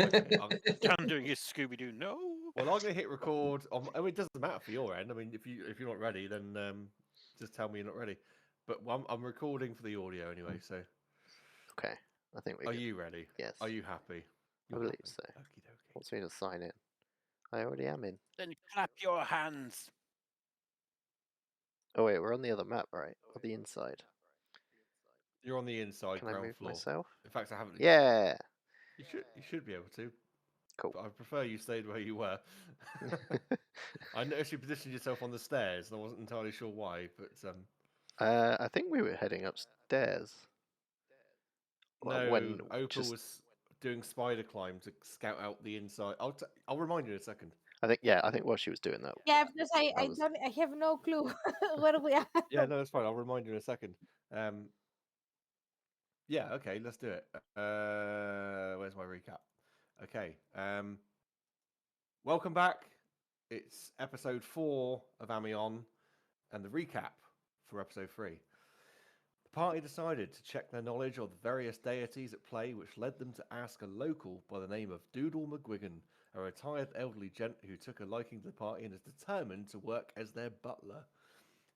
Okay. Can doing his Scooby-Doo. No. Well, I'm going to hit record. I mean, it doesn't matter for your end. I mean, if you're not ready, then just tell me you're not ready. But I'm recording for the audio anyway. So, Okay, I think we're are good. you ready? Yes. Are you happy? I believe so. Okie dokie. Wants me to sign in. I already am in. Then clap your hands. Oh wait, we're on the other map, right? Or the inside. You're on the inside Can I ground move floor. myself? In fact, I haven't. Yeah. You should be able to. Cool. But I prefer you stayed where you were. I noticed you positioned yourself on the stairs, and I wasn't entirely sure why. But I think we were heading upstairs. no, Opal was doing spider climb to scout out the inside. I'll remind you in a second. I think while she was doing that. Yeah, because I have no clue where we are. Yeah, no, that's fine. I'll remind you in a second. Yeah, okay, let's do it. Where's my recap? Okay. Welcome back. It's episode 4 of Amion and the recap for episode 3. The party decided to check their knowledge of the various deities at play, which led them to ask a local by the name of Doodle McGuigan, a retired elderly gent who took a liking to the party and is determined to work as their butler.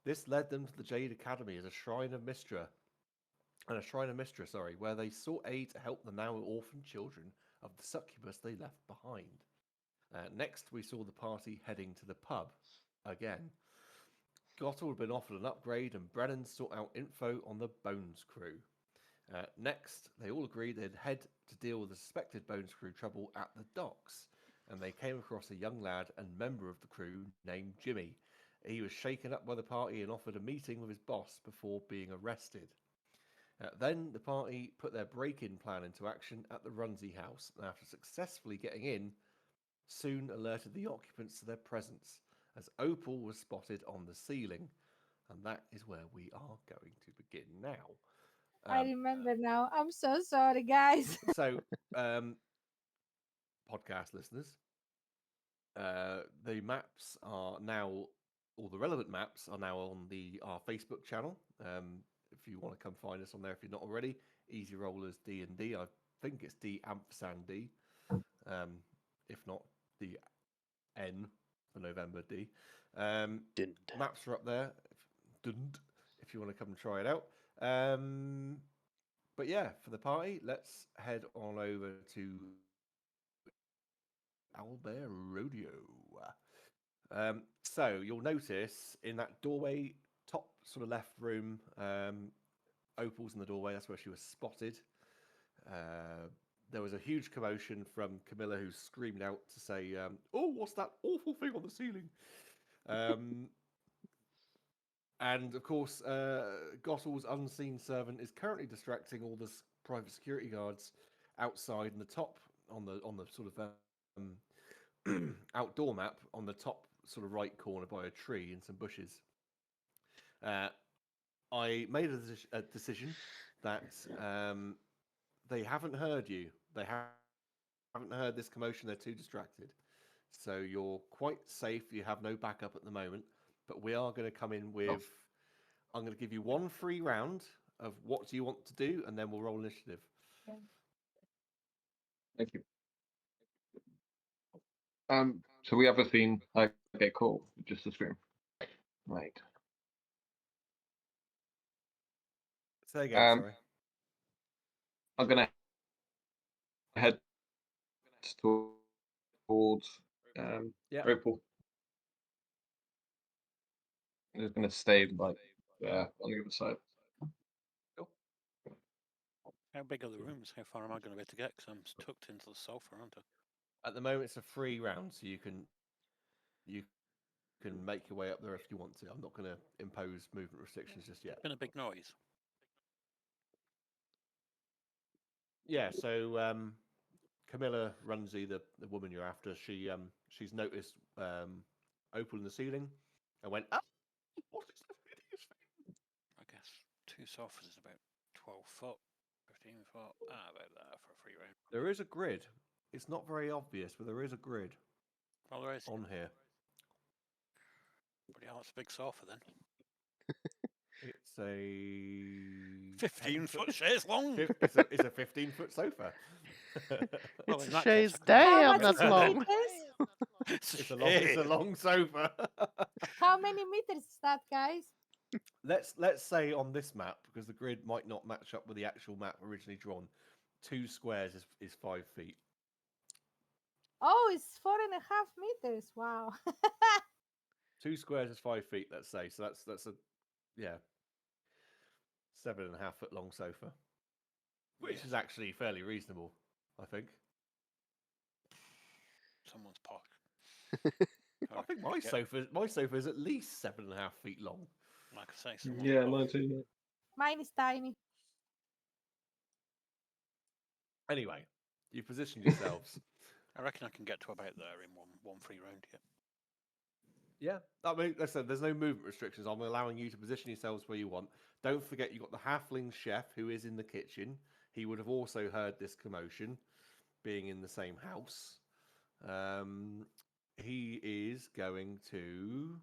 This led them to the Jade Academy as a shrine of mistress, where they sought aid to help the now orphaned children of the succubus they left behind. Next, we saw the party heading to the pub again. Gottel had been offered an upgrade, and Brennan sought out info on the Bones crew. Next, they all agreed they'd head to deal with the suspected Bones crew trouble at the docks, and they came across a young lad and member of the crew named Jimmy. He was shaken up by the party and offered a meeting with his boss before being arrested. Then the party put their break-in plan into action at the Runzie house, and after successfully getting in, soon alerted the occupants to their presence, as Opal was spotted on the ceiling. And that is where we are going to begin now. I remember now. I'm so sorry, guys. So, podcast listeners, the maps are now, all the relevant maps are now on our Facebook channel. If you want to come find us on there, if you're not already, EasyRollers DnD. I think it's D. If not, the N for November D. Maps are up there. If you want to come and try it out. But yeah, for the party, let's head on over to Albert Rodeo. So you'll notice in that doorway, top sort of left room, Opal's in the doorway. That's where she was spotted. There was a huge commotion from Camilla, who screamed out to say, "Oh, what's that awful thing on the ceiling?" And of course, Gottel's unseen servant is currently distracting all the private security guards outside in the top on the sort of outdoor map on the top sort of right corner by a tree and some bushes. I made a decision that they haven't heard you. They haven't heard this commotion. They're too distracted. So you're quite safe. You have no backup at the moment. But we are going to come in with... I'm going to give you one free round of what do you want to do, and then we'll roll initiative. Yeah. Thank you. So we have a theme. Okay, cool. Just a stream. Right. Say again, sorry. I'm gonna head towards Opal. I'm just gonna stay like there on the other side. Cool. How big are the rooms? How far am I going to be able to get? Because I'm tucked into the sofa, aren't I? At the moment, it's a free round, so you can make your way up there if you want to. I'm not going to impose movement restrictions just yet. It's been a big noise. Yeah, so Camilla Runzie, the woman you're after, she's noticed Opal in the ceiling and went, "Ah, what is that hideous thing?" I guess 2 sofas is about 12 foot, 15 foot. About that for a free round. There is a grid. It's not very obvious, but there is a grid. Well, there is. On here. Bloody hell, it's a big sofa then. It's a 15 foot chaise long. It's a 15-foot sofa. Well, It's in a that case, chaise. I can just How Damn, much that's is in long. meters? It's a long sofa. How many meters is that, guys? Let's say on this map, because the grid might not match up with the actual map originally drawn, 2 squares is 5 feet. Oh, it's 4.5 meters. Wow. 2 squares is 5 feet. Let's say, so that's a 7.5 foot long sofa, which Yeah. is actually fairly reasonable, I think. Someone's posh. I think my sofa is at least 7.5 feet long. Like I say, someone's Yeah, posh. mine too. Yeah. Mine is tiny. Anyway, you positioned yourselves. I reckon I can get to about there in one free round. Yeah. Yeah, I mean, listen, there's no movement restrictions. I'm allowing you to position yourselves where you want. Don't forget, you've got the halfling chef who is in the kitchen. He would have also heard this commotion, being in the same house. He is going to.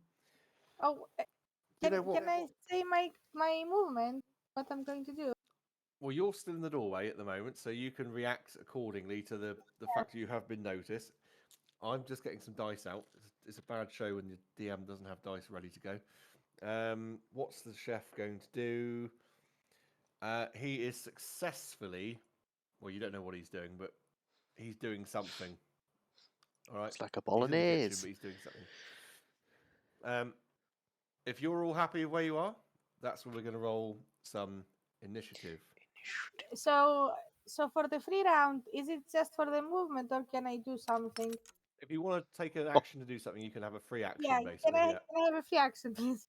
Oh, You know what? can I say my movement? What I'm going to do? Well, you're still in the doorway at the moment, so you can react accordingly to the fact you have been noticed. I'm just getting some dice out. It's a bad show when your DM doesn't have dice ready to go. What's the chef going to do? He is successfully. Well, you don't know what he's doing, but he's doing something. All right. It's like a He's in the kitchen, bolognese. but he's doing something. If you're all happy with where you are, that's where we're going to roll some initiative. So for the free round, is it just for the movement, or can I do something? If you want to take an action to do something, you can have a free action, Yeah. basically. Can I have a free action, please?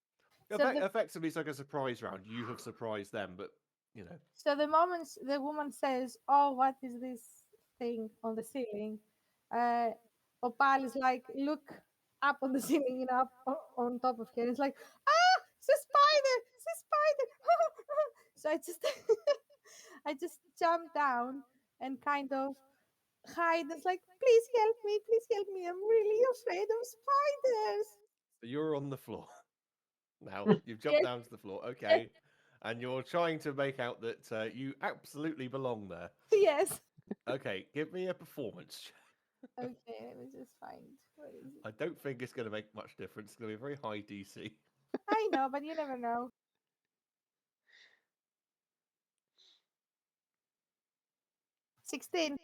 So the, Effectively, it's like a surprise round. You have surprised them, but you know. so the moment the woman says, "Oh, what is this thing on the ceiling?" Opal is like, look up on the ceiling, up on top of her. It's like, ah, it's a spider! It's a spider! So I just jump down and kind of hide. It's like, please help me! Please help me! I'm really afraid of spiders. So you're on the floor now. You've jumped Yes. down to the floor, okay, and you're trying to make out that you absolutely belong there. Yes. Okay, give me a performance check. Okay, let me just find. Where is it? I don't think it's going to make much difference. It's going to be a very high DC. I know, but you never know. 16.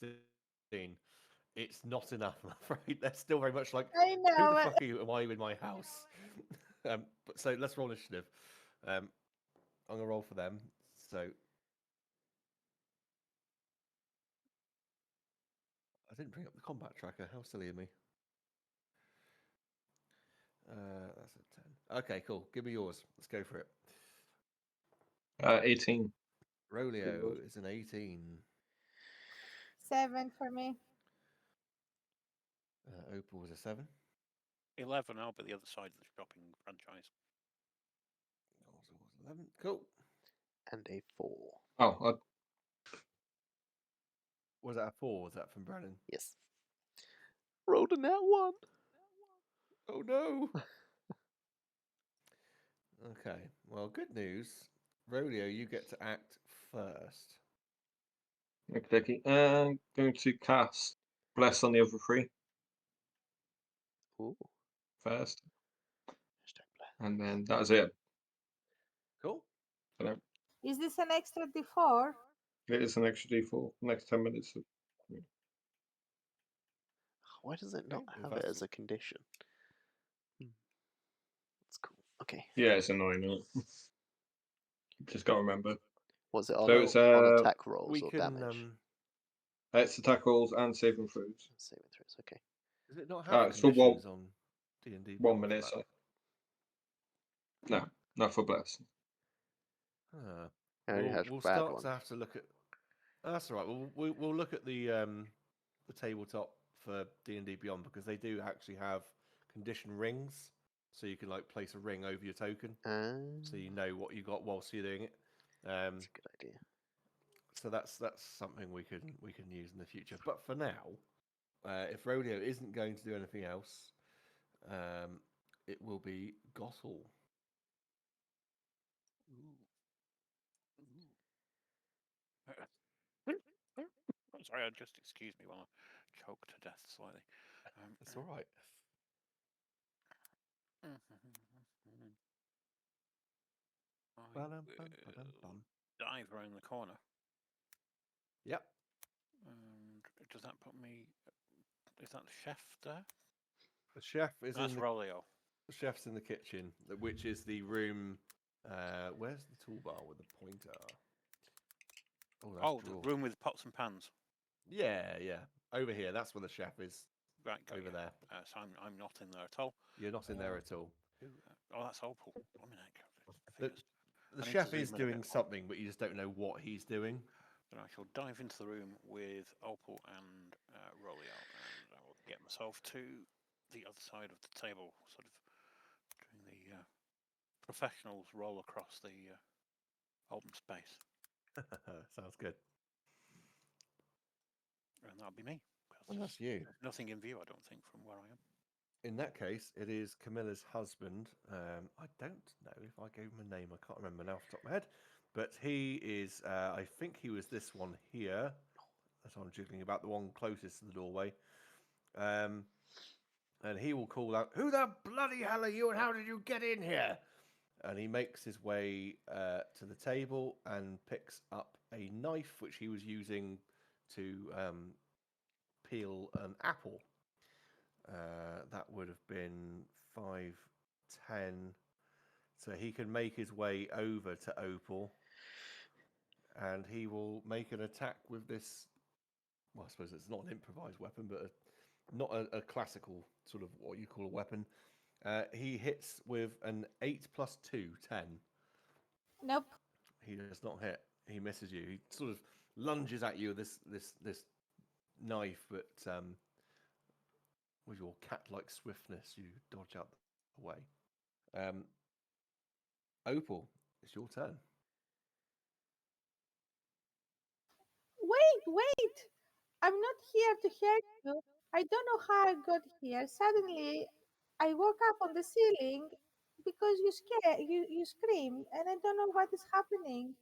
16. It's not enough, I'm afraid. They're still very much like, I who know. the fuck are you? Am I in my house? But so let's roll initiative. I'm gonna roll for them. So I didn't bring up the combat tracker. How silly of me. That's a 10. Okay, cool. Give me yours. Let's go for it. 18. Roleo is an 18. 7 for me. Opal was a 7. 11. I'll be the other side of the shopping franchise. Also was 11. Cool. And a 4. Oh, Was that a 4? Was that from Brennan? Yes. Rolled a nat 1. Oh no. Okay. Well, good news. Roleo, you get to act first. okay. I'm going to cast Bless on the other 3 Ooh. first, Hashtag bless. and then that's it. Cool. Is this an extra D4? It is an extra D4 next 10 minutes. Why does it not Okay, well, have it that's- as a condition? That's cool. Okay. Yeah, it's annoying. Isn't it? Just got to remember. Was it on, So it's on attack rolls we or can. damage? It's attack rolls and saving throws. Saving throws. Okay. Does it not have It's for conditions on D&D? 1 minute. So. No, not for Bless. I only had We'll bad start ones. to have to look at. That's all right. We'll look at the tabletop for D&D Beyond, because they do actually have condition rings, so you can like place a ring over your token, so you know what you got whilst you're doing it. That's a good idea. So that's something we can use in the future. But for now, if Roleo isn't going to do anything else, it will be Gottle. Sorry, just excuse me while I choke to death slightly. It's all right. I Ba-dum, bum, will ba-dum, bum. dive around the corner. Yep. And does that put me? Is that the chef there? The chef is That's in the Roleo. chef's in the kitchen, which is the room. Where's the toolbar with the pointer? Oh, that's Oh, drawer. the room with pots and pans. Yeah, yeah. Over here. That's where the chef is. Right, got Over you. there. So I'm not in there at all. You're not in there at all. Oh, that's Opal. Blimey heck, The, figures. the I need to chef zoom is in a bit doing more. something, but you just don't know what he's doing. Then I shall dive into the room with Opal and Roleo, and I will get myself to the other side of the table, sort of doing the professionals roll across the open space. Sounds good. And that'll be me. 'cause Well, that's you. there's nothing in view, I don't think, from where I am. In that case, it is Camilla's husband. I don't know if I gave him a name. I can't remember now off the top of my head. But he is, I think he was this one here. That's what I'm jiggling about, the one closest to the doorway. And he will call out, "Who the bloody hell are you and how did you get in here?" And he makes his way to the table and picks up a knife, which he was using to peel an apple. That would have been 5, 10. So he can make his way over to Opal. And he will make an attack with this. Well, I suppose it's not an improvised weapon, but not a classical sort of what you call a weapon. He hits with an 8 plus 2, 10. Nope. He does not hit. He misses you. He sort of lunges at you with this knife, but with your cat-like swiftness, you dodge out the way. Opal, it's your turn. Wait! I'm not here to hurt you. I don't know how I got here. Suddenly, I woke up on the ceiling because you screamed, and I don't know what is happening.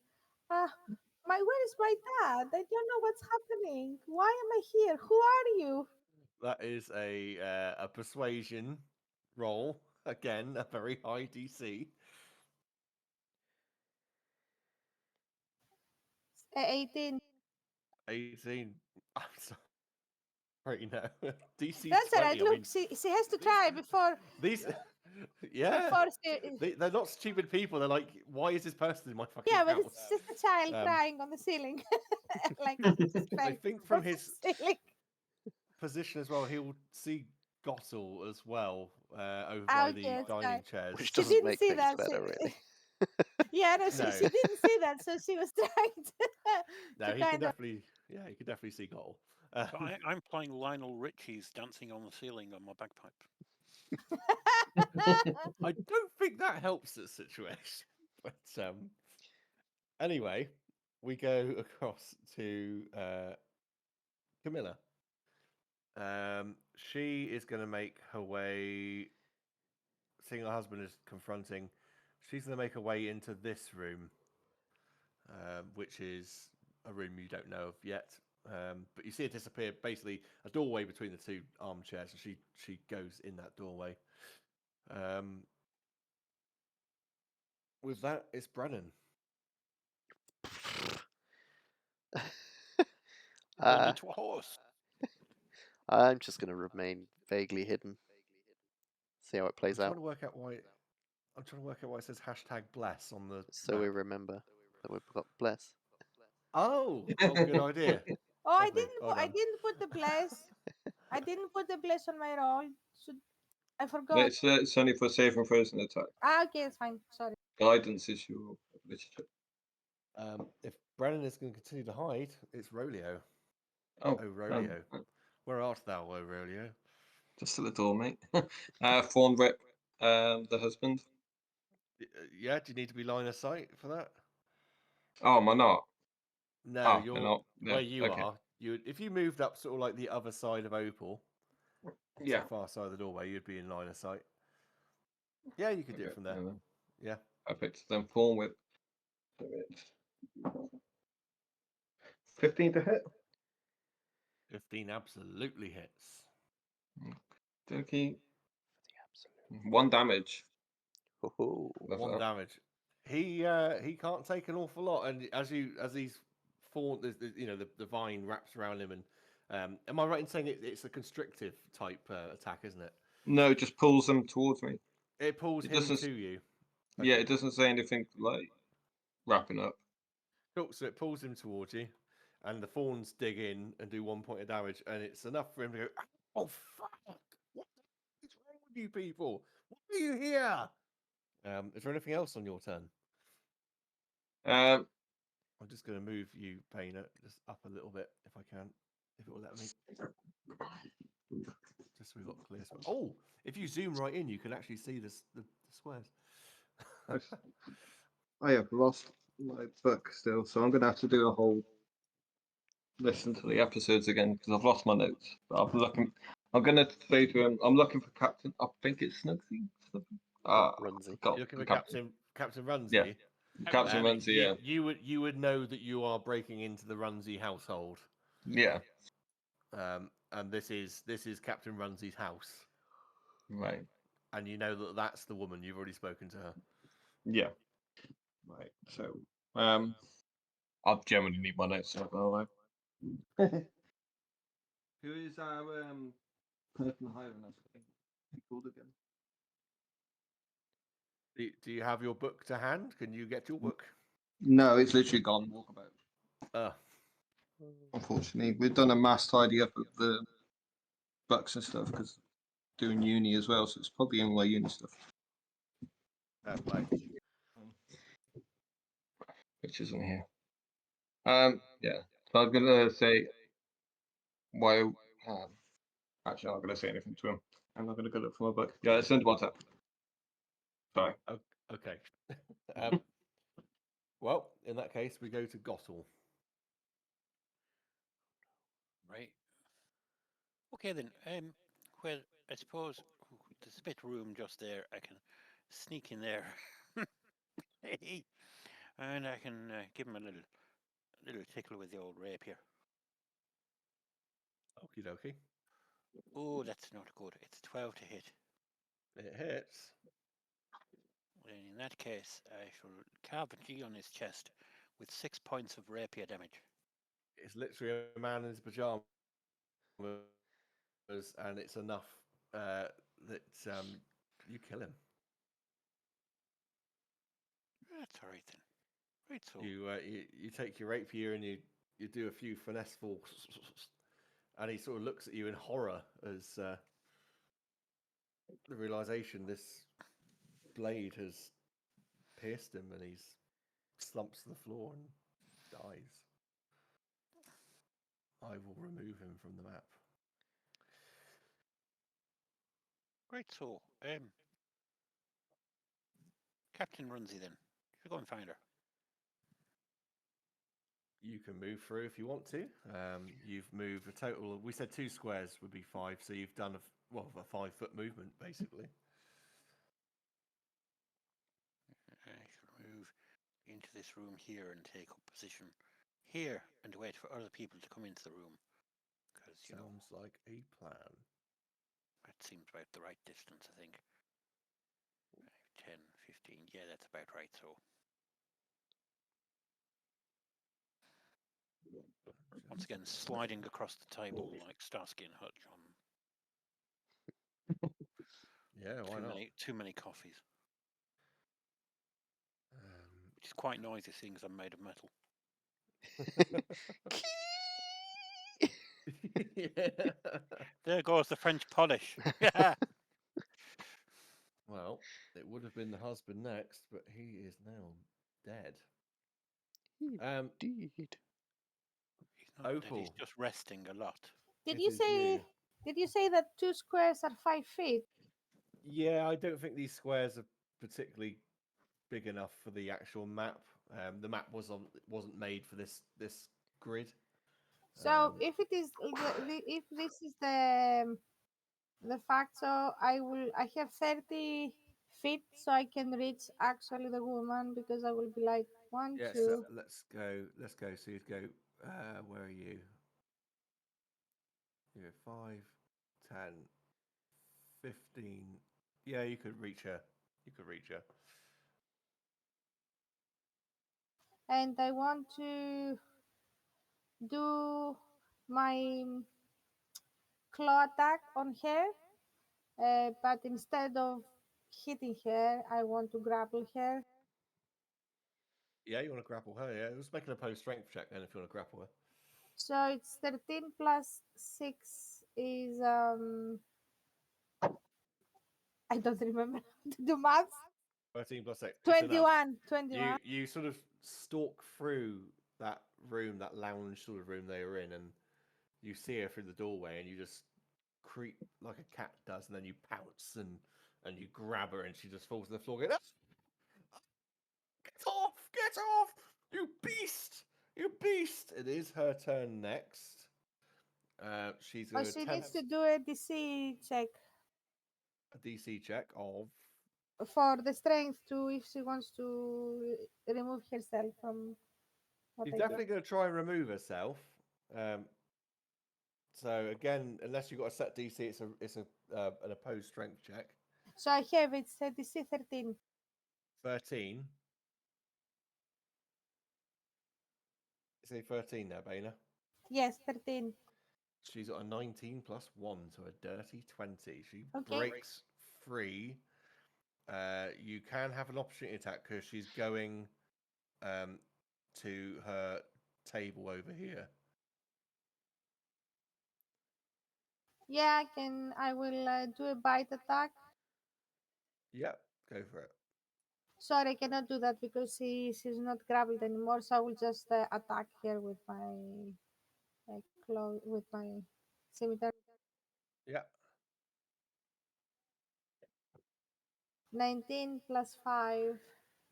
Where is my dad? I don't know what's happening. Why am I here? Who are you? That is a persuasion roll. Again, a very high DC. 18. 18. I'm sorry, no. DC That's all 20. right. I Look, mean, she has to try before these. Yeah. before she. They're not stupid people. They're like, why is this person in my fucking Yeah, but house? it's just a child Um, crying on the ceiling, like I think from his ceiling. position as well, he'll see Gottel as well over Oh, by the yes, dining chairs. Which She doesn't didn't make see things that. better, really. Yeah, no, No. she didn't see that, so she was trying No, to he can kind of. definitely, yeah, he can definitely see Gottel. But I'm playing Lionel Richie's Dancing on the Ceiling on my bagpipe. I don't think that helps the situation. But anyway, we go across to Camilla. She is going to make her way, seeing her husband is confronting, she's going to make her way into this room, which is a room you don't know of yet. But you see it disappear, basically a doorway between the two armchairs, and she goes in that doorway. With that, it's Brennan. Turned into a horse. I'm just going to remain vaguely hidden. See how it I'm plays trying out. to work out why. I'm trying to work out why it says #bless on the. So map. we remember that we've got bless. Oh, good idea. Oh, I Lovely, didn't. well I done. didn't put the bless. I didn't put the bless on my roll. I No, forgot. it's only for saving throws and attack. Okay, it's fine. Sorry. Guidance is your literature. If Brennan is going to continue to hide, it's Roleo. Oh, Roleo. Where art thou, O Roleo? just at the door, mate. Thornrip, the husband. Yeah, do you need to be line of sight for that? Oh, am I not? No, Oh, you're they're not. Yeah, where you okay. are. If you moved up sort of like the other side of Opal, to Yeah. the far side of the doorway, you'd be in line of sight. Yeah, you could do it from there. Yeah. Perfect. Then Thornrip. 15 to hit. 15 absolutely hits. Okay. 1 damage. Oh, That's One up. damage. He can't take an awful lot, and as these fawn, the vine wraps around him, and am I right in saying it's a constrictive type attack, isn't it? No, it just pulls them towards me. It pulls It him doesn't. to you. Yeah, Okay. it doesn't say anything like wrapping up. Cool. So it pulls him towards you, and the fawns dig in and do 1 point of damage, and it's enough for him to go, "Oh fuck! What is wrong with you people? Why are you here?" Is there anything else on your turn? Um, I'm just going to move you, Painter, just up a little bit if I can, if it will let me. Just so we've got clear space. Oh, if you zoom right in, you can actually see the squares. I have lost my book still, so I'm gonna have to do a whole listen to the episodes again because I've lost my notes. But I'm looking. I'm gonna say to him, I'm looking for Captain. I think it's Snugsy. Runsey. God, You're looking the for Captain Runsey. Yeah. Captain Runsey. Yeah. You would know that you are breaking into the Runsey household. Yeah. And this is Captain Runsey's house, Right. and you know that that's the woman. You've already spoken to her. Yeah. Right. So, I generally need my notes. So I'll Who is our person hiring us? Called again? Do you have your book to hand? Can you get your book? No, it's literally gone. Walkabout. Uh, Unfortunately, we've done a mass tidy up of the books and stuff because doing uni as well, so it's probably in my uni stuff. play. Which isn't here. Yeah. So I was gonna say why. Actually, I'm not gonna say anything to him. I'm not gonna go look for my book. Yeah, send WhatsApp. Sorry. Okay. Well, in that case, we go to Gottel. Right. Okay then. Well, I suppose there's a bit of room just there. I can sneak in there, and I can give him a little tickle with the old rapier. Okie dokie. Oh, that's not good. It's 12 to hit. It hits. Then in that case, I shall carve a G on his chest with 6 points of rapier damage. It's literally a man in his pajamas, and it's enough that you kill him. That's all right then. Right, so You take your rapier and you do a few finesseful, and he sort of looks at you in horror as the realization this blade has pierced him, and he's slumps to the floor and dies. I will remove him from the map. right, so Captain Runsey then. You go and find her. You can move through if you want to. You've moved a total of, we said 2 squares would be 5, so you've done a 5-foot movement basically. I shall move into this room here and take up position here and wait for other people to come into the room. Because, Sounds like a plan. that seems about the right distance, I think. 5, 10, 15. Yeah, that's about right, so. Once again, sliding across the table like Starsky and Hutch on Yeah, why not? too many coffees. Which is quite noisy, seeing as I'm made of metal. Yeah. There goes the French polish. Yeah. Well, it would have been the husband next, but he is now dead. Indeed. He's not dead, he's Opal. just resting a lot. Did It you is say? you. Did you say that 2 squares are 5 feet? Yeah, I don't think these squares are particularly big enough for the actual map. The map wasn't made for this grid. So if it is if this is the fact, so I have 30 feet, so I can reach actually the woman because I will be like 1, Yes, 2. let's go. So you'd go. Where are you? go 5, 10, 15. Yeah, you could reach her. You could reach her. And I want to do my claw attack on her, but instead of hitting her, I want to grapple her. Yeah, you want to grapple her. Yeah, let's make an opposed strength check then if you want to grapple her. So it's 13 plus 6 is I don't remember how to do maths. 13 plus 6. It's enough. 21. 21. You sort of stalk through that room, that lounge sort of room they were in, and you see her through the doorway, and you just creep like a cat does, and then you pounce and you grab her, and she just falls to the floor. Going, "Ah! Get off! Get off! You beast! You beast!" It is her turn next. She's Oh, going to she attempt needs to do a DC check a DC check of. for the strength to if she wants to remove herself from what She's I definitely did. going to try and remove herself. So again, unless you've got a set DC, it's an opposed strength check. So I have it's a DC 13. 13. Say 13 now, Baina. Yes, 13. She's got a 19 plus 1, so a dirty 20. She Okay. breaks free. You can have an opportunity attack because she's going to her table over here. Yeah, I will do a bite attack. Yep, go for it. Sorry, I cannot do that because she's not grappled anymore. So I will just attack her with my claw, with my scimitar. Yeah. 19 plus 5.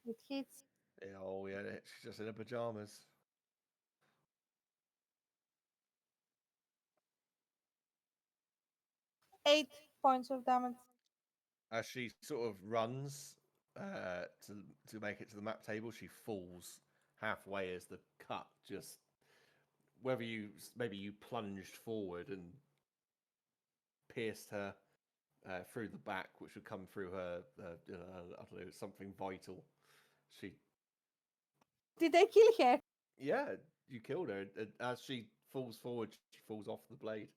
It hits. Oh, yeah, she's just in her pajamas. 8 points of damage. As she sort of runs to make it to the map table, she falls halfway as the cut just maybe you plunged forward and pierced her through the back, which would come through her I don't know, something vital. She Did I kill her? Yeah, you killed her. As she falls forward, she falls off the blade,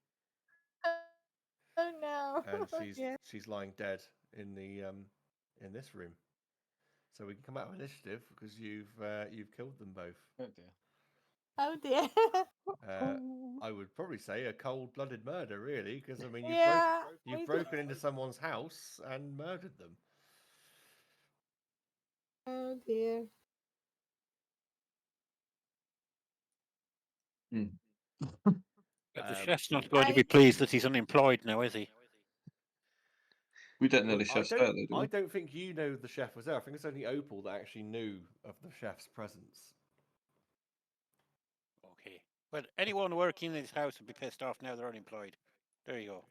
Oh no. and Yeah. she's lying dead in the in this room. So we can come out of initiative because you've killed them both. Oh dear. Oh dear. I would probably say a cold-blooded murder, really, because I mean Yeah. you've I broken into someone's house and murdered them. Oh dear. But the Um, chef's not going to be pleased that he's unemployed now, is he? We don't know Well, the chef's there, though, do I we? don't think you know the chef was there. I think it's only Opal that actually knew of the chef's presence. Okay. Well, anyone working in his house would be pissed off now they're unemployed. There you go.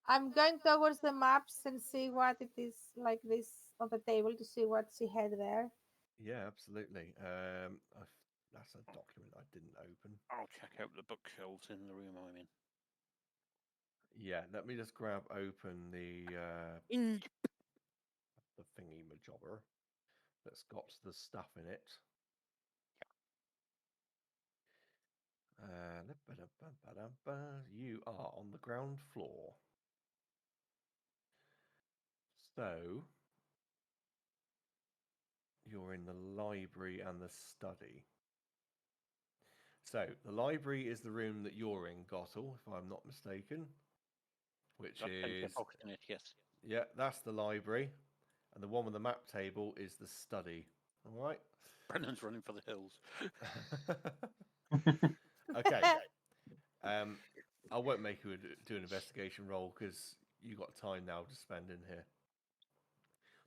I'm going towards the maps and see what it is like this on the table to see what she had there. Yeah, absolutely. That's a document I didn't open. I'll check out the bookshelves in the room I'm in. Yeah, let me just grab open the thingy majobber that's got the stuff in it. You are on the ground floor. So you're in the library and the study. So the library is the room that you're in, Gottel, if I'm not mistaken. Which Got plenty is of books in it, yes. yeah, that's the library. And the one with the map table is the study. All right. Brennan's running for the hills. Okay. I won't make you do an investigation roll because you got time now to spend in here.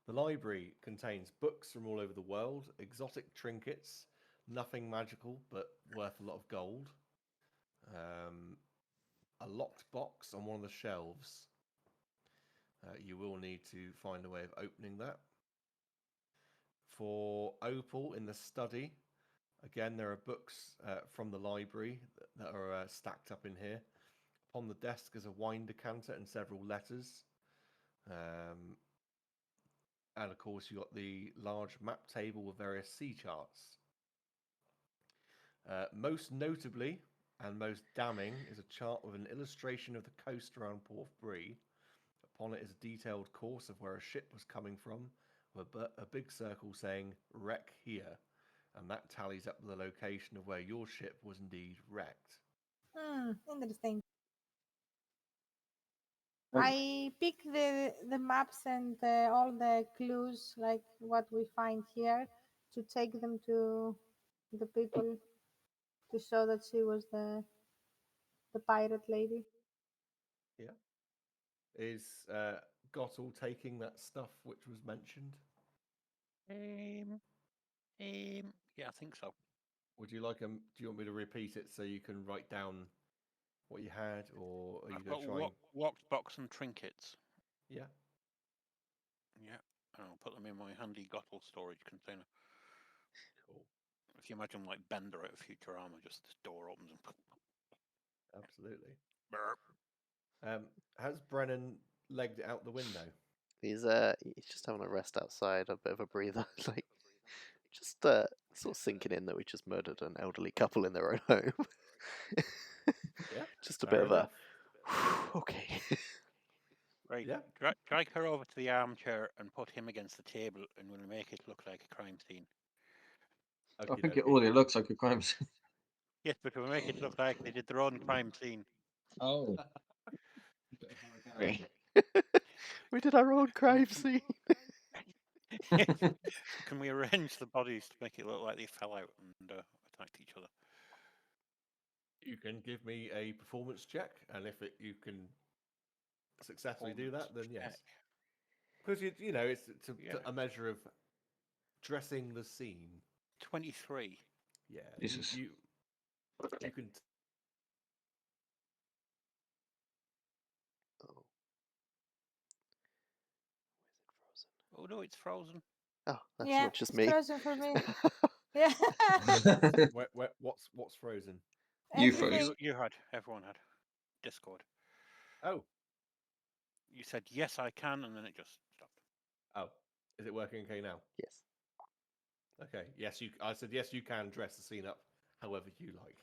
The library contains books from all over the world, exotic trinkets, nothing magical but worth a lot of gold. A locked box on one of the shelves. You will need to find a way of opening that. For Opal in the study, again, there are books from the library that are stacked up in here. Upon the desk is a wine decanter and several letters. And of course, you got the large map table with various sea charts. Most notably and most damning is a chart with an illustration of the coast around Port Bree. Upon it is a detailed course of where a ship was coming from, with a big circle saying "wreck here," and that tallies up with the location of where your ship was indeed wrecked. Interesting. Um, I pick the maps and all the clues, like what we find here, to take them to the people to show that she was the pirate lady. Yeah. Is Gottel taking that stuff which was mentioned? Yeah, I think so. Would you like do you want me to repeat it so you can write down what you had, or are you I've going got to try? locked box and trinkets. Yeah. Yeah, and I'll put them in my handy Gottel storage container. Cool. If you imagine like Bender out of Futurama, just this door opens and Absolutely. burp. Has Brennan legged it out the window? He's just having a rest outside, a bit of a breather, like just sort of sinking in that we just murdered an elderly couple in their own home. Yeah. Just a Fair bit of enough. okay. Right, Yeah. drag her over to the armchair and put him against the table, and we'll make it look like a crime scene. I Okie think it dokie. already looks like a crime scene. Yes, but we'll make it look like they did their own crime scene. Oh. We did our own crime Can- scene. Can we arrange the bodies to make it look like they fell out and attacked each other? You can give me a performance check, and if you can successfully do that, then yes. Check. Because you know it's Yeah. a measure of dressing the scene. 23. Yeah. Jesus. You can. Oh. Oh no, it's frozen. Oh, that's Yeah, not just it's me. frozen for me. Yeah, What's frozen? You everything. froze. You had. Everyone had. Discord. Oh, You said yes, I can, and then it just stopped. oh, is it working okay now? Yes. Okay. Yes, you. I said yes. You can dress the scene up however you like.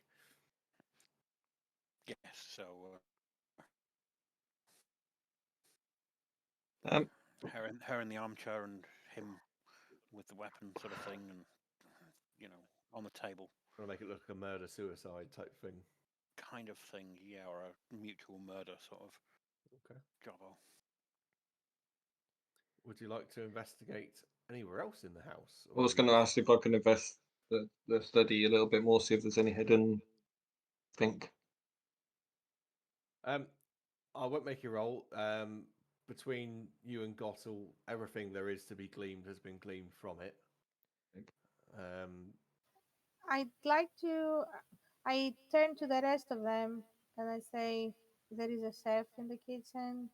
Yes. So Um, her in the armchair and him with the weapon, sort of thing, and on the table, Want to make it look like a murder suicide type thing. kind of thing. Yeah, or a mutual murder sort of Okay. jobbo. Would you like to investigate anywhere else in the house? I was going to ask if I can invest the study a little bit more, see if there's any hidden think. I won't make you roll. Between you and Gottel, everything there is to be gleaned has been gleaned from it. I'd like to. I turn to the rest of them and I say, there is a chef in the kitchen.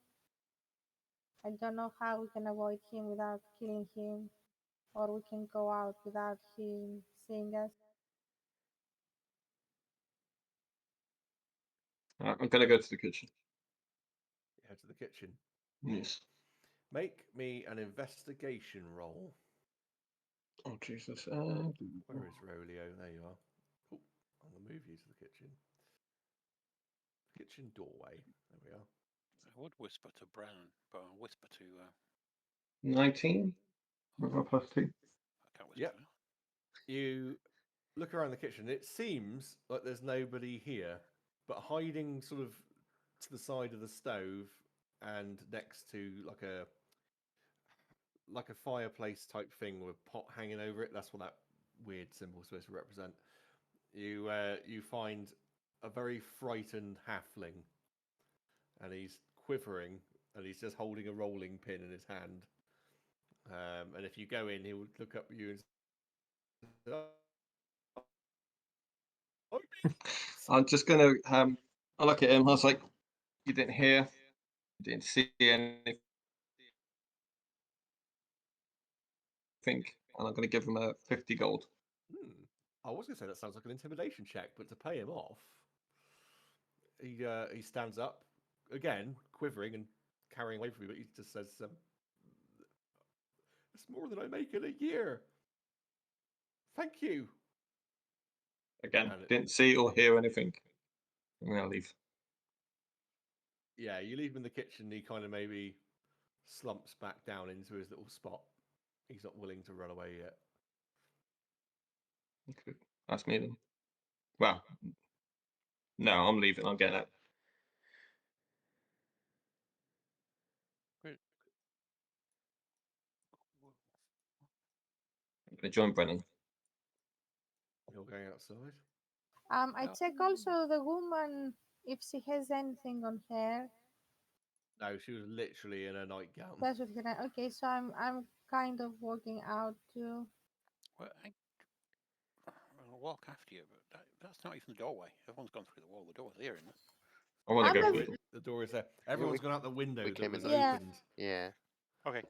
I don't know how we can avoid him without killing him, or we can go out without him seeing us. I'm going to go to the kitchen. Head to the kitchen. Yes. Make me an investigation roll. Oh, Jesus. Where is Roleo? There you are. Oh, I'm going to move you to the kitchen. Kitchen doorway. There we are. I would whisper to Brennan, but I'll whisper to. 19? +2. I can't whisper. Yep. To her. You look around the kitchen. It seems like there's nobody here, but hiding sort of to the side of the stove and next to like a fireplace type thing with a pot hanging over it. That's what that weird symbol is supposed to represent. You find a very frightened halfling, and he's quivering, and he's just holding a rolling pin in his hand. And if you go in, he would look up at you and say, I'm just going to I look at him. I was like, you didn't hear, you didn't see anything. And I'm going to give him a 50 gold. I was going to say that sounds like an intimidation check, but to pay him off, he stands up again, quivering and carrying away from you, but he just says, "It's more than I make in a year. Thank you." Again, And didn't see or hear anything. I'm gonna leave. yeah, you leave him in the kitchen. He kind of maybe slumps back down into his little spot. He's not willing to run away yet. Okay, that's me then. Well, no, I'm leaving. I'm getting out. I'm gonna join Brennan. You're going outside. I check also the woman if she has anything on her. No, she was literally in a nightgown. That's what okay, so I'm kind of walking out too. Well, I'll walk after you, but that's not even the doorway. Everyone's gone through the wall. The door's here, isn't it? I want to I'm go a- through. The door is there. Everyone's we- gone out the window we that came was in the- Yeah. opened. Yeah. Okay.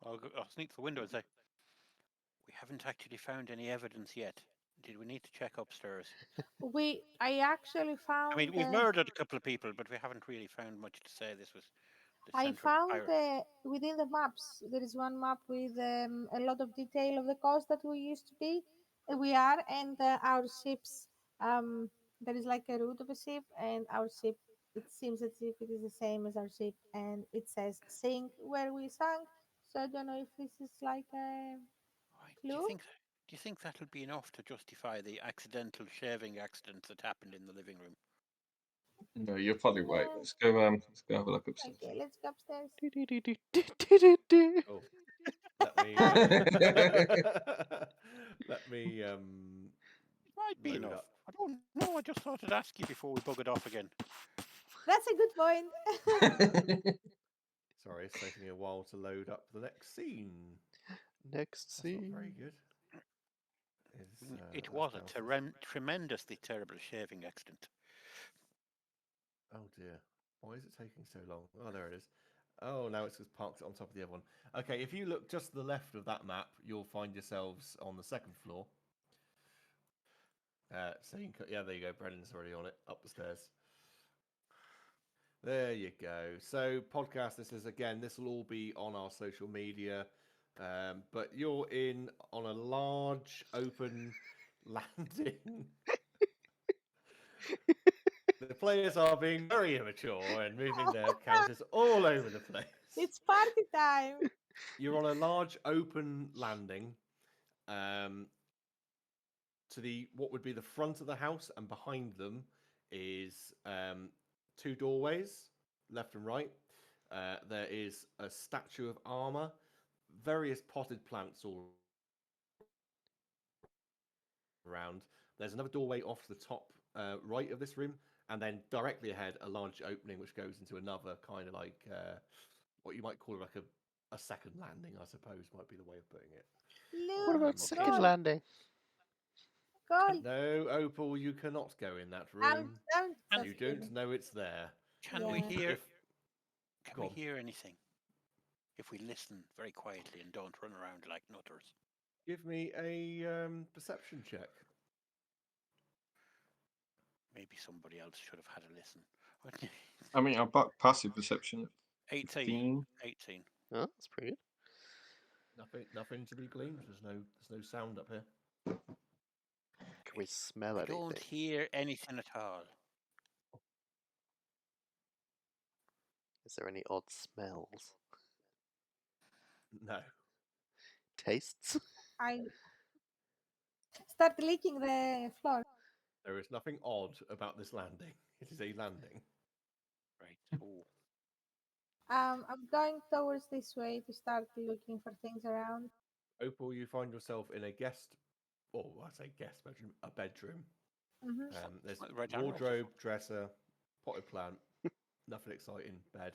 Well, I'll sneak to the window and say, "We haven't actually found any evidence yet. Did we need to check upstairs? I actually found. I mean, we've murdered a couple of people, but we haven't really found much to say this was the I centre of found fire." within the maps there is one map with a lot of detail of the coast that we used to be, we are, and our ships. There is like a route of a ship, and our ship. It seems as if it is the same as our ship, and it says "sink where we sank." So I don't know if this is like a Right. clue. Do you think that'll be enough to justify the accidental shaving accident that happened in the living room? No, you're probably right. Yeah. Let's go. Let's go have a look upstairs. Okay, let's go upstairs. Oh, let me let me It might be load enough. up. I don't know. I just thought I'd ask you before we buggered off again. That's a good point. Sorry, it's taking me a while to load up the next scene. Next That's not scene. very good. It That's was a downstairs. tremendously terrible shaving accident. Oh dear. Why is it taking so long? Oh, there it is. Oh, now it's just parked on top of the other one. Okay, if you look just to the left of that map, you'll find yourselves on the second floor. So you can, yeah, there you go. Brennan's already on it, up the stairs. There you go. So podcast, this will all be on our social media. But you're in on a large open landing. The players are being very immature and moving their counters all over the place. It's party time. You're on a large open landing to the what would be the front of the house, and behind them is two doorways, left and right. There is a statue of armor, various potted plants all around. There's another doorway off the top right of this room, and then directly ahead, a large opening which goes into another kind of like what you might call like a second landing, I suppose, might be the way of putting it. Look, What about Okay. second landing? gold. No, Opal, you cannot go in that I'm, room. I'm And You just don't kidding. know it's there. Can we Yeah. hear? If Can go we on. hear anything? If we listen very quietly and don't run around like nutters. Give me a perception check. Maybe somebody else should have had a listen. I mean, I've got passive perception. 18. 18. Oh, that's pretty good. Nothing to be gleaned. There's no sound up here. Can we smell I anything? don't hear anything at all. Is there any odd smells? No. Tastes? I start licking the floor. There is nothing odd about this landing. It is a landing. Right. Oh. I'm going towards this way to start looking for things around. Opal, you find yourself in a guest, or I say guest bedroom, a bedroom. Hmm. There's Like the Red Arrow. wardrobe, dresser, potted plant, nothing exciting, bed.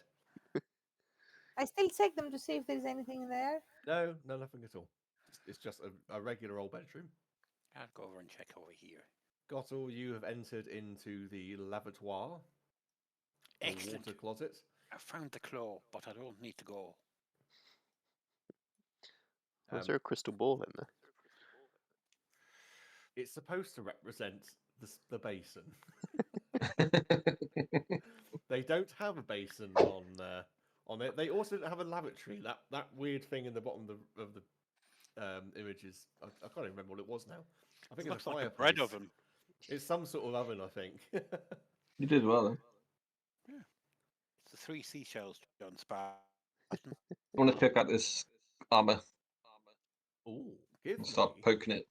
I still check them to see if there's anything there. No, nothing at all. It's just a regular old bedroom. I'll go over and check over here. Gottel, you have entered into the lavatoire, the Excellent. water closet. I found the claw, but I don't need to go. Was there a crystal ball in there? It's supposed to represent the basin. don't have a basin on it. They also don't have a lavatory. That weird thing in the bottom of the images. I can't even remember what it was now. I think It it's looks a like a fireplace. bread oven. It's some sort of oven, I think. You did well then. It's the 3 seashells, John Spartan. I want to check out this armor Ooh, give and start me. poking it.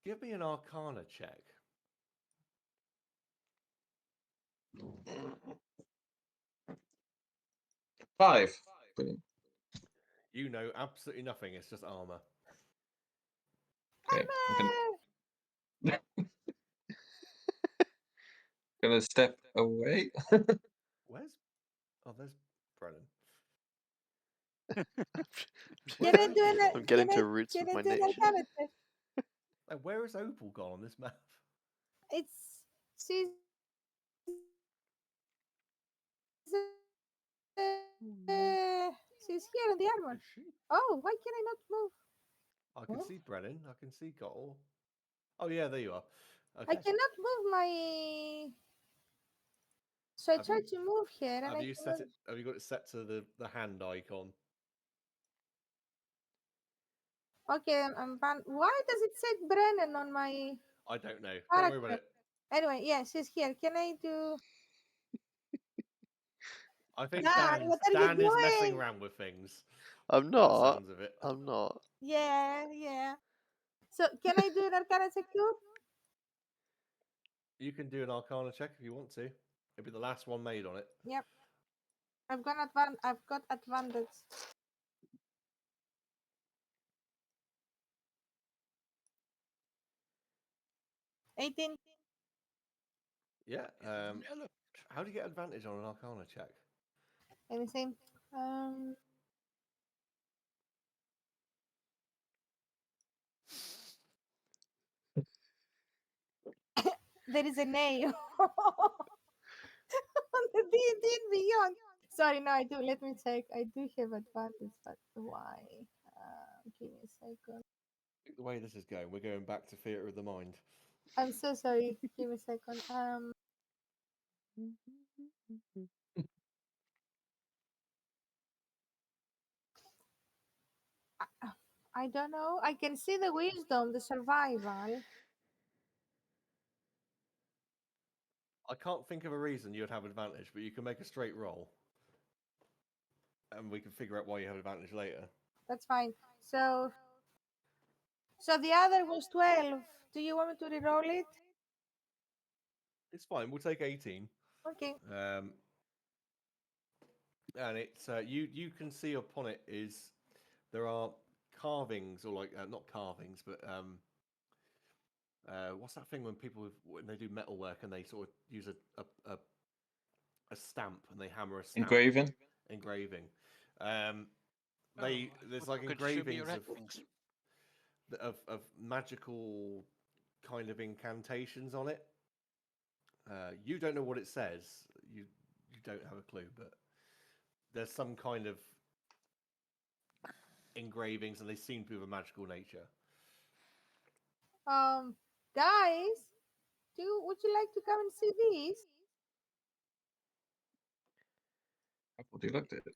Give me an Arcana check. Five. Brilliant. You know absolutely nothing. It's just armor. Okay, I'm Armor! gonna step away. Where's? Oh, there's Brennan. Can Where's I do Opal an, I'm gone? getting can to I, roots can with I my do an nature. Arcana check? Where is Opal gone on this map? She's she's here in the armor. Is she? Oh, why can I not move? I can Huh? see Brennan. I can see Gottle. Oh yeah, there you are. I Okay. cannot move my. So I Have tried to move here, and Have I you cannot. set it? Have you got it set to the hand icon? Okay, I'm banned. Why does it say Brennan on my I don't know. Don't worry about character? it. Anyway, yeah, she's here. Can I do? I think Dan, what are you Dan is messing doing? around with things. I'm By the not. sounds of it. I'm not. Yeah. So can I do an Arcana check too? You can do an Arcana check if you want to. It'll be the last one made on it. Yep. I've got advantage. 18. Yeah. Hello. How do you get advantage on an Arcana check? Let me see. There is a nail on the D&D and Beyond. Sorry, no, I do. Let me check. I do have advantage, but why? Give me a second. The way this is going, we're going back to theatre of the mind. I'm so sorry. Give me a second. I don't know. I can see the wisdom, the survival. I can't think of a reason you'd have advantage, but you can make a straight roll, and we can figure out why you have advantage later. That's fine. So the other was 12. Do you want me to re-roll it? It's fine. We'll take 18. Okay. And it's you can see upon it is there are carvings or like not carvings, but what's that thing when when they do metalwork and they sort of use a stamp and they hammer a stamp? Engraving. There's like Could show me your engravings of magical kind of incantations on it. You don't know what it says. You don't have a clue, but there's some kind of engravings, and they seem to be of a magical nature. Guys, would you like to come and see these? What do you look at it?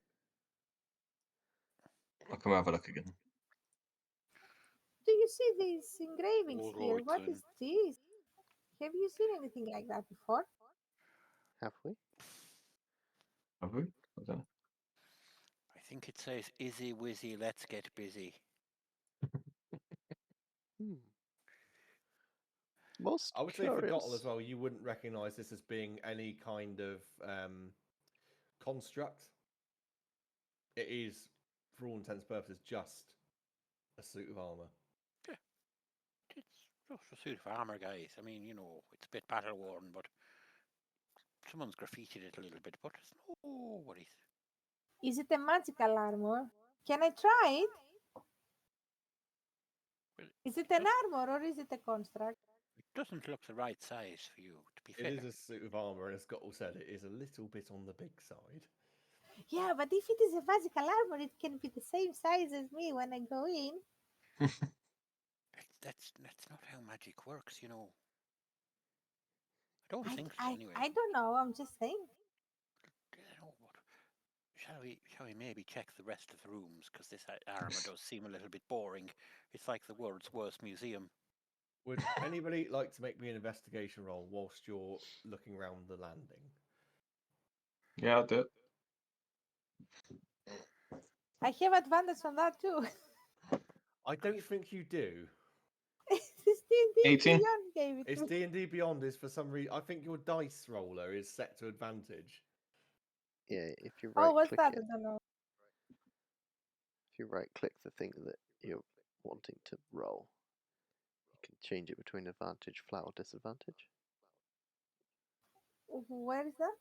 I'll come have a look again. Do you see these engravings All here? right, What then. is this? Have you seen anything like that before? Have we? Have we? I don't know. I think it says "Izzy Wizzy, let's get busy." Most I would say for Gottle as curious. well, you wouldn't recognise this as being any kind of construct. It is, for all intents and purposes, just a suit of armour. Yeah, it's just a suit of armor, guys. I mean, it's a bit battle worn, but someone's graffitied it a little bit. But it's no worries. Is it a magical armor? Can I try it? Well, Is it an armor or is it a construct? it doesn't look the right size for you, to be fair. It is a suit of armour, and as Gottle said, it is a little bit on the big side. Yeah, but if it is a magical armor, it can be the same size as me when I go in. That's not how magic works, don't think so, anyway. I don't know. I'm just saying. Oh, what? Shall we maybe check the rest of the rooms? Because this armor does seem a little bit boring. It's like the world's worst museum. Would anybody like to make me an investigation roll whilst you're looking around the landing? Yeah, I'll do it. I have advantage on that too. I don't think you do. This D&D 18. Beyond gave it It's to me. D&D Beyond is for some reason. I think your dice roller is set to advantage. Yeah, if you Oh, right what's click that? it, I don't know. if you right click the thing that you're wanting to roll, you can change it between advantage, flat, or disadvantage. Where is that?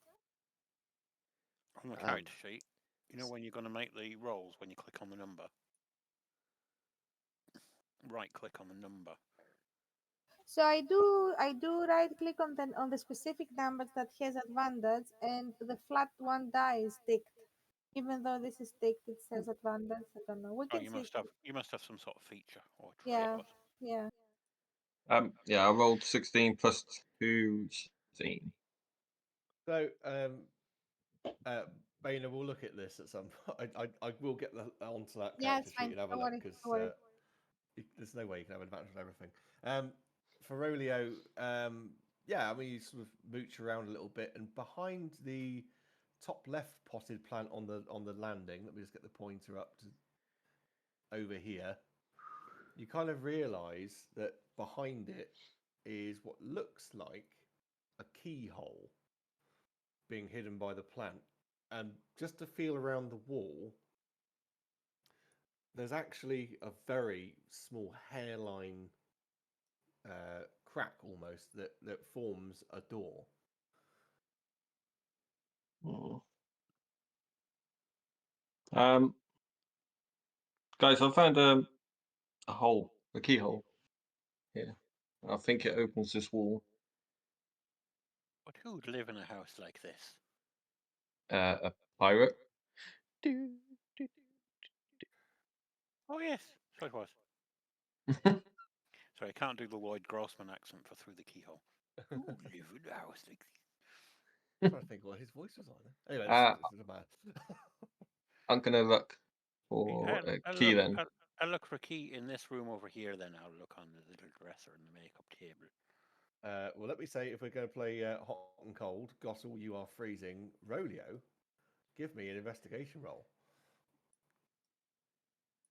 On the Um, character sheet, you know when you're going to make the rolls when you click on the number? Right click on the number. So I do right click on the specific numbers that has advantage, and the flat one die is ticked. Even though this is ticked, it says advantage. I don't know. We Oh, can see. you must have some sort of feature or trait. Yeah, What? yeah. Yeah, I rolled 16 plus 2, 16. So, Baina, we'll look at this at some point. I will get onto that Yeah, character it's sheet fine. and have a Don't look worry. because Don't worry. there's no way you can have advantage on everything. For Roleo, yeah, I mean, you sort of mooch around a little bit, and behind the top left potted plant on the landing, let me just get the pointer up to over here. You kind of realise that behind it is what looks like a keyhole being hidden by the plant. And just to feel around the wall, there's actually a very small hairline crack almost that forms a door. Guys, I found a hole, a keyhole here. I think it opens this wall. But who would live in a house like this? A pirate. Do, do, Oh yes, so it was. Sorry, I can't do the Lloyd Grossman accent for Through the Keyhole. Who would live in a house like this? I'm trying to think what his voice was like. Anyway, this doesn't matter. I'm gonna look for a key then. I'll look for a key in this room over here. Then I'll look on the little dresser and the makeup table. Well, let me say, if we're going to play hot and cold, Gossel, you are freezing. Roleo, give me an investigation roll.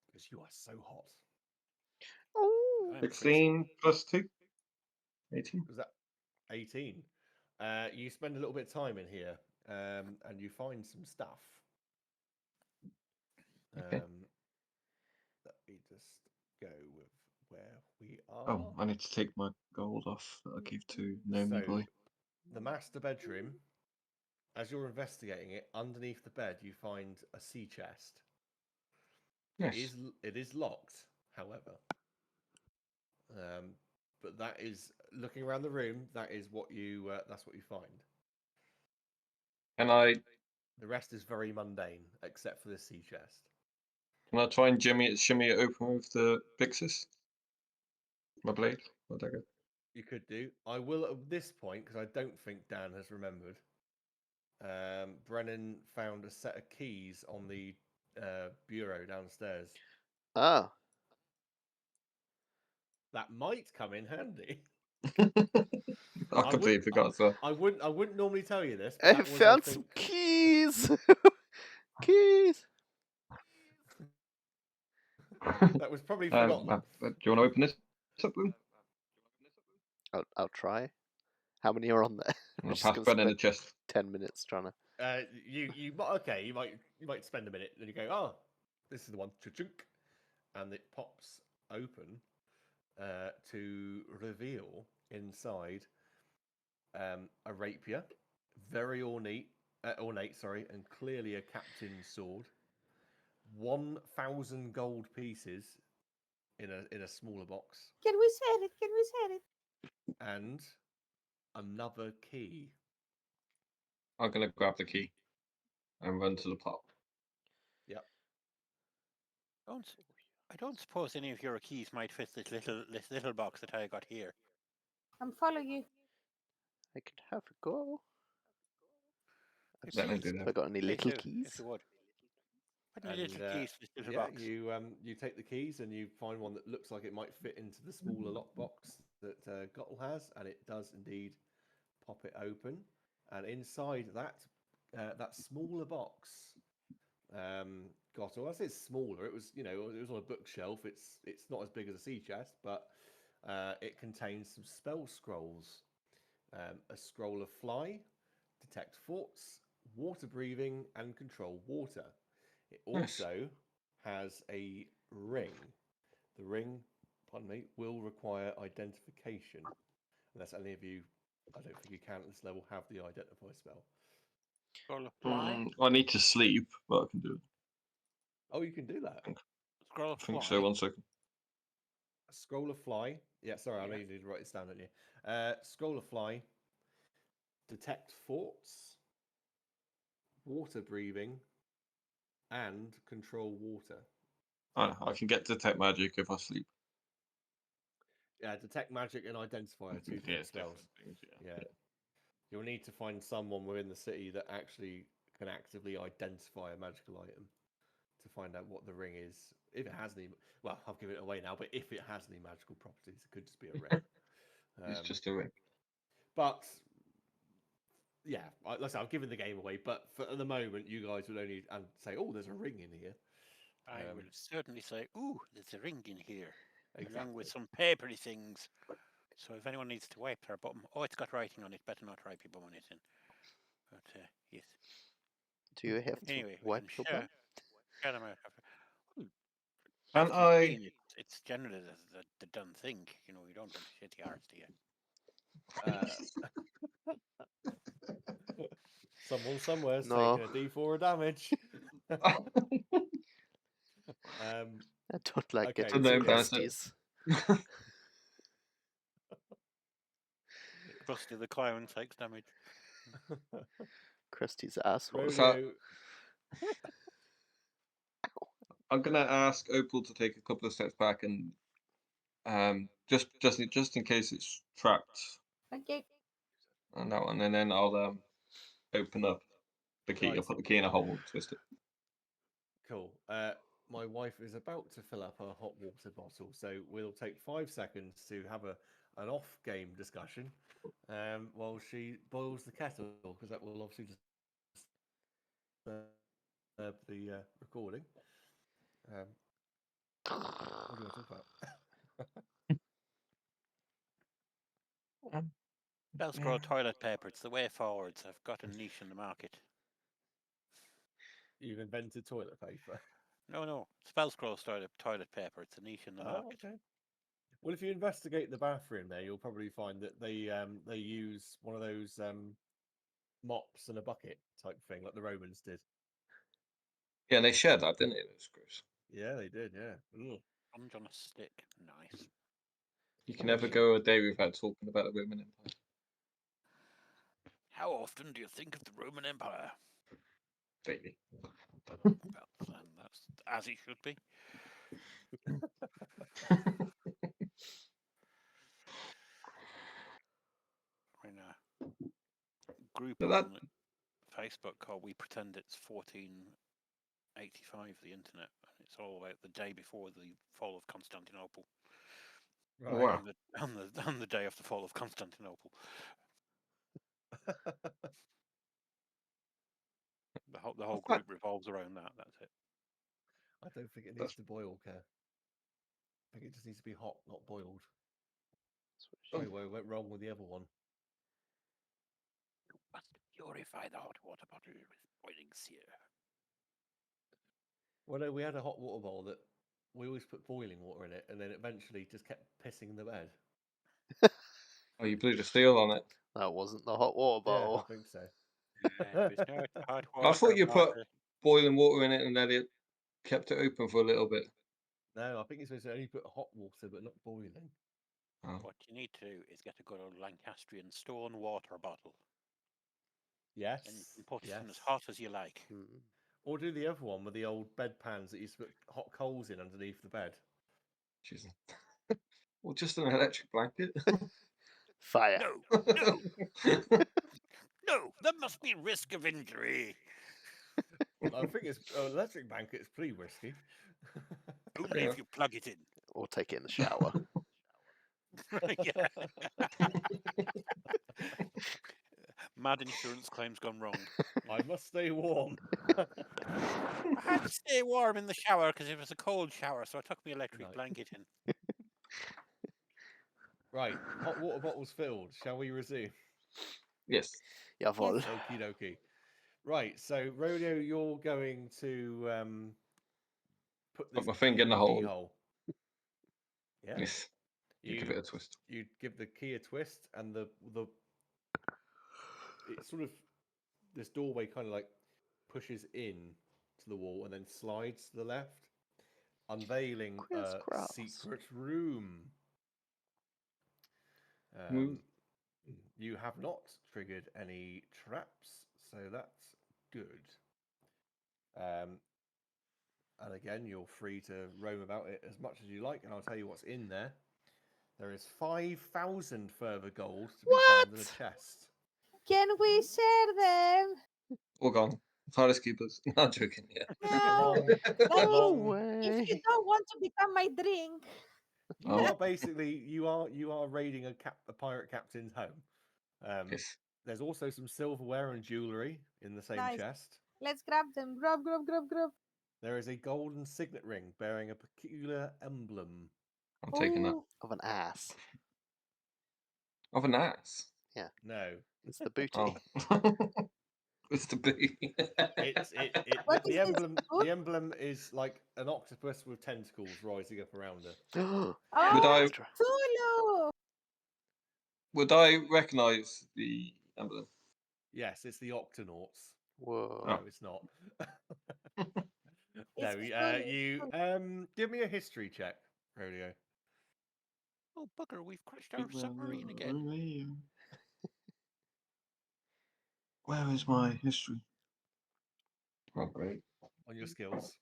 Because you are so hot. Oh, I'm 16 plus 2. 18. Was that 18? You spend a little bit of time in here, and you find some stuff. Okay. Let me just go with where we are. Oh, I need to take my gold off that I give to Nomi So, Boy. the master bedroom, as you're investigating it, underneath the bed you find a sea chest. Yes. It is locked, however. But that is, looking around the room, that is what you that's what you find. Can I The rest is very mundane, except for the sea chest. try and shimmy it open with the Pixis? My blade? My dagger? You could do. I will at this point, because I don't think Dan has remembered. Brennan found a set of keys on the bureau downstairs. ah. That might come in handy. I completely forgot. So I wouldn't normally tell you this, but I that was, found I think, some keys. Keys. that was probably forgotten. do you want to open this up, Boom? I'll try. How many are on there? I'll Just pass gonna Brennan the spend chest. 10 minutes trying to. You okay? You might spend a minute, and you go, oh, this is the one, chunk, and it pops open to reveal inside a rapier, very ornate, and clearly a captain's sword. 1,000 gold pieces in a smaller box, Can we share it? Can we share it? and another key. I'm gonna grab the key and run to the pop. Yep. I don't suppose any of your keys might fit this little box that I got here. I'm following you. I could have a go. I've Let me do that. Have I got any Please little do, if keys? you would. Put any little And, keys in this little yeah, box. you take the keys and you find one that looks like it might fit into the smaller lockbox that Gottel has, and it does indeed pop it open. And inside that smaller box, Gottel, I say it's smaller. It was it was on a bookshelf. It's not as big as a sea chest, but it contains some spell scrolls, a scroll of fly, detect forts, water breathing, and control water. It Nice. also has a ring. The ring, pardon me, will require identification. Unless any of you, I don't think you can at this level, have the identify spell. Scroll of fly. I need to sleep, but I can do it. Oh, you can do that. Scroll I of think fly. so. 1 second. A scroll of fly. Yeah, sorry, I know Yeah. you need to write this down, don't you? Scroll of fly. Detect forts, water breathing, and control water. I can get detect magic if I sleep. Yeah, detect magic and identify are two different spells. Things, Yeah. You'll need to find someone within the city that actually can actively identify a magical item to find out what the ring is. If it has any, well, I've given it away now, but if it has any magical properties, it could just be a ring. It's just a ring. But yeah, like I said, I've given the game away. But at the moment, you guys would only say, "Oh, there's a ring in here." I will certainly say, ooh, there's a ring in here, along with Exactly. some papery things. So if anyone needs to wipe their bum, oh, it's got writing on it. Better not write your bum on it. But yes. Do you have to Anyway, we wipe can your share, bum? share them out after. And After I. seeing it, it's generally the done thing. You know, you don't want to shit the arse, do you? Someone somewhere's No. taking a D4 of damage. I don't like Okay, getting so some no, that's it. crusties. Krusty the clown takes damage. Krusty's asshole. So- Roleo, I'm gonna ask Opal to take a couple of steps back and just in case it's trapped Okay. on that one, and then I'll open up the key. I'll Right. put the key in a hole, twist it. Cool. My wife is about to fill up her hot water bottle, so we'll take 5 seconds to have an off-game discussion while she boils the kettle, because that will obviously just the recording. What do you want to talk about? Velcro toilet paper. It's the way forwards. I've got a niche in the market. You've invented toilet paper. No. It's Velcro toilet paper. It's a niche in the market. Okay. Well, if you investigate the bathroom there, you'll probably find that they use one of those mops and a bucket type thing, like the Romans did. Yeah, they shared that, didn't they? Those screws. Yeah, they did. Yeah. Ugh. Sponge on a stick. Nice. You can never go a day without talking about the Roman Empire. How often do you think of the Roman Empire? Daily. Well, then that's as it should be. We're in a group But on Facebook called We Pretend It's 1485, the internet. And it's all about the day before the fall of Constantinople. Right. Wow. On the day of the fall of Constantinople. The whole group revolves around that. That's it. I don't think it needs to boil, Care. I think it just needs to be hot, not boiled. Sorry, where it went wrong with the other one. You must purify the hot water bottle with boiling sear. Well, no, we had a hot water bowl that we always put boiling water in it, and then eventually just kept pissing in the bed. Oh, you blew the steel on it. That wasn't the hot water Yeah, I bottle. think so. It was not hot I water thought you put bottle. boiling water in it and then it kept it open for a little bit. No, I think you're supposed to only put hot water, but not boiling. Oh. What you need to do is get a good old Lancastrian stone water bottle. Yes. And you can put it yes. in as hot as you like. Or do the other one with the old bed pans that you used to put hot coals in underneath the bed. Jesus. Or just an electric blanket. Fire. No, no, there must be risk of injury. I think it's electric blanket is pretty risky. Only Yeah. if you plug it in. Or take it in the shower. Yeah. Mad insurance claims gone wrong. I must stay warm. I had to stay warm in the shower because it was a cold shower, so I took my electric Nice. blanket in. Right, hot water bottles filled. Shall we resume? Yes. Jawohl. Okie dokie. Right, so Roleo, you're going to put this Put my finger in the key hole. keyhole. Yeah. Yes. You give it a twist. You give the key a twist, and the it's sort of this doorway kind of like pushes in to the wall and then slides to the left, unveiling a Crisscross. secret room. Mm. You have not triggered any traps, so that's good. And again, you're free to roam about it as much as you like, and I'll tell you what's in there. There is 5,000 further gold to be found in a What? chest. Can we share them? All gone. Finders keepers. Not joking. Yeah. No. Long, That No long. if you way. don't want to become my drink. You Oh. are basically you are raiding a pirate captain's home. Yes. There's also some silverware and jewelry in the same Nice. chest. Let's grab them. Grab, grab, grab, grab. There is a golden signet ring bearing a peculiar emblem. I'm taking that. Ooh, Of an ass. Of an ass. No, It's the booty. Oh. It's the B. What the is this, emblem. food? The emblem is like an octopus with tentacles rising up around it. Oh, Would Oh, I- it's Cthulhu! Would I recognise the emblem? Yes, it's the Octonauts. whoa. No, it's not. No, It's Cthulhu. you give me a history check, Roleo. Oh, bugger, we've crashed our submarine again. Where is my history? Oh, great. On your skills.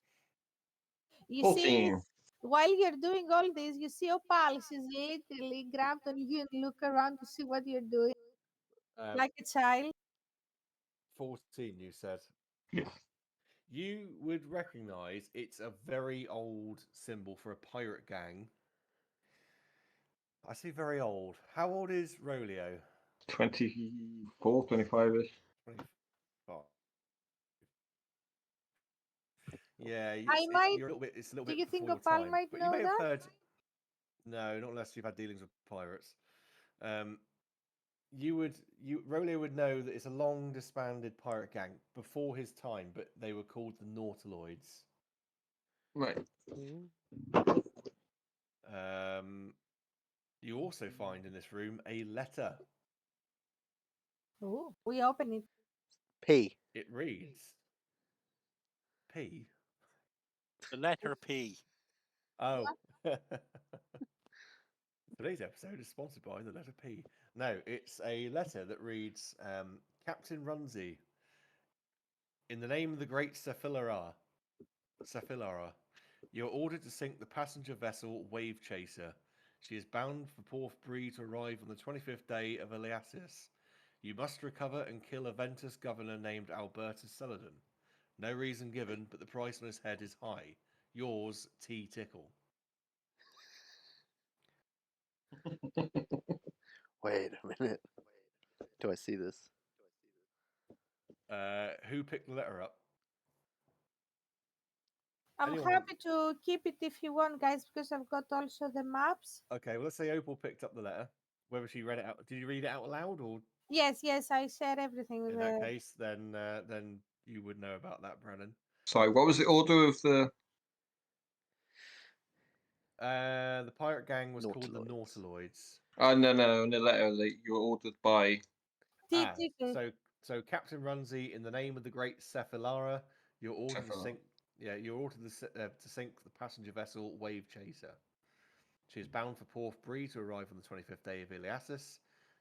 You see, 14. while you're doing all this, you see Opal. She's literally grabbed on you and look around to see what you're doing, like a child. 14, you said. Yes. You would recognize it's a very old symbol for a pirate gang. I say very old. How old is Roleo? 24, 25-ish. 25. Yeah, I might- you're a little bit. It's a little Do bit you think before your Opal time, might but know you may have that? heard. No, not unless you've had dealings with pirates. Roleo would know that it's a long disbanded pirate gang before his time, but they were called the Nautiloids. Right. You also find in this room a letter. Oh, we open it. P. It reads P. The letter P. Oh. Today's episode is sponsored by the letter P. No, it's a letter that reads Captain Runzi, in the name of the great Sephilara, you are ordered to sink the passenger vessel Wave Chaser. She is bound for Port Bree to arrive on the 25th day of Eliasis. You must recover and kill a Ventus governor named Albertus Celadon. No reason given, but the price on his head is high. Yours, T. Tickle. Wait a minute. Do I see this? Who picked the letter up? I'm Anyone- happy to keep it if you want, guys, because I've got also the maps. Okay, well, let's say Opal picked up the letter. Whether she read it out, did you read it out loud, or Yes, I share everything with in that her. case, then you would know about that, Brennan. Sorry, what was the order of the... The pirate gang was called the Nautiloids. Nautiloids. Oh, no. In the letter, you were ordered by... Tickle. So Captain Runzi, in the name of the great Sephilara, you're ordered to Sephilara. sink. Yeah, you're ordered to sink the passenger vessel Wave Chaser. She is bound for Port Bree to arrive on the 25th day of Eliasis.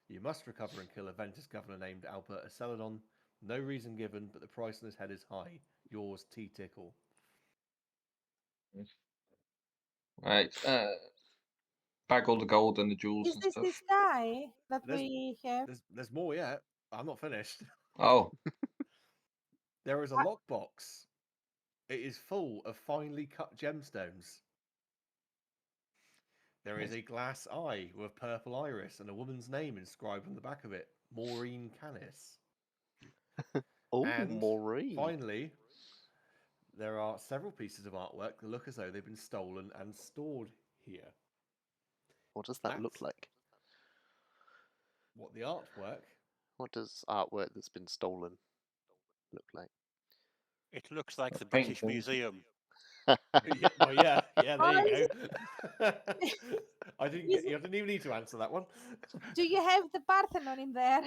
You must recover and kill a Ventus governor named Albertus Celadon. No reason given, but the price on his head is high. Yours, T. Tickle. Right. bag all the gold and the jewels Is and this stuff. this guy that There's- we have? There's more yet. I'm not finished. Oh, There is a lockbox. It is full of finely cut gemstones. There is Nice. a glass eye with purple iris and a woman's name inscribed on the back of it, Maureen Canis. Oh, And Maureen. finally, there are several pieces of artwork that look as though they've been stolen and stored here. What does that look That's- like? What the artwork? What does artwork that's been stolen look like? It looks like A the British painting. Museum. Yeah, well, yeah, there Oh, you is go. I didn't is get. You didn't even need to answer that one. Do you have the Parthenon in there?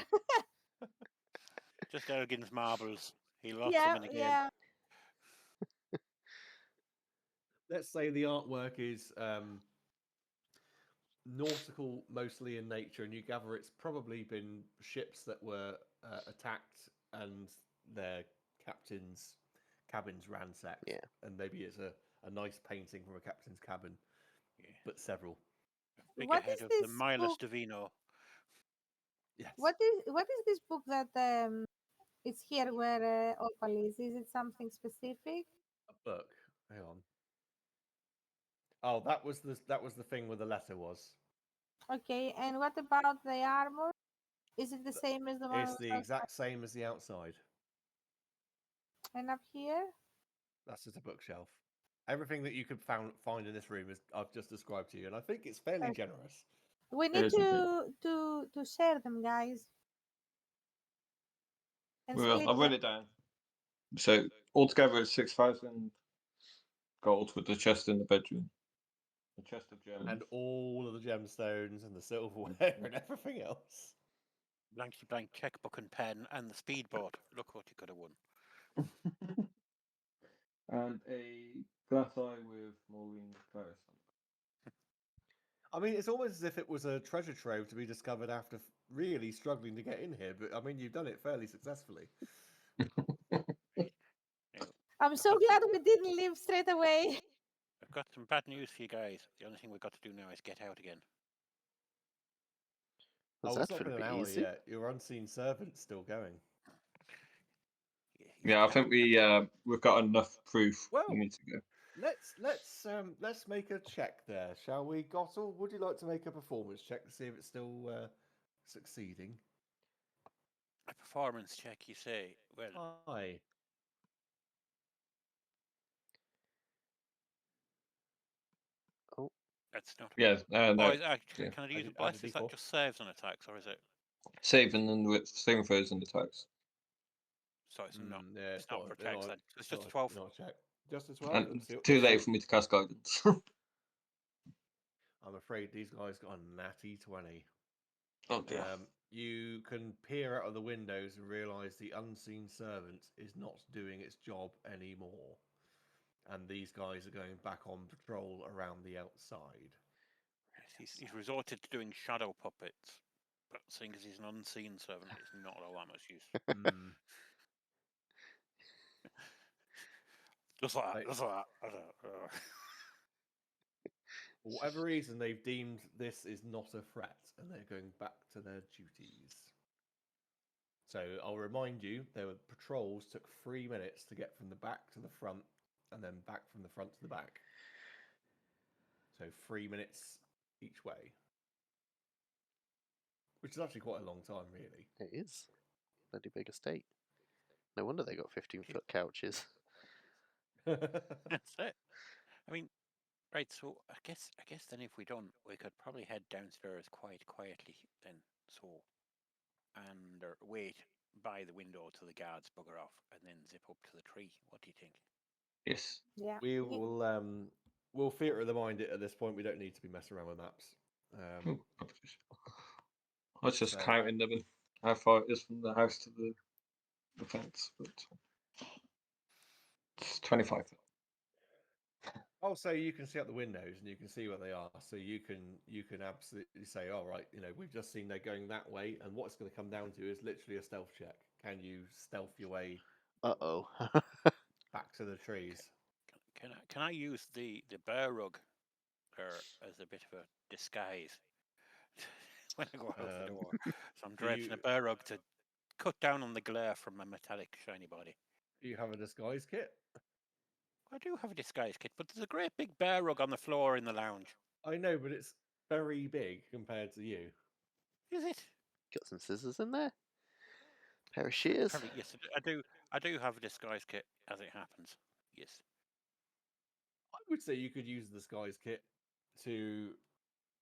Just Elgin's marbles. He lost yeah, them in a game. yeah. Let's say the artwork is nautical, mostly in nature, and you gather it's probably been ships that were attacked and their captains' cabins ransacked. Yeah. And maybe it's a nice painting from a captain's cabin, Yeah. but several. What Figurehead is of the this Milas book? Divino. Yes. What is this book that it's here where Opal is? Is it something specific? A book. Hang on. Oh, that was the thing where the letter was. Okay, and what about the armor? Is it the same as the one It's the exact same as the outside. and up here? That's just a bookshelf. Everything that you could find in this room is I've just described to you, and I think it's fairly Okay. generous. We It need is indeed. to share them, guys. And we will. split I've them. written it down. So altogether, it's 6,000 gold with the chest in the bedroom, the chest of gems. And all of the gemstones and the silverware and everything else. Blanky blank checkbook and pen and the speedboat. Look what you could have won. And a glass eye with Maureen Claris. I mean, it's almost as if it was a treasure trove to be discovered after really struggling to get in here. But I mean, you've done it fairly successfully. I'm so glad we didn't leave straight away. I've got some bad news for you guys. The only thing we've got to do now is get out again. Was It's that not going been to an be hour easy? yet. Your unseen servant's still going. He's Yeah, I think we've got enough proof. Well, we need to go. Let's make a check there, shall we, Gottel? Would you like to make a performance check to see if it's still succeeding? a performance check, you say? Well, Hi. that's not. Yeah, no. Oh, actually, yeah. can I Add use a a blast? Is that D4. just saves on attacks, or is it? Saving and with saving throws and attacks. So it's not. Yeah, It's not protects. Then it's just a 12. Not a check. Just a 12. And Let's see it's what- too let's see late what- for me to cast guidance. I'm afraid these guys got a natty 20. Oh dear. You can peer out of the windows and realise the unseen servant is not doing its job anymore. And these guys are going back on patrol around the outside. He's resorted to doing shadow puppets, but seeing as he's an unseen servant, it's not all that much use. Hmm. Just like that. Right. Just like that. I don't- For whatever reason, they've deemed this is not a threat, and they're going back to their duties. So I'll remind you, their patrols took 3 minutes to get from the back to the front, and then back from the front to the back. So 3 minutes each way, which is actually quite a long time, really. It is. Bloody big estate. No wonder they got 15-foot couches. That's it. I mean, right. So I guess then if we don't, we could probably head downstairs quite quietly then. So, and wait by the window till the guards bugger off, and then zip up to the tree. What do you think? Yes. Yeah. We will we'll theatre of the mind it at this point. We don't need to be messing around with maps. Oh, apologies. I was just So- counting them and how far it is from the house to the fence, but it's 25. Oh, so you can see out the windows and you can see where they are. So you can absolutely say, all right, we've just seen they're going that way, and what it's going to come down to is literally a stealth check. Can you stealth your way Uh-oh. back to the trees? Can I use the bear rug her as a bit of a disguise when I go out the Um, door. So I'm do draping a you bear rug to cut down on the glare from my metallic shiny body. do you have a disguise kit? I do have a disguise kit, but there's a great big bear rug on the floor in the lounge. I know, but it's very big compared to you. Is it? Got some scissors in there. Pair of shears. Probably yes. I do. I do have a disguise kit, as it happens. Yes. I would say you could use the disguise kit to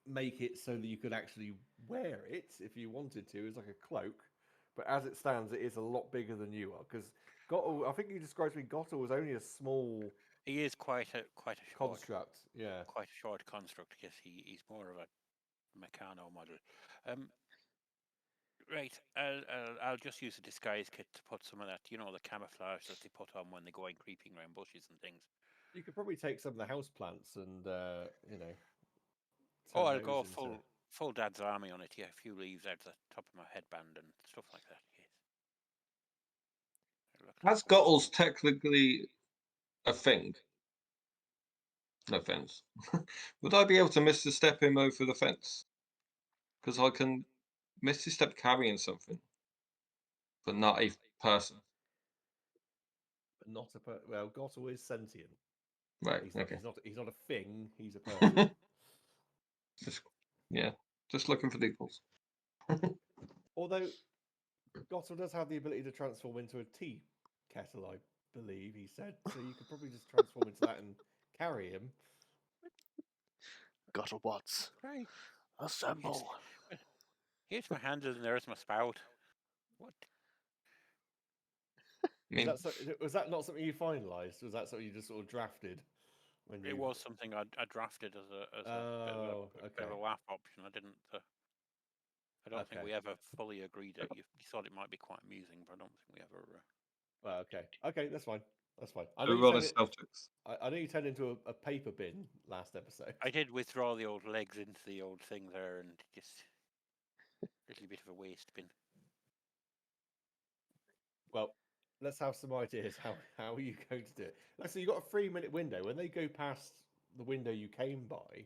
make it so that you could actually wear it if you wanted to, as like a cloak. But as it stands, it is a lot bigger than you are. Because Gottel, I think you described to me, Gottel was only a small He is quite a short, construct. Yeah. quite a short construct. Yes, he's more of a mechano model. Right. I'll just use a disguise kit to put some of that, the camouflage that they put on when they go in creeping around bushes and things. You could probably take some of the house plants and Oh, turn I'll those go into. full dad's army on it. Yeah, a few leaves out the top of my headband and stuff like that. Yes. Has Gottles technically a thing? No fence. Would I be able to Misty Step him over the fence? Because I can Misty Step carrying something, but not a person. But not a well, Gottel is sentient. Right. He's Okay. he's not a thing. He's a person. Just just looking for details. Although Gottel does have the ability to transform into a tea kettle, I believe he said. So you could probably just transform into that and carry him. Gottlebots. Right. Assemble. Here's my handle and there's my spout. What? I mean, Was that not something you finalised? Was that something you just sort of drafted when you? It was something I drafted as Oh, bit okay. of a laugh option. I didn't. I don't think Okay. we ever fully agreed that you thought it might be quite amusing, but I don't think we ever. Well, okay. Okay, that's fine. That's fine. I know so you roll turned a it. stealth checks. I know you turned into a paper bin last episode. I did withdraw the old legs into the old thing there, and just a little bit of a waste bin. Well, let's have some ideas. How are you going to do it? So you got a 3-minute window. When they go past the window you came by,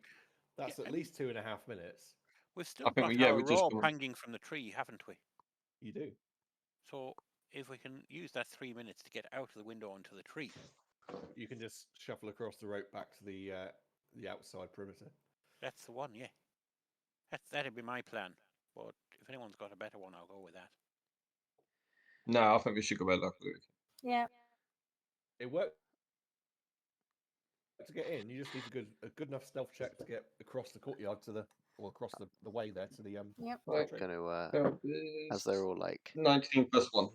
that's Yeah, at least 2.5 minutes. We've still I think got we our just rope hanging from the tree, haven't we? You do. So if we can use that 3 minutes to get out of the window onto the tree, You can just shuffle across the rope back to the outside perimeter. that's the one. Yeah, that'd be my plan. But if anyone's got a better one, I'll go with that. No, I think we should go by luck. Yeah. It worked to get in. You just need a good enough stealth check to get across the courtyard across the way there to the Yep. Right. tree. Gonna as they're all like 19 plus 1.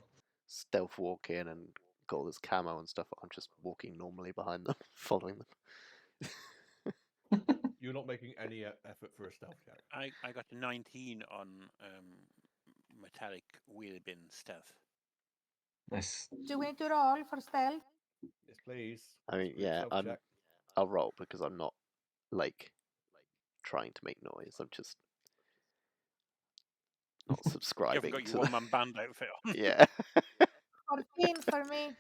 stealth walk in and got all this camo and stuff, I'm just walking normally behind them, following them. You're not making any effort for a stealth check. I got a 19 on metallic wheel bin stealth. Nice. Do we need to roll for stealth? Yes, please. I mean, Group yeah, stealth check. I'll roll because I'm not like trying to make noise. I'm just not You subscribing haven't got to your one-man band outfit on. Yeah. 14 for me.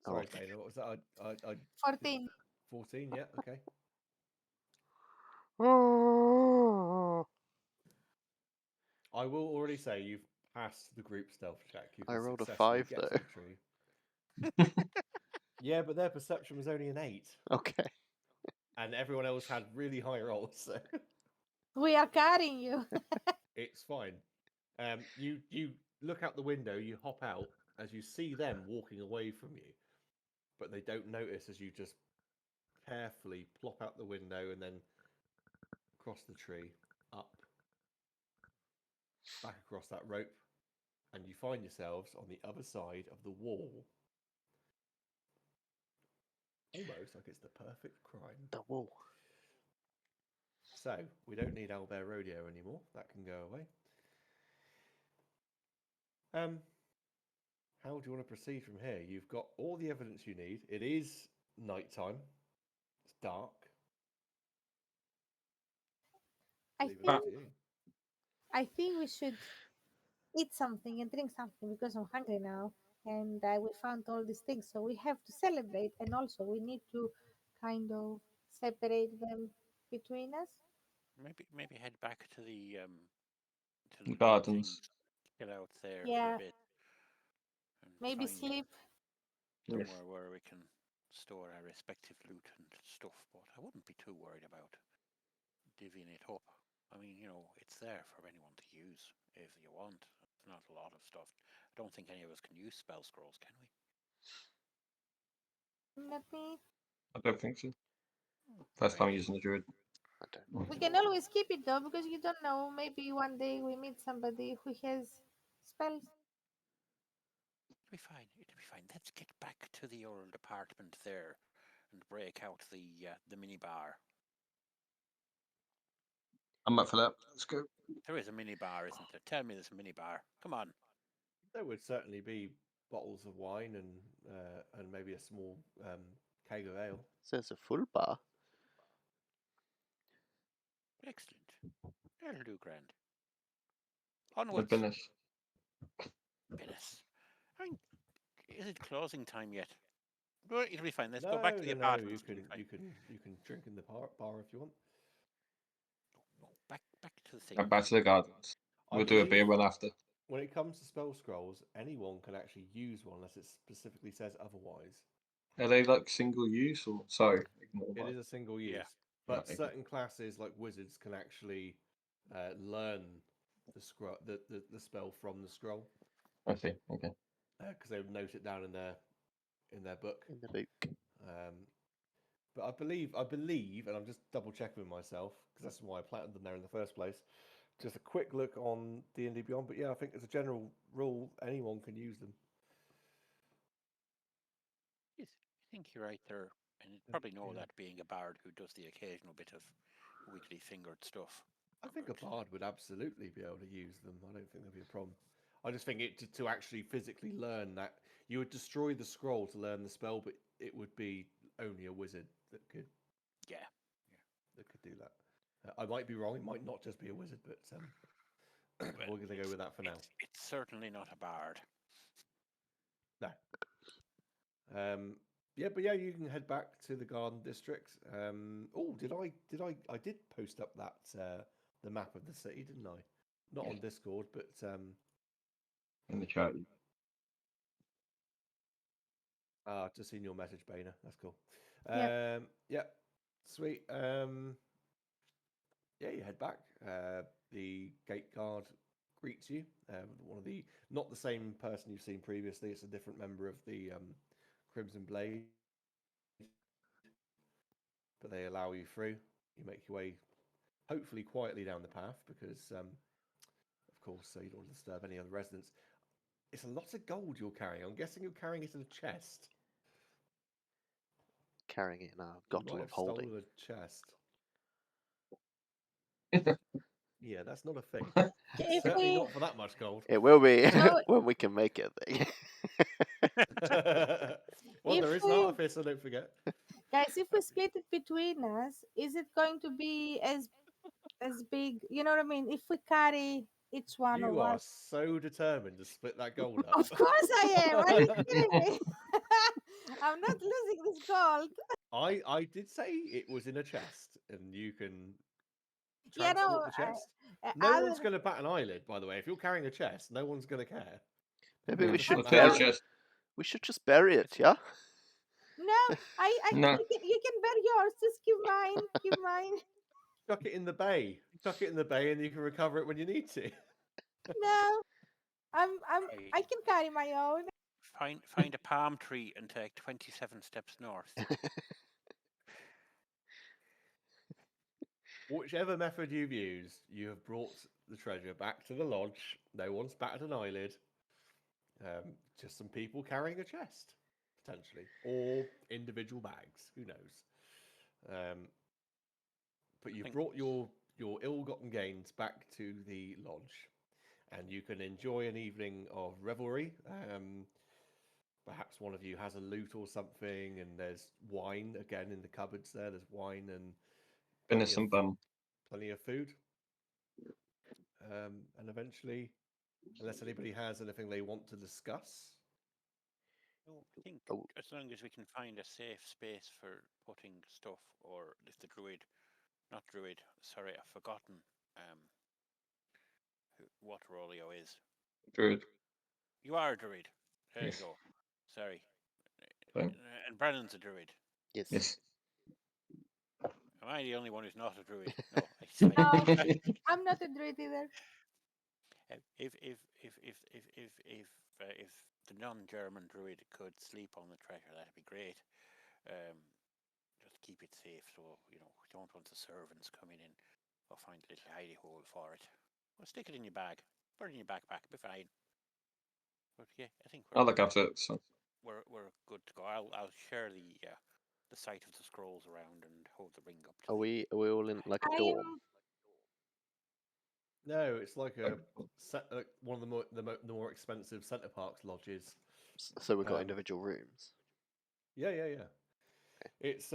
Sorry, Oh. Dana. What was that? I 14. 14. Yeah. Okay. I will already say you've passed the group stealth check. You I can rolled a successfully 5 get though. to the tree. Yeah, but their perception was only an 8, Okay. and everyone else had really high rolls. So We are carrying you. it's fine. You look out the window. You hop out as you see them walking away from you, but they don't notice as you just carefully plop out the window and then across the tree, up, back across that rope, and you find yourselves on the other side of the wall. Almost like it's the perfect crime. The wall. So, we don't need Albert Rodeo anymore. That can go away. How do you want to proceed from here? You've got all the evidence you need. It is nighttime. It's dark. I Leave it think up to you. I think we should eat something and drink something because I'm hungry now. And we found all these things, so we have to celebrate. And also, we need to kind of separate them between us. Maybe head back to the Gardens. Chill out there for Yeah. a bit. And Maybe find sleep. Yes. somewhere where we can store our respective loot and stuff. But I wouldn't be too worried about divvying it up. I mean, it's there for anyone to use if you want. It's not a lot of stuff. I don't think any of us can use spell scrolls, can we? Let me. I don't think so. First time using the druid. I don't. We can always keep it though, because you don't know. Maybe one day we meet somebody who has spells. It'll be fine. It'll be fine. Let's get back to the old apartment there and break out the mini bar. I'm up for that. Let's go. There is a mini bar, isn't there? Tell me there's a mini bar. Come on. There would certainly be bottles of wine and maybe a small keg of ale. So it's a full bar. Excellent. That'll do grand. The Onwards. finish. Goodness. I mean, is it closing time yet? Well, it'll be fine. Let's go back to the No. apartment. You can drink in the bar if you want. No, back to the thing. And back to the gardens. I We'll do a beer believe run after. when it comes to spell scrolls, anyone can actually use one unless it specifically says otherwise. Are they like single use or sorry? Ignore It that. is a single use, Yeah. but Right, okay. certain classes like wizards can actually learn the scroll, the spell from the scroll, I see. Okay. because they would note it down in their book. In the book. But I believe, and I'm just double checking with myself because that's why I planted them there in the first place. Just a quick look on D&D Beyond, but yeah, I think as a general rule, anyone can use them. Yes, I think you're right there. And you probably know Yeah. that being a bard who does the occasional bit of weekly fingered stuff. I think a bard would absolutely be able to use them. I don't think there'd be a problem. I just think to actually physically learn that, you would destroy the scroll to learn the spell, but it would be only a wizard that could Yeah. do that. I might be wrong. It might not just be a wizard, but Well, we're going to go with that for now. It's certainly not a bard. No. Yeah, but yeah, you can head back to the Garden District. Oh, I did post up that the map of the city, didn't I? Not on Discord, but In the chat. I've just seen your message, Baina. That's cool. Yeah. Yeah, sweet. Yeah, you head back. The gate guard greets you. Not the same person you've seen previously. It's a different member of the Crimson Blade, but they allow you through. You make your way, hopefully quietly down the path, because of course, so you don't want to disturb any other residents. It's a lot of gold you're carrying. I'm guessing you're carrying it in a chest. Carrying it in a You might bottle have of holding. stolen a chest. Yeah, that's not a thing. If Certainly we, not for that much gold. It will be So- when we can make it a thing. Well, If there is an we- artificer, don't forget. guys, if we split it between us, is it going to be as big? You know what I mean? If we carry each one You of are us. so determined to split that gold up. Of course I am. Are you kidding me? I'm not losing this gold. I did say it was in a chest, and you can Yeah, transport no, the chest. I- No other- one's going to bat an eyelid, by the way. If you're carrying a chest, no one's going to care. Maybe Yeah, we just should look Okay. at the bury. chest. We should just bury it, yeah. No, No. you can bear yours. Just give mine. Give mine. Chuck it in the bay. Chuck it in the bay, and you can recover it when you need to. No, I Hey, can carry my own. find a palm tree and take 27 steps north. Whichever method you've used, you have brought the treasure back to the lodge. No one's batted an eyelid. Just some people carrying a chest, potentially, or individual bags. Who knows? But you've brought your ill-gotten gains back to the lodge, and you can enjoy an evening of revelry. Perhaps one of you has a loot or something, and there's wine again in the cupboards there. There's wine and Innocent bum. plenty of food. And eventually, unless anybody has anything they want to discuss, I think Oh. as long as we can find a safe space for putting stuff, or if the druid Not druid. Sorry, I've forgotten what Roleo is. Druid. You are a druid. There Yes. you go. Sorry. Fine. And Brennan's a druid. Yes. Yes. Am I the only one who's not a druid? No. I'm not a druid either. If the non-German druid could sleep on the treasure, that'd be great. Just keep it safe, so we don't want the servants coming in or find a little hidey hole for it. Well, stick it in your bag, put it in your backpack, be fine. But yeah, I think I'll look after it. So. we're good to go. I'll share the sight of the scrolls around and hold the ring up. Are we all in like a I dorm? am. No, it's like one of the more expensive Centre Parks lodges. So we've got Um, individual rooms. Yeah. It's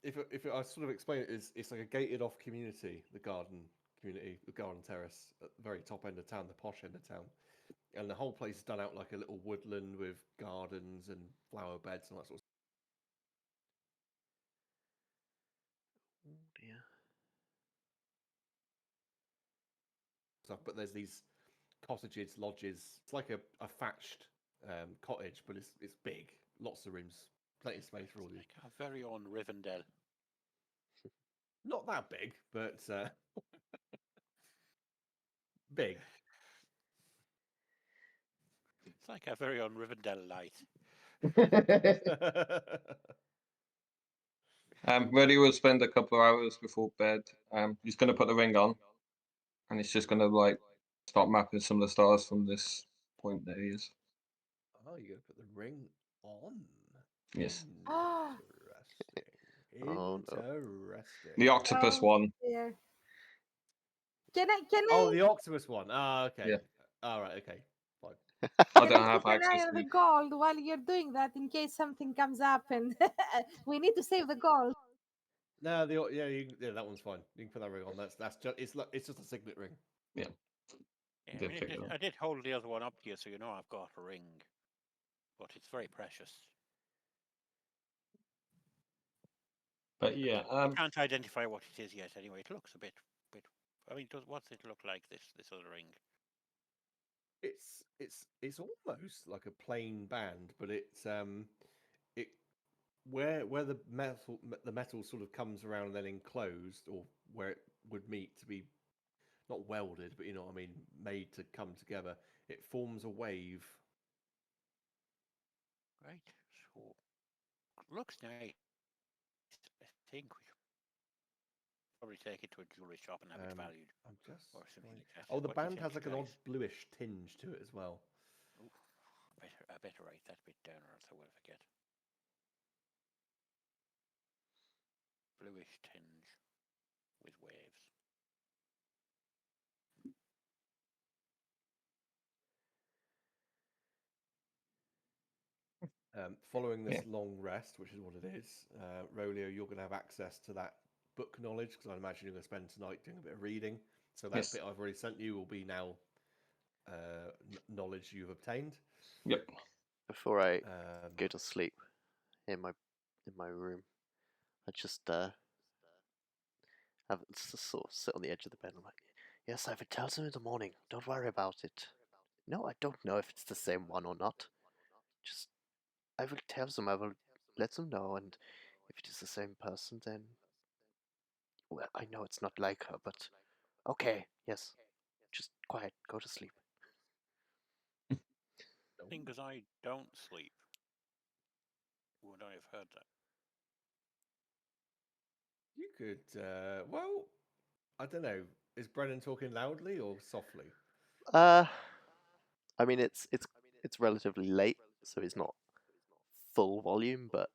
if I sort of explain it, it's like a gated off community, the garden community, the garden terrace at the very top end of town, the posh end of town, and the whole place is done out like a little woodland with gardens and flower beds and that sort of Oh dear. stuff. But there's these cottages, lodges. It's like a thatched cottage, but it's big, lots of rooms, plenty of space for all these. Like our very own Rivendell. Not that big, but big. It's like our very own Rivendell light. Reddy will spend a couple of hours before bed. He's going to put the ring on, and he's just going to like start mapping some of the stars from this point that he is. Oh, you're gonna put the ring on? Yes. Ah. Interesting. Oh, no. Interesting. The octopus Oh, one. dear. Can I Oh, the octopus one. Ah, okay. Yeah. All right. Okay. Fine. I can don't I have keep an eye access on to the gold while you're doing that in case something comes up and we need to save the gold? No, that one's fine. You can put that ring on. That's just it's just a signet ring. Yeah, Did figure that. I did hold the other one up to you, so you know I've got a ring, but it's very precious. But yeah, I can't identify what it is yet. Anyway, it looks a bit. I mean, what's it look like? This other ring? It's almost like a plain band, but it where the metal sort of comes around and then enclosed, or where it would meet to be not welded, but you know what I mean, made to come together. It forms a wave. Right. So looks nice. I think we should probably take it to a jewelry shop and have it valued. I'm just Or something like that. Oh, the What do you band has think, like an odd guys? bluish tinge to it as well. Ooh, I better write that bit down, or else I will forget. Bluish tinge with waves. Following this long rest, which is what it is, Roleo, you're going to have access to that book knowledge, because I imagine you're going to spend tonight doing a bit of reading. So that Yes. bit I've already sent you will be now knowledge you've obtained. Yep. Before I go to sleep in my room, I just have just sort of sit on the edge of the bed. I'm like, yes, if it tells him in the morning, don't worry about it. No, I don't know if it's the same one or not. Just I will tell them. I will let them know, and if it is the same person, then well, I know it's not like her, but okay, yes, just quiet, go to sleep. Thing because I don't sleep. Would I have heard that? You could, well, I don't know. Is Brennan talking loudly or softly? I mean it's relatively late, so it's not full volume, but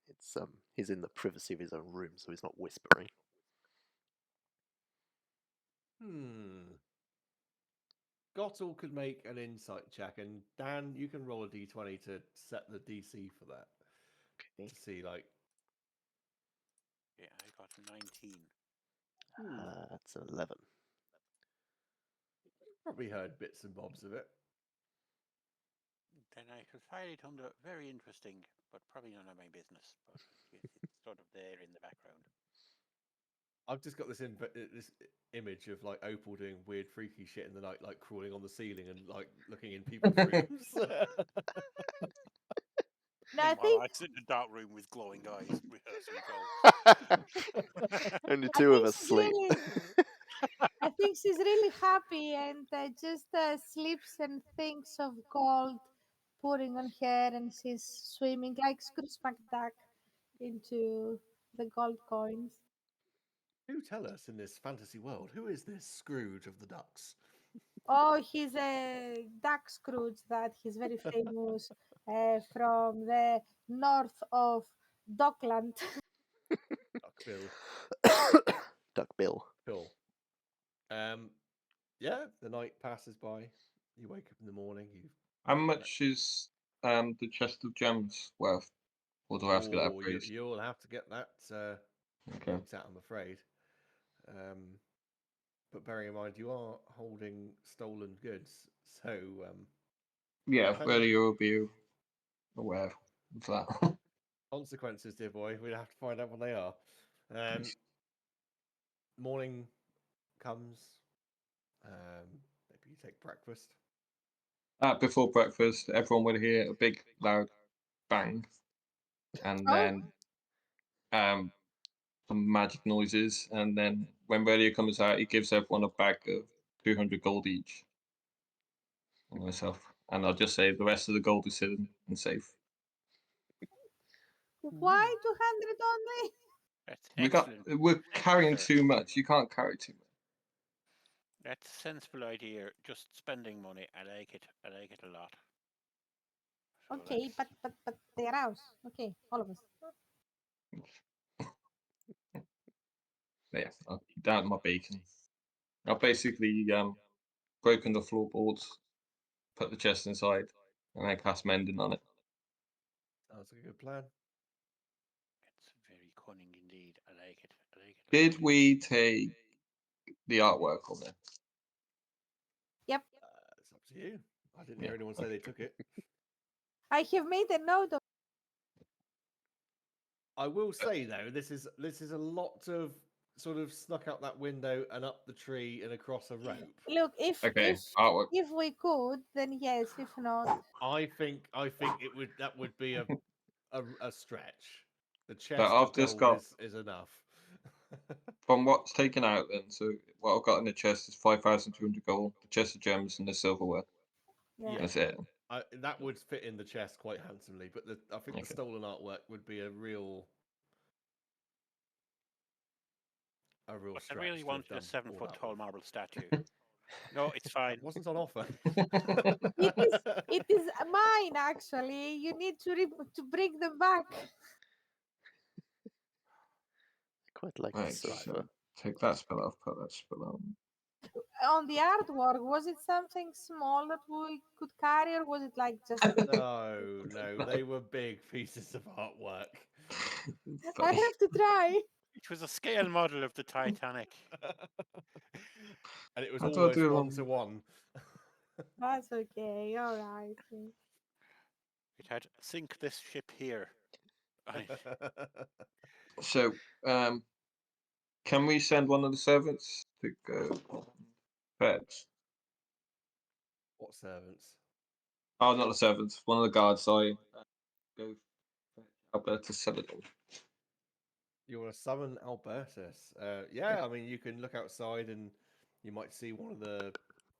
it's he's in the privacy of his own room, so he's not whispering. Gottel could make an insight check, and Dan, you can roll a d20 to set the DC for that. Okay. To see, like, Yeah, I got 19. That's an 11. probably heard bits and bobs of it. Then I could find it under very interesting, but probably none of my business. But it's sort of there in the background. I've just got this this image of like Opal doing weird, freaky shit in the night, like crawling on the ceiling and like looking in people's rooms. No, I Meanwhile, think I sit in a dark room with glowing eyes, rehearsing goals. Only I two of think us she's sleep. really I think she's really happy and just sleeps and thinks of gold pouring on her, and she's swimming like Scrooge McDuck into the gold coins. Do tell us in this fantasy world, who is this Scrooge of the Ducks? Oh, he's a duck Scrooge that he's very famous from the north of Dockland. Duck Bill. Duck Bill. Cool. Yeah, the night passes by. You wake up in the morning. You How much is the chest of gems worth? Or do I have to get that appraised? you'll have to get that Okay. looked at, I'm afraid. But bearing in mind, you are holding stolen goods, so Yeah, Depends- whether you'll be aware of that. consequences, dear boy. We'd have to find out what they are. Morning comes. Maybe you take breakfast. Before breakfast, everyone would hear a big, loud bang, and Oh. then some magic noises, and then when Roleo comes out, he gives everyone a bag of 200 gold each. And myself, and I'll just say the rest of the gold is hidden and safe. Why 200 only? That's excellent. We're carrying Sir. too much. You can't carry too much. That's a sensible idea. Just spending money. I like it. I like it a lot. So Okay, that's- but they're ours. Okay, all of us. But yeah, I'll eat down my bacon. I've basically broken the floorboards, put the chest inside, and then cast mending on it. Sounds like a good plan. It's very cunning indeed. I like it. I like it. I Did like it. we take the artwork on there? Yep, It's up to you. I didn't Yeah, hear anyone say they okay. took it. I have made a note of. I will say though, this is a lot of sort of snuck out that window and up the tree and across a rope. Look, if Okay, artwork. if we could, then yes. If not, I think that would be a stretch. The So chest I've of just gold got is enough. from what's taken out then. So what I've got in the chest is 5,200 gold, the chest of gems, and the silverware. yeah. That's it. That would fit in the chest quite handsomely, but I think the Okay. stolen artwork would be a real But I stretch. really to have wanted a done 7 all foot that tall with. marble statue. No, it's fine. It wasn't on offer. It is mine actually. You need to bring them back. I quite like the Right, silver. so take that spell off, put that spell on. On the artwork, was it something small that we could carry, or was it like just? No, they were big pieces of artwork. I have to try. It was a scale model of the Titanic. And it was How do I almost do it 1-to-1. That's okay. All right. It had sink this ship here. So, can we send one of the servants to go fetch? What servants? Oh, not the servants. One of the guards. Sorry. Go fetch Alberta Celadon. You want to summon Albertus? Yeah, I mean you can look outside and you might see one of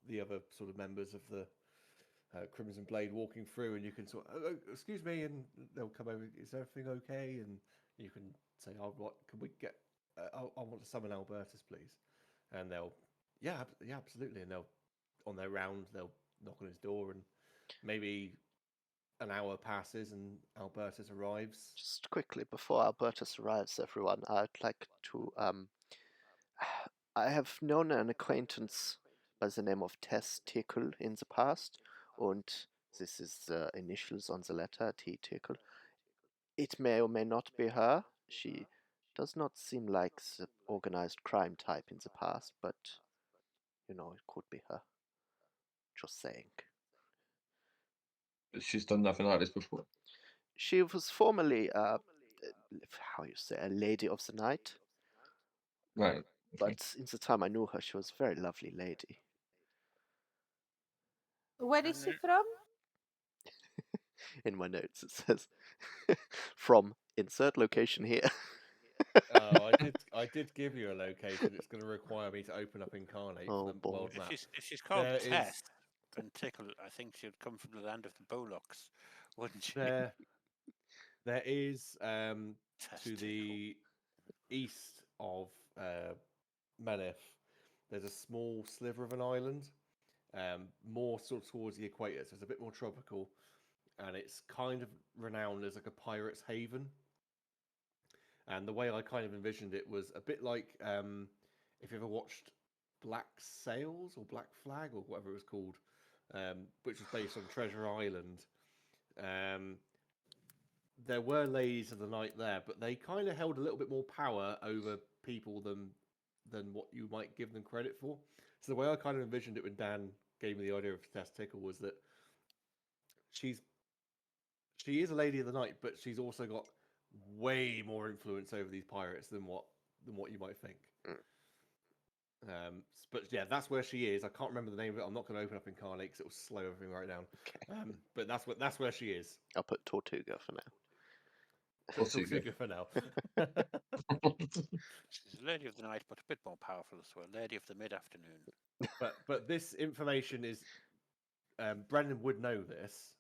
the other sort of members of the Crimson Blade walking through, and you can sort of, excuse me, and they'll come over. Is everything okay? And you can say, oh, what can we get? I want to summon Albertus, please. And they'll, yeah, absolutely. And they'll, on their round, they'll knock on his door, and maybe an hour passes, and Albertus arrives. Just quickly, before Albertus arrives, everyone, I'd like to I have known an acquaintance by the name of Testicle in the past, and this is the initials on the letter, T-Tickle. It may or may not be her. She does not seem like the organized crime type in the past, but, you know, it could be her. Just saying. She's done nothing like this before. She was formerly, how you say, a lady of the night. Right. Okay. But in the time I knew her, she was a very lovely lady. Where is she And from? In my notes, it says from insert location here. Oh, I did give you a location. It's going to require me to open up Incarnate Oh, for the boy. world map. if she's called There is- Tess and Tickle, I think she'd come from the land of the Bolocks, wouldn't she? There is Tess to Tickle. the east of Menif, there's a small sliver of an island, more sort of towards the equator, so it's a bit more tropical, and it's kind of renowned as like a pirate's haven. And the way I kind of envisioned it was a bit like if you ever watched Black Sails or Black Flag or whatever it was called, which was based on Treasure Island. There were ladies of the night there, but they kind of held a little bit more power over people than what you might give them credit for. So the way I kind of envisioned it when Dan gave me the idea of Tess Tickle was that she is a lady of the night, but she's also got way more influence over these pirates than what you might think. But yeah, that's where she is. I can't remember the name of it. I'm not going to open up Incarnate because it will slow everything right down. Okay. But that's where she is. I'll put Tortuga for now. Tortuga for now. She's a lady of the night, but a bit more powerful as well. Lady of the mid-afternoon. But this information is Brendan would know this,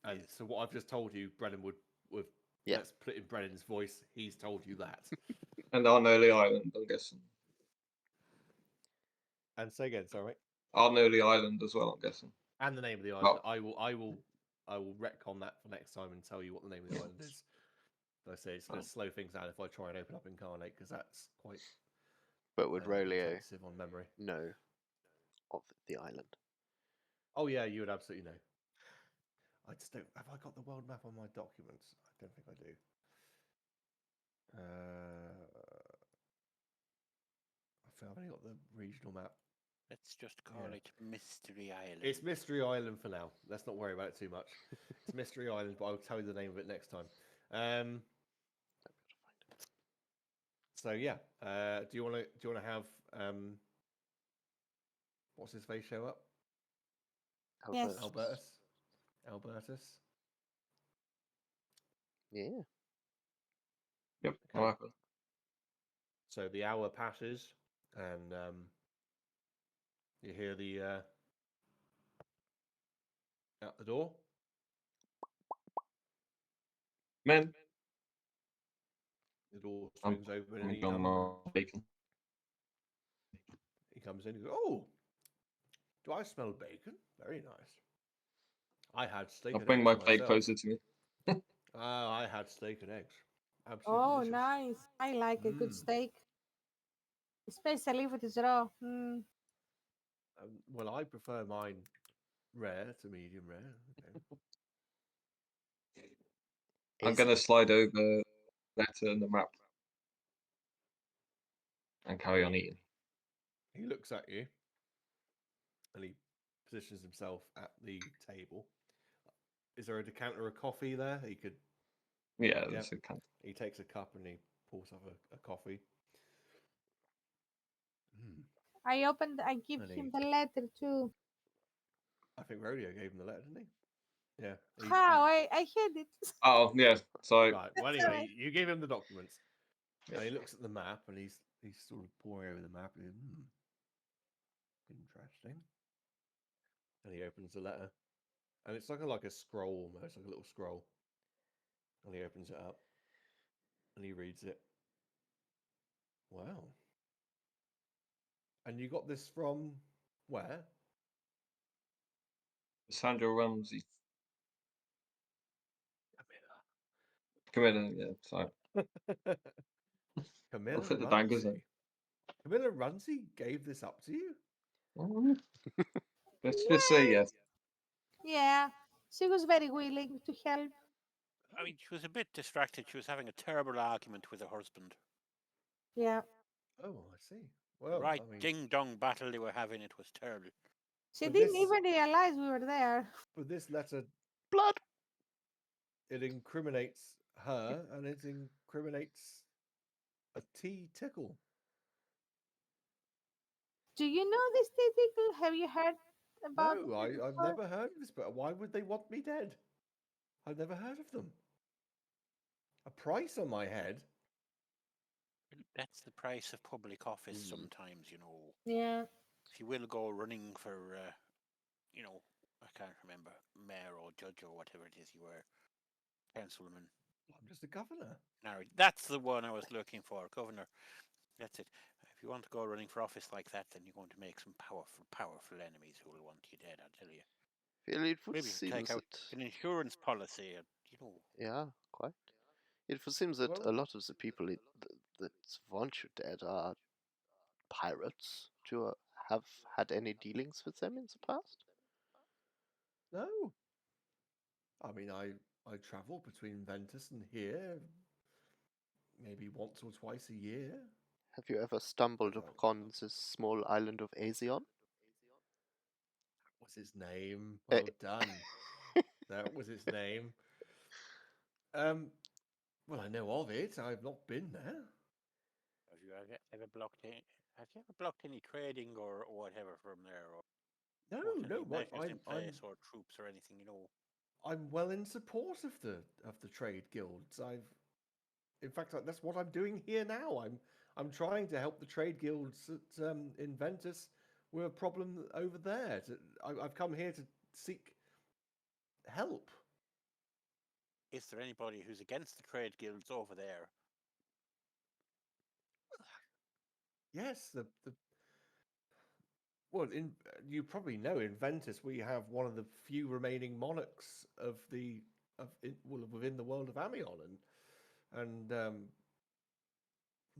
and Yes. so what I've just told you, Brendan would Yeah. let's put it in Brendan's voice. He's told you that. And on Early Island, I'm guessing. And say again, sorry. On Early Island as well, I'm guessing. And the name of the island. Oh. I will retcon that for next time and tell you what the name of the island is. But I say it's going to slow things down if I try and open up Incarnate because that's quite. But would Roleo intensive on memory? know of the island? Oh yeah, you would absolutely know. I just don't. Have I got the world map on my documents? I don't think I do. I've only got the regional map. Let's just call Yeah. it Mystery Island. It's Mystery Island for now. Let's not worry about it too much. It's Mystery Island, but I'll tell you the name of it next time. So yeah, do you want to have what's his face show up? Yes. Albertus. Yeah. Yep. Okay. I'll happen. So the hour passes, and you hear the out the door. Men, The door I'm swings open, and putting on my bacon. he comes in. He goes, "Oh, do I smell bacon? Very nice. I had steak I'll and bring eggs my plate myself. closer to me. I had steak and eggs. Absolutely Oh, delicious. nice. I like a good Mm. steak, especially if it is raw. Mm. Well, I prefer mine rare to medium rare. Okay. I'm Is going to slide over the letter and the map and carry on eating. He looks at you, and he positions himself at the table. Is there a decanter of coffee there? He could. Yeah, Yeah. that's a can. He takes a cup and he pours off a coffee. Mm. I give And him the letter too. I think Roleo gave him the letter, didn't he? Yeah. How? I hid it. Oh, yeah. So, Right. Well, anyway, you gave him the documents, and he looks at the map, and he's sort of poring over the map. And interesting. And he opens the letter, and it's like a scroll, almost like a little scroll. And he opens it up, and he reads it. Wow. And you got this from where? Sandra Ramsey. Camilla, yeah, sorry. Camilla fit the bangers in. Runcie. Camilla Runcie gave this up to you? Let's just say yes. Yeah, she was very willing to help. I mean, she was a bit distracted. She was having a terrible argument with her husband. Yeah, Oh, I see. Well, Right I mean, ding-dong battle they were having. It was terrible. she But didn't this- even realize we were there. but this letter, blood. it incriminates her, and it incriminates a tea tickle. Do you know this tentacle? Have you heard about No, it I've before? never heard of this, but why would they want me dead? I've never heard of them. A price on my head? That's the price of public office Mm. sometimes, you know. Yeah. If you will go running for, you know, I can't remember, mayor or judge or whatever it is you were, councilman. I'm just a governor. No, that's the one I was looking for, governor. That's it. If you want to go running for office like that, then you're going to make some powerful enemies who will want you dead, I tell you. Well, it would Maybe you should take seem out that, an insurance policy, you know. yeah, quite. It would seem that a Well, lot of the people that want you dead are pirates. Do you have had any dealings with them in the past? no. I mean, I travel between Ventus and here maybe once or twice a year. Have you ever stumbled But, upon this small island of Amion? what's his name? Eh, Well done. That was his name. Well, I know of it. I've not been there. Have you ever blocked any? Have you ever blocked any trading or whatever from there, or No, put any no. measures in place or troops or anything? You know. I'm well in support of the trade guilds. In fact, that's what I'm doing here now. I'm trying to help the trade guilds at, in Ventus with a problem over there. I've come here to seek help. Is there anybody who's against the trade guilds over there? Yes, the well, you probably know in Ventus we have one of the few remaining monarchs of within the world of Amion, and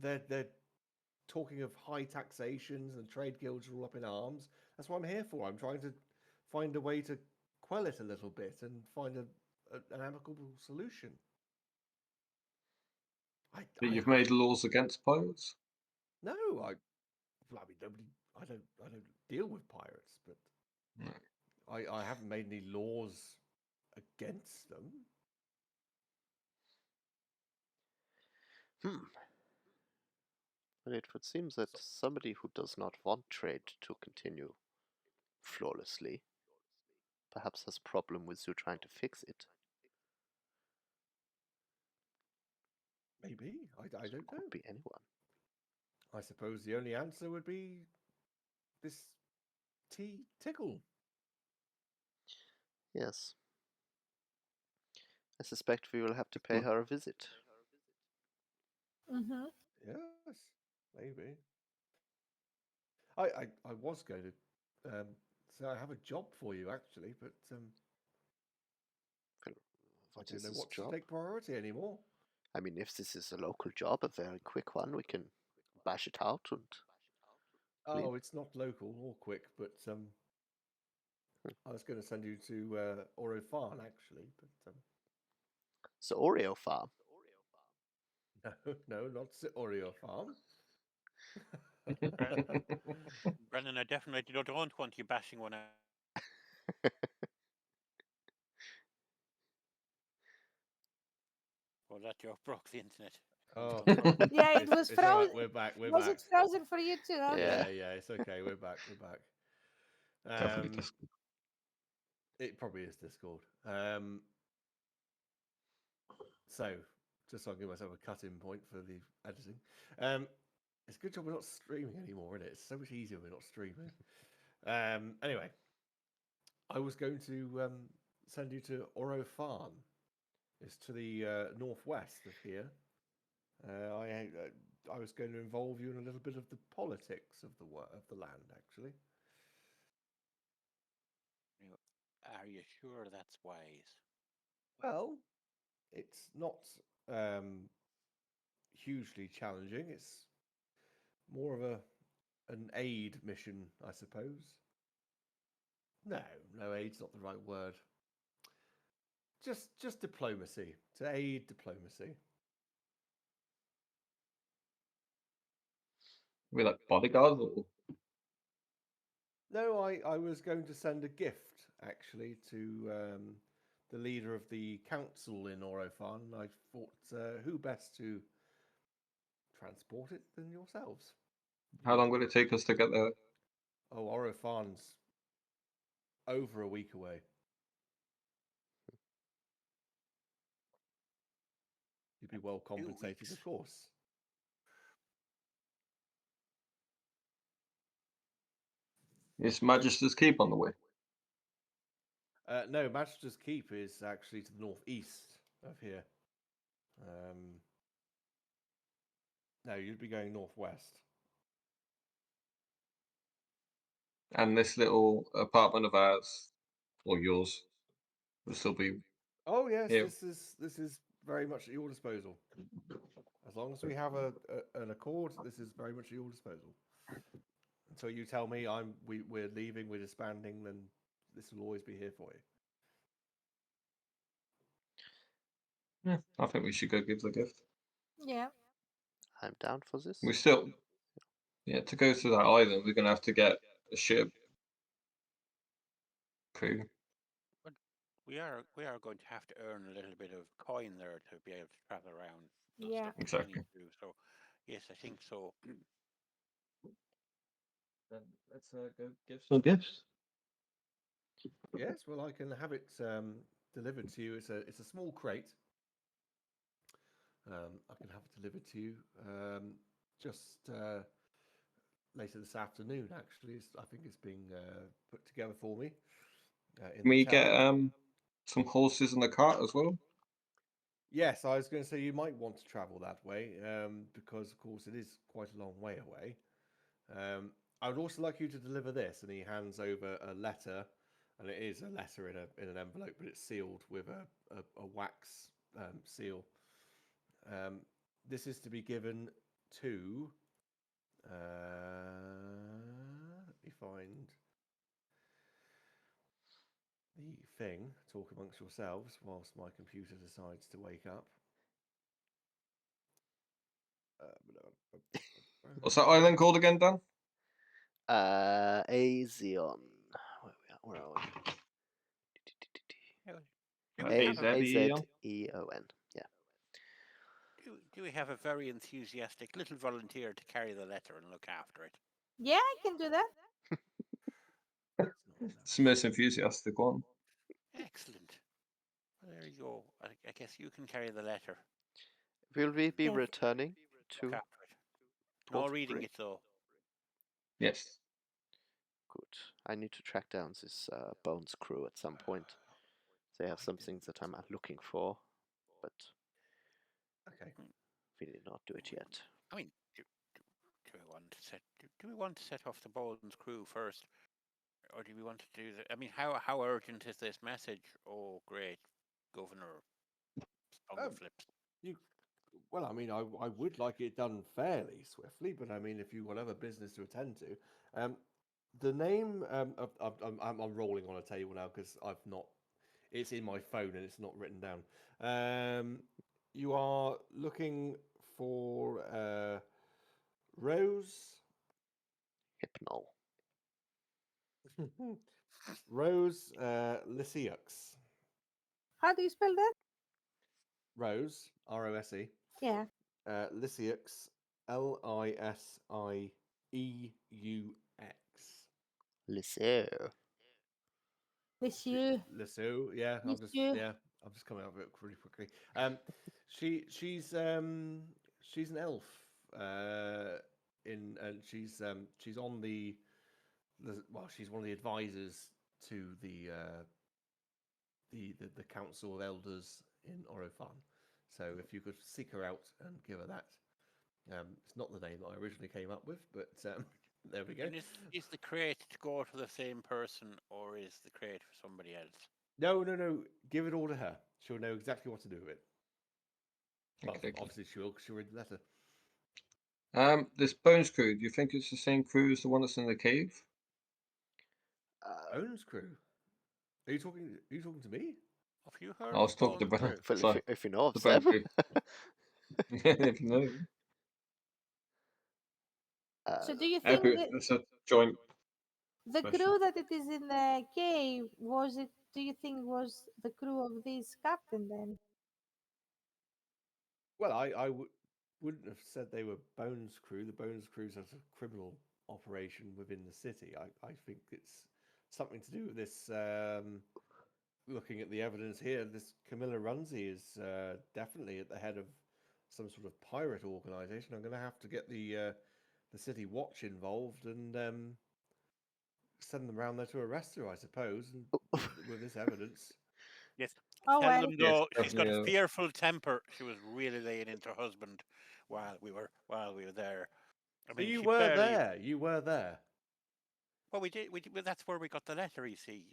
they're talking of high taxations and trade guilds are all up in arms. That's what I'm here for. I'm trying to find a way to quell it a little bit and find an amicable solution. But you've made laws against pirates? No, I mean nobody. I don't deal with pirates, but No. I haven't made any laws against them. Well, it would seem that somebody who does not want trade to continue flawlessly perhaps has a problem with you trying to fix it. Maybe I don't know. Could be anyone. I suppose the only answer would be this tickle. Yes. I suspect we will have to pay her a visit. Mm-hmm. Yes, maybe. I was going to say I have a job for you actually, but Well, I what don't is know this what job? to take priority anymore. I mean, if this is a local job, a very quick one, we can bash it out and leave. Oh, it's not local or quick, but I was going to send you to Orofan actually, but The Oreo farm. no, not Oreo Farm. Brendan, I definitely don't want you bashing one out. Well, that joke broke the internet. Oh, Yeah, it was it's all right. frozen. We're back. We're Was back. it frozen for you too? Okay. Yeah. Yeah, it's okay. We're back. We're back. Definitely Discord. It probably is Discord. So, just so I can give myself a cut-in point for the editing. It's a good job we're not streaming anymore, isn't it? It's so much easier when we're not streaming. Anyway, I was going to send you to Orofan. It's to the northwest of here. I was going to involve you in a little bit of the politics of the land, actually. Are you sure that's wise? Well, it's not hugely challenging. It's more of an aid mission, I suppose. No, aid's not the right word. Just diplomacy, to aid diplomacy. We like bodyguards or No, I was going to send a gift actually to the leader of the council in Orofan. I thought, who best to transport it than yourselves? how long will it take us to get there? Oh, Orofan's over a week away. You'd be well compensated, weeks. of course. Is Magister's Keep on the way? No, Magister's Keep is actually to the northeast of here. No, you'd be going northwest. And this little apartment of ours, or yours, will still be. Oh yes, Here. this is very much at your disposal. As long as we have an accord, this is very much at your disposal. Until you tell me we're leaving, we're disbanding, then this will always be here for you. Yeah, I think we should go give the gift. Yeah. I'm down for this. We still, yeah, to go to that island, we're gonna have to get a ship. Crew. We are going to have to earn a little bit of coin there to be able to travel around. The Yeah. stuff we Exactly. need to do. So, yes, I think so. Then let's go give some gifts. Yes, well, I can have it delivered to you. It's a small crate. I can have it delivered to you just later this afternoon. Actually, I think it's being put together for me. Can we get some horses and a cart as well? Yes, I was going to say you might want to travel that way because, of course, it is quite a long way away. I would also like you to deliver this, and he hands over a letter, and it is a letter in an envelope, but it's sealed with a wax seal. This is to be given to. Let me find the thing. Talk amongst yourselves whilst my computer decides to wake up. What's that island called again, Dan? Azion. Where are we? Do we have a, A-Z-E-O-N? A-Z-E-O-N. Yeah. do we have a very enthusiastic little volunteer to carry the letter and look after it? Yeah, I can do that. It's the most enthusiastic one. Excellent. Well, there you go. I guess you can carry the letter. Will we be Yes. returning to Look after it. No Port reading Brig? it though. Yes. Good. I need to track down this Bones crew at some point. They have some things that I'm looking for, but Okay. we did not do it yet. I mean, do we want to set off the Boldens crew first, or do we want to do the? I mean, how urgent is this message? Oh, great, Governor Flips. Well, I mean, I would like it done fairly swiftly, but I mean, if you will have a business to attend to, the name I'm rolling on a table now because I've not. It's in my phone and it's not written down. You are looking for Rose. Hypnol. Rose Lysiux. How do you spell that? Rose, R-O-S-E. Yeah. Lysiux, L-I-S-I-E-U-X. Lisser. Monsieur. Lissu, yeah. Monsieur. I'm just coming out of it really quickly. She's an elf. And she's on she's one of the advisors to the council of elders in Orofan. So if you could seek her out and give her that. It's not the name that I originally came up with, but there we go. And is the crate to go to the same person, or is the crate for somebody else? No. Give it all to her. She'll know exactly what to do with it. Well, Okay. obviously she'll read the letter. This Bones crew, do you think it's the same crew as the one that's in the cave? Bones crew. Are you talking to me? Have you heard? I was talking to Bones Brennan. crew? Well, if you know of the them. Bones crew. If you know. So do you think It's a joint. the question. crew that it is in the cave was it? Do you think was the crew of this captain then? Well, I wouldn't have said they were Bones crew. The Bones crew's a criminal operation within the city. I think it's something to do with this. Looking at the evidence here, this Camilla Runzi is definitely at the head of some sort of pirate organization. I'm going to have to get the city watch involved and send them around there to arrest her, I suppose, and with this evidence. Yes. Oh, Tell well. them Yes, though she's got a definitely, fearful temper. She was really laying into her husband while we were there. I So mean, you she were barely. there. You were there. Well, we did. Well, that's where we got the letter. You see,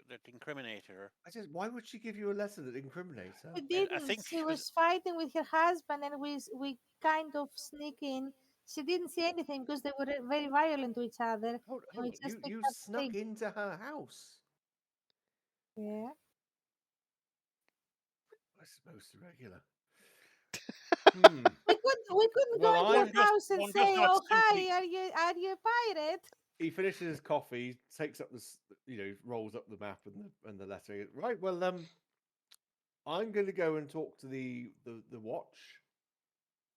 that incriminated her. Why would she give you a letter that incriminates her? We Well, I didn't. think She she was. was fighting with her husband, and we kind of sneak in. She didn't see anything because they were very violent to each other. Hold And we on. just picked You up the snuck thing. into her house. Yeah. That's most irregular. Hmm. We couldn't Well, go into I'm her house and one does say, not "Oh, simply. hi, are you a pirate?" He finishes his coffee, takes up rolls up the map and the letter. Right. Well, I'm going to go and talk to the watch.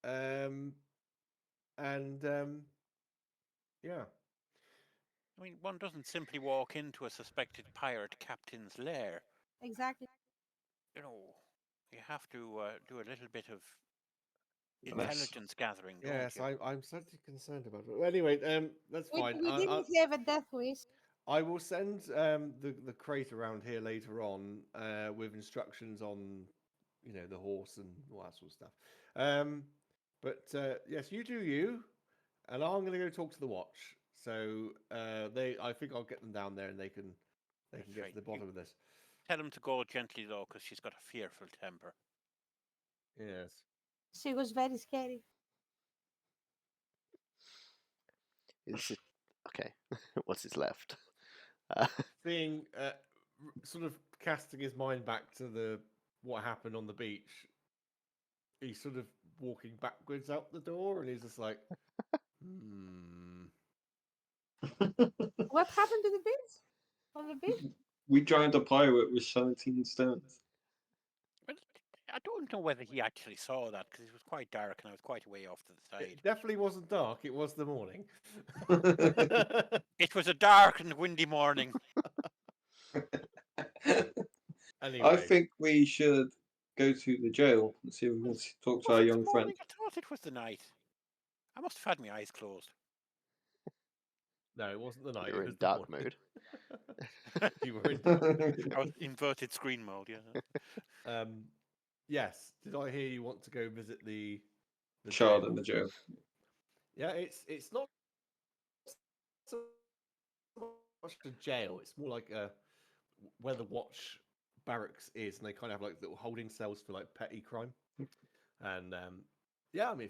And yeah. I mean, one doesn't simply walk into a suspected pirate captain's lair. Exactly. You know, you have to do a little bit of Finesse. intelligence gathering, don't Yes, you? I'm slightly concerned about it. Anyway, that's fine. We didn't have a death wish. I will send the crate around here later on with instructions on the horse and all that sort of stuff. But yes, you do you, and I'm going to go talk to the watch. So I think I'll get them down there and they can That's get right. to the bottom of this. Tell him to go gently though, because she's got a fearful temper. Yes. She was very scary. Is it okay? What's his left? Seeing sort of casting his mind back to what happened on the beach, he's sort of walking backwards out the door, and he's just like, What happened to the beach? On the beach? We joined a pirate with 17 stones. But I don't know whether he actually saw that because it was quite dark and I was quite way off to the side. It definitely wasn't dark. It was the morning. It was a dark and windy morning. Anyway, I think we should go to the jail and see if we can talk to our Was it the young friend. morning? I thought it was the night. I must have had my eyes closed. no, it wasn't the night. You're it was in the dark morning. mood. You were in dark mood. I was inverted screen mode, yeah. Yes. Did I hear you want to go visit the Child jail? in the jail. Yeah, it's not so much a jail. It's more like where the watch barracks is, and they kind of have like little holding cells for like petty crime. And yeah, I mean,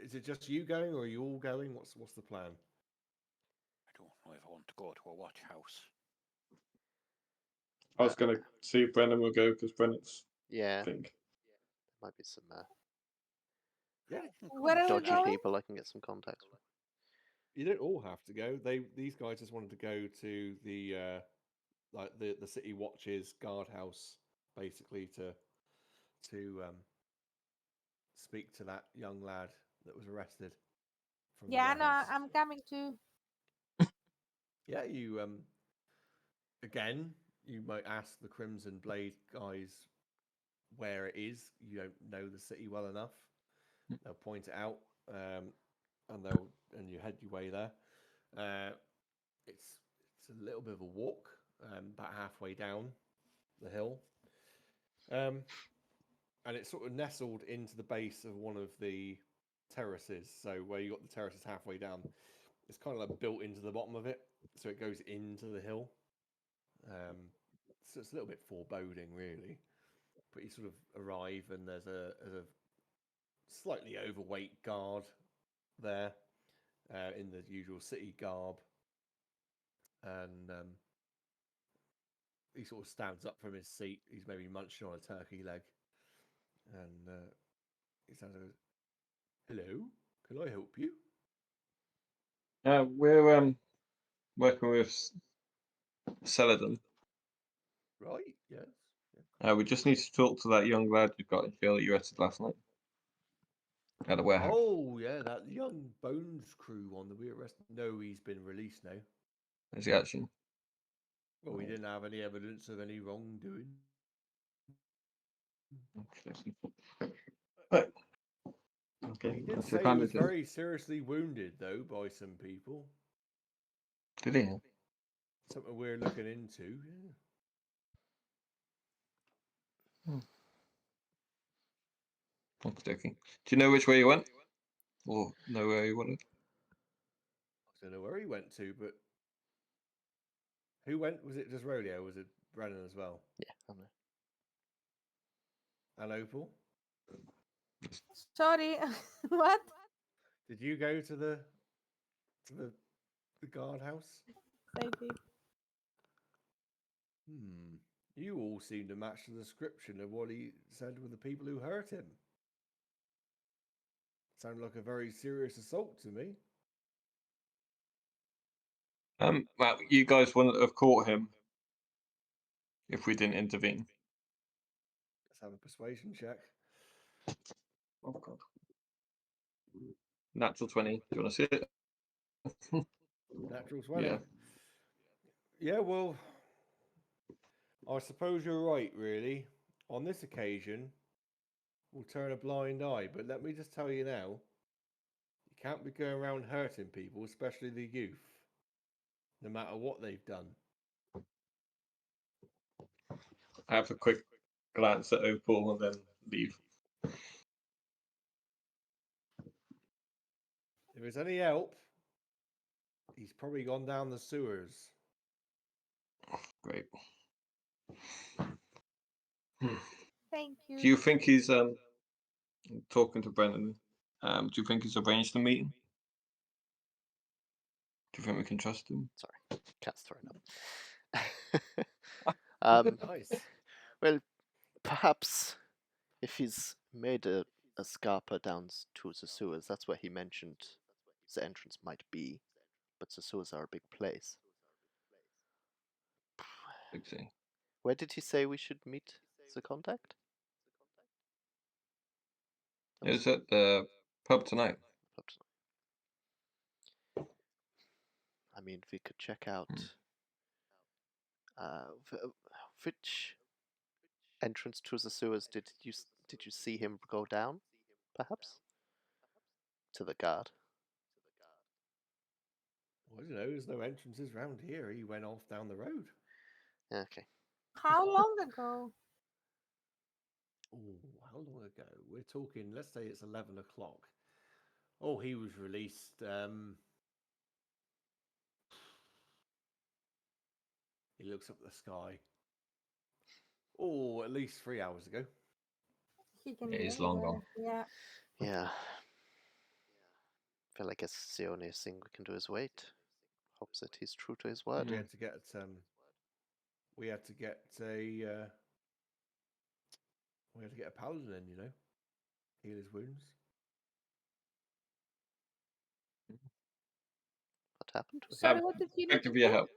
is it just you going, or are you all going? What's the plan? I don't know if I want to go to a watch house. I was going to see if Brennan will go because Brennan's Yeah, thing. might be some Yeah, Where are we dodgy going? people I can get some contacts with. you don't all have to go. These guys just wanted to go to the like the city watches guardhouse, basically to speak to that young lad that was arrested from the Yeah, no, warehouse. I'm coming too. Yeah, you again, you might ask the Crimson Blade guys where it is. You don't know the city well enough. They'll point it out, and you head your way there. It's a little bit of a walk, about halfway down the hill, and it's sort of nestled into the base of one of the terraces. So where you got the terraces halfway down, it's kind of like built into the bottom of it, so it goes into the hill. So it's a little bit foreboding, really. But you sort of arrive, and there's a slightly overweight guard there in the usual city garb, and he sort of stands up from his seat. He's maybe munching on a turkey leg, and he says, "Hello, can I help you?" We're working with Celadon. Right? Yes. We just need to talk to that young lad who got in jail that you arrested last night. at the warehouse. Oh, yeah, that young Bones crew one that we arrested. No, he's been released now. Is he actually? Well, we didn't have any evidence of any wrongdoing. Right. Okay. He did That's say the he kind was of thing. very seriously wounded, though, by some people. Did he? Something we're looking into. Yeah. Okay. Do you know which way he went? Or know where he went? I don't know where he went to, but who went? Was it just Roleo? Was it Brennan as well? Yeah, I'm there. And Opal? Sorry, what? Did you go to the guardhouse? I did. You all seem to match the description of what he said with the people who hurt him. Sounded like a very serious assault to me. Well, you guys wouldn't have caught him if we didn't intervene. Let's have a persuasion check. Oh god. Natural 20. Do you want to see it? Natural 20. Yeah. Yeah, well, I suppose you're right, really. On this occasion, we'll turn a blind eye, but let me just tell you now, you can't be going around hurting people, especially the youth, no matter what they've done. I have a quick glance at Opal and then leave. If it's any help, he's probably gone down the sewers. Great. Thank you. Do you think he's talking to Brennan? Do you think he's arranged a meeting? Do you think we can trust him? Sorry, cat's throwing up. Nice. Well, perhaps if he's made a scarper down to the sewers, that's where he mentioned the entrance might be. But the sewers are a big place. Big thing. Where did he say we should meet the contact? It was at the pub tonight. I mean, we could check out which entrance to the sewers did you see him go down? Perhaps to the guard. Well, I don't know. There's no entrances round here. He went off down the road. Okay. How long ago? Oh, how long ago? We're talking, let's say it's 11 o'clock. Oh, he was released. He looks up at the sky. Oh, at least 3 hours ago. He can Yeah, he's long gone. Yeah. Yeah. Well, I guess the only thing we can do is wait. Hope that he's true to his word. We had to get a paladin in, you know, heal his wounds. What happened? Sorry, what did you Thank do? you for your help.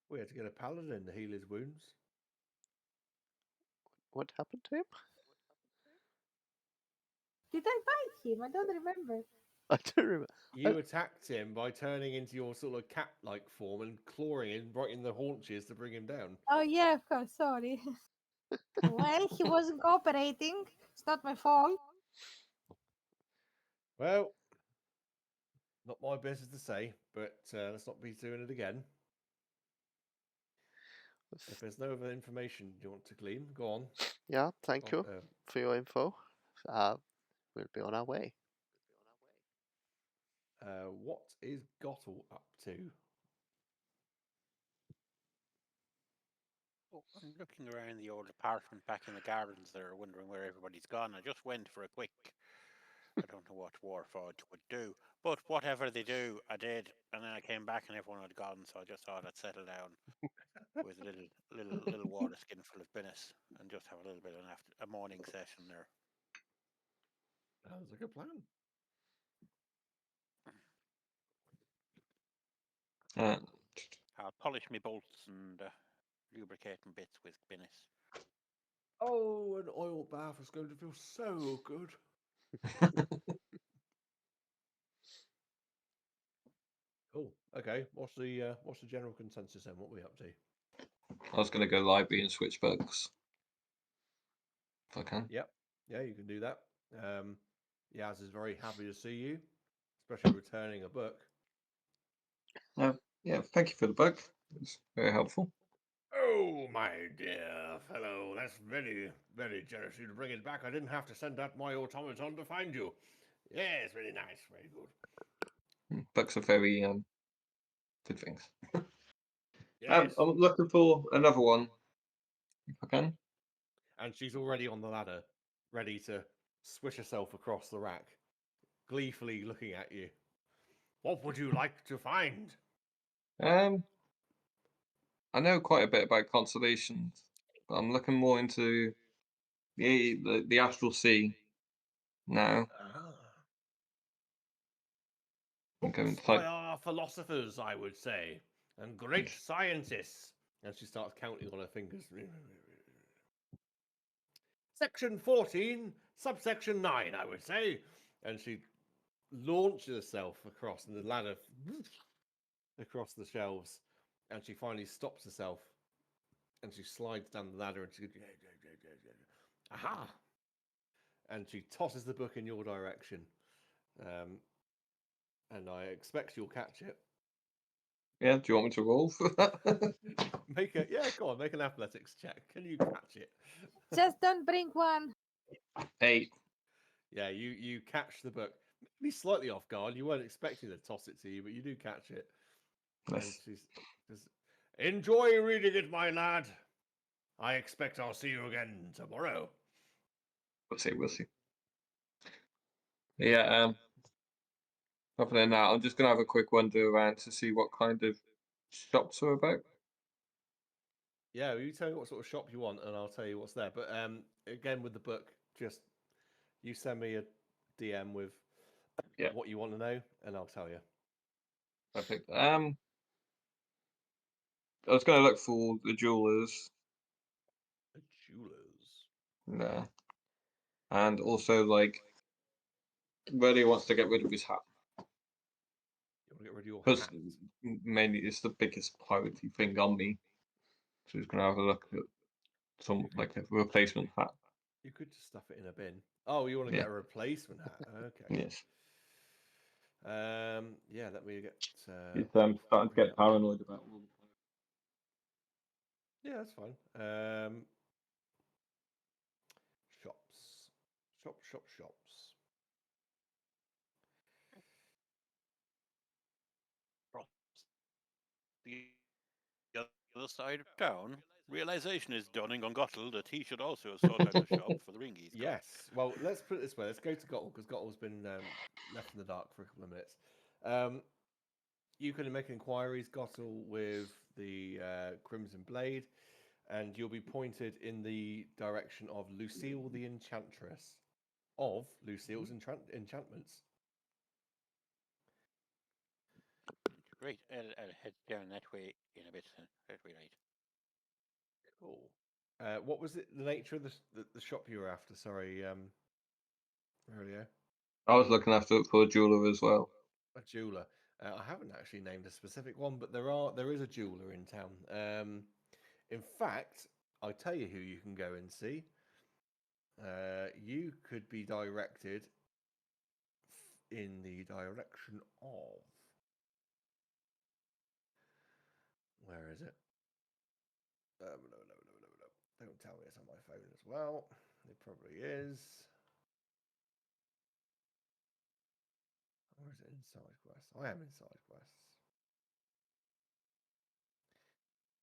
We had to get a paladin to heal his wounds. What happened to him? Did I bite him? I don't remember. I don't remember. You attacked him by turning into your sort of cat-like form and clawing him right in the haunches to bring him down. Oh yeah, of course. Sorry. Well, he wasn't cooperating. It's not my fault. Well, not my business to say, but let's not be doing it again. If there's no other information you want to glean, go on. Yeah, thank you for your info. We'll be on our way. What is Gottel up to? Oh, I'm looking around the old apartment back in the gardens there, wondering where everybody's gone. I just went for a quick. I don't know what Warforged would do, but whatever they do, I did, and then I came back and everyone had gone. So I just thought I'd settle down with a little water skin full of Guinness and just have a little bit of a morning session there. Sounds like a plan. I'll polish my bolts and lubricating bits with Guinness. Oh, an oil bath is going to feel so good. Cool. Okay. What's the general consensus then? What are we up to? I was going to go library and switch books. If I can. Yep. Yeah, you can do that. Yaz is very happy to see you, especially returning a book. Yeah, thank you for the book. It's very helpful. Oh, my dear fellow, that's very, very generous of you to bring it back. I didn't have to send out my automaton to find you. Yes, very nice, very good. Books are very good things. Yes. I'm looking for another one, if I can. And she's already on the ladder, ready to swish herself across the rack, gleefully looking at you. What would you like to find? I know quite a bit about constellations, but I'm looking more into the astral sea now. I'm going Books to by our philosophers, I would say, and great scientists. And she starts counting on her fingers. Section 14, subsection 9, I would say. And she launches herself across the ladder, across the shelves, and she finally stops herself, and she slides down the ladder, and she goes, aha! And she tosses the book in your direction, and I expect you'll catch it. Yeah, do you want me to roll for that? Go on, make an athletics check. Can you catch it? Just don't bring one. 8. Yeah, you catch the book. Maybe slightly off guard. You weren't expecting to toss it to you, but you do catch it. And Nice. she's just, enjoy reading it, my lad. I expect I'll see you again tomorrow. We'll see. Yeah, other than that, I'm just going to have a quick wander around to see what kind of shops are about. Yeah, you tell me what sort of shop you want, and I'll tell you what's there. But again, with the book, just you send me a DM with what you want to know, and I'll tell you. Perfect. I was going to look for the jewelers. The jewelers. Yeah. And also, like, Roleo wants to get rid of his hat. You want to get rid of your Because hat? mainly it's the biggest piratey thing on me. So he's going to have a look at some, like, a replacement hat. You could just stuff it in a bin. Oh, you want to get a replacement hat? Okay. Yes. Yeah, let me get. He's starting to get paranoid about all the Yeah, that's fine. Shops. Shops. The other side of town, realization is dawning on Gottel that he should also sort out a shop for the ring he's got. Yes. Well, let's put it this way. Let's go to Gottel, because Gottel's been left in the dark for a couple of minutes. You can make inquiries, Gottel, with the Crimson Blade, and you'll be pointed in the direction of Lucille the Enchantress of Lucille's Enchantments. Great. I'll head down that way in a bit. That way, right. Cool. What was it? The nature of the shop you were after? Sorry, Roleo. I was looking after it for a jeweler as well. A jeweler. I haven't actually named a specific one, but there is a jeweler in town. In fact, I'll tell you who you can go and see. You could be directed in the direction of. Where is it? No. Don't tell me it's on my phone as well. It probably is. Or is it inside quests? I am inside quests.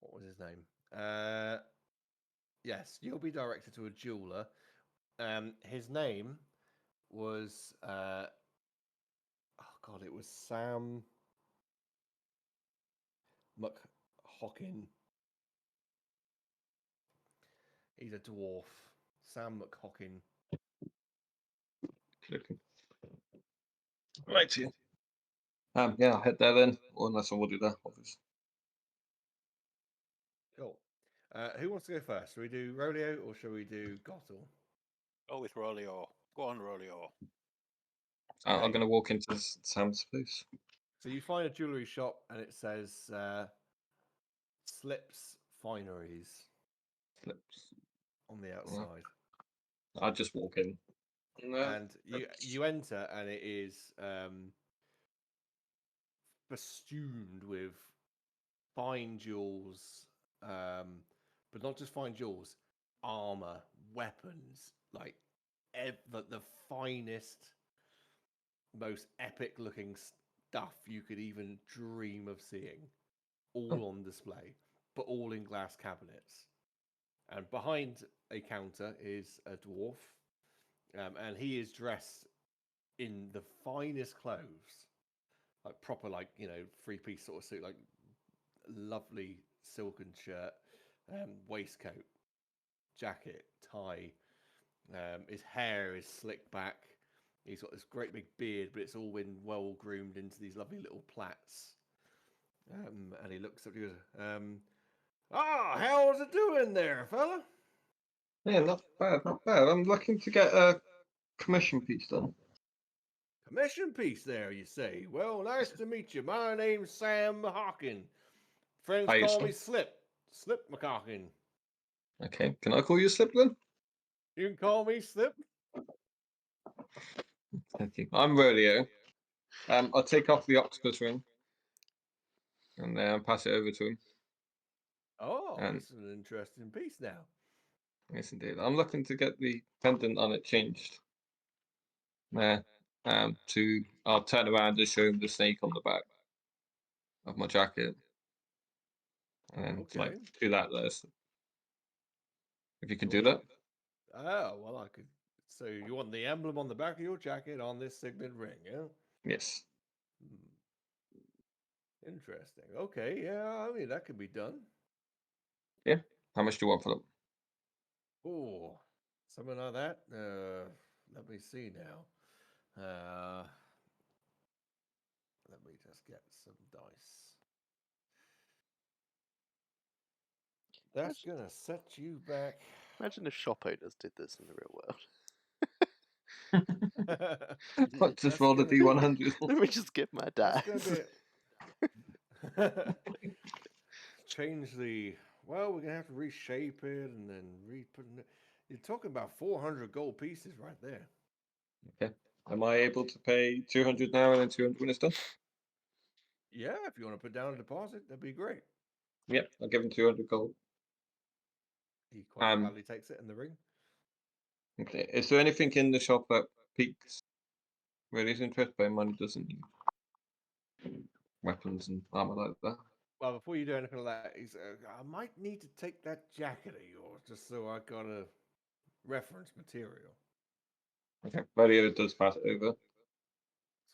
What was his name? Yes, you'll be directed to a jeweler. His name was it was Sam McHockin. He's a dwarf. Sam McHockin. Clicking. Right here. Yeah, I'll head there then, or unless I'm already there, obviously. Cool. Who wants to go first? Shall we do Roleo or shall we do Gottel? Go with Roleo. Go on, Roleo. I'm Okay. going to walk into Sam's place. So you find a jewelry shop, and it says Slips Fineries Slips. on the outside. I'll just walk in. And you enter, and it is festooned with fine jewels, but not just fine jewels, armor, weapons, like the finest, most epic looking stuff you could even dream of seeing, all on display, but all in glass cabinets. And behind a counter is a dwarf, and he is dressed in the finest clothes, like proper, like, you know, 3-piece sort of suit, like lovely silken shirt, waistcoat, jacket, tie. His hair is slicked back. He's got this great big beard, but it's all been well groomed into these lovely little plaits. And he looks up and goes, how's it doing there, fella? Yeah, not bad, not bad. I'm looking to get a commission piece done. Commission piece there, you say? Well, nice to meet you. My name's Sam Hawkin. Friends How you call spell? me Slip McHawkin. Okay, can I call you Slip then? You can call me Slip. Thank you. I'm Roleo. I'll take off the octopus ring and pass it over to him. Oh, And- this is an interesting piece now. Yes, indeed. I'm looking to get the pendant on it changed. I'll turn around and show him the snake on the back of my jacket, and like Okay. do that there. If you can do Cool. that, Oh, well, I could. So you want the emblem on the back of your jacket on this signet ring, yeah? yes. Interesting. Okay, yeah, I mean, that could be done. How much do you want for them? Oh, something like that. Let me see now. Let me just get some dice. That's gonna set you back. Imagine if shop owners did this in the real world. I just That's rolled a gonna- D100. Let me just get my That's dice. gonna be change the. Well, we're gonna have to reshape it and then re-put it. You're talking about 400 gold pieces right there. Okay. Am I able to pay 200 now and then 200 when it's done? Yeah, if you want to put down a deposit, that'd be great. Yep, I'll give him 200 gold. He quite gladly takes it in the ring. Okay. Is there anything in the shop that piques Rayleigh's interest, but money doesn't need weapons and armor like that? Well, before you do anything like that, he's, I might need to take that jacket of yours just so I got a reference material. Okay. Rayleigh does pass it over.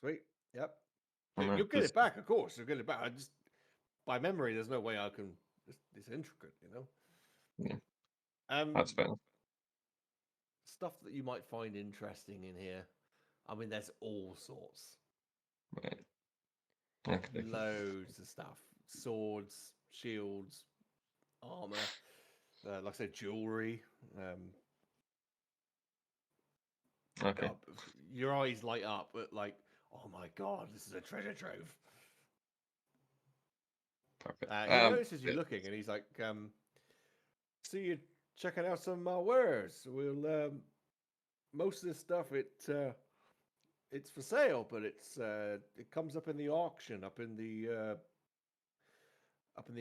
Sweet. Yep. And You'll get it back, of course. You'll get it back. I just, by memory, there's no way I can. It's intricate, you know. Yeah. That's fair. Stuff that you might find interesting in here. I mean, there's all sorts. Right. Okay. Loads of stuff. Swords, shields, armor, like I said, jewelry. Okay. God, your eyes light up at like, oh my god, this is a treasure trove. Perfect. He notices you looking, and he's like, "See you checking out some of my wares. We'll most of this stuff it's for sale, but it comes up in the auction up in the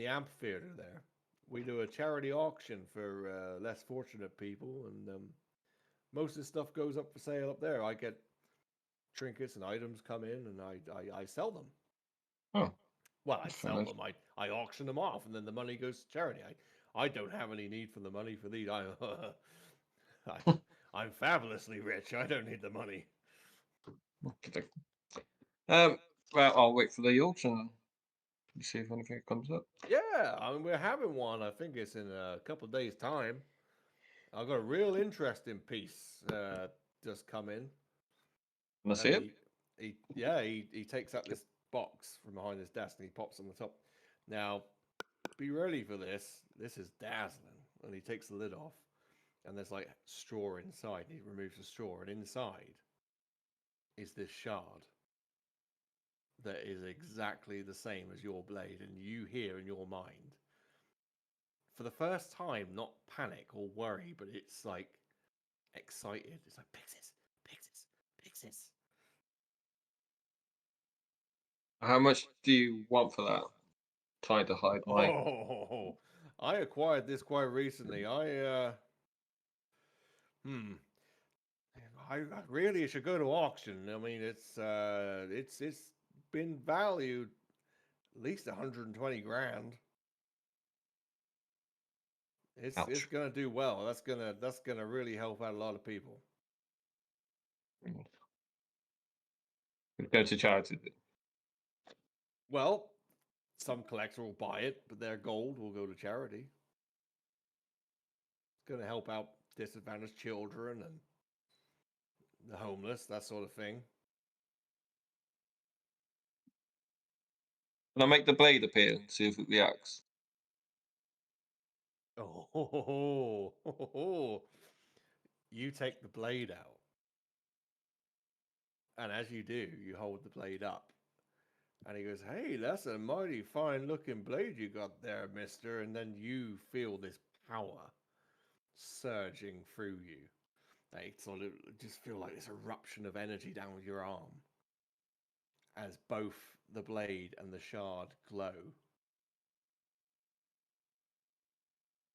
amphitheater there. We do a charity auction for less fortunate people, and most of the stuff goes up for sale up there. I get trinkets and items come in, and I sell them. Oh. Well, I That's sell nice. them. I auction them off, and then the money goes to charity. I don't have any need for the money for these. I'm fabulously rich. I don't need the money. Okay. Well, I'll wait for the auction and see if anything comes up. Yeah, I mean, we're having one. I think it's in a couple of days' time. I've got a real interesting piece just come in. Can I see it? He takes out this box from behind his desk and he pops on the top. Now, be ready for this. This is dazzling. And he takes the lid off. and there's like straw inside. He removes the straw, and inside is this shard that is exactly the same as your blade, and you hear in your mind, for the first time, not panic or worry, but it's like excited. It's like pixies, pixies, pixies. How much do you want for that? Trying to hide my. Oh, I acquired this quite recently. I really should go to auction. I mean, it's been valued at least 120 grand. It's Ouch. gonna do well. That's gonna really help out a lot of people. Go to charity. Well, some collector will buy it, but their gold will go to charity. It's gonna help out disadvantaged children and the homeless, that sort of thing. Can I make the blade appear and see if it reacts? Oh, you take the blade out. And as you do, you hold the blade up. And he goes, "Hey, that's a mighty fine looking blade you got there, mister." And then you feel this power surging through you. They sort of just feel like this eruption of energy down your arm as both the blade and the shard glow.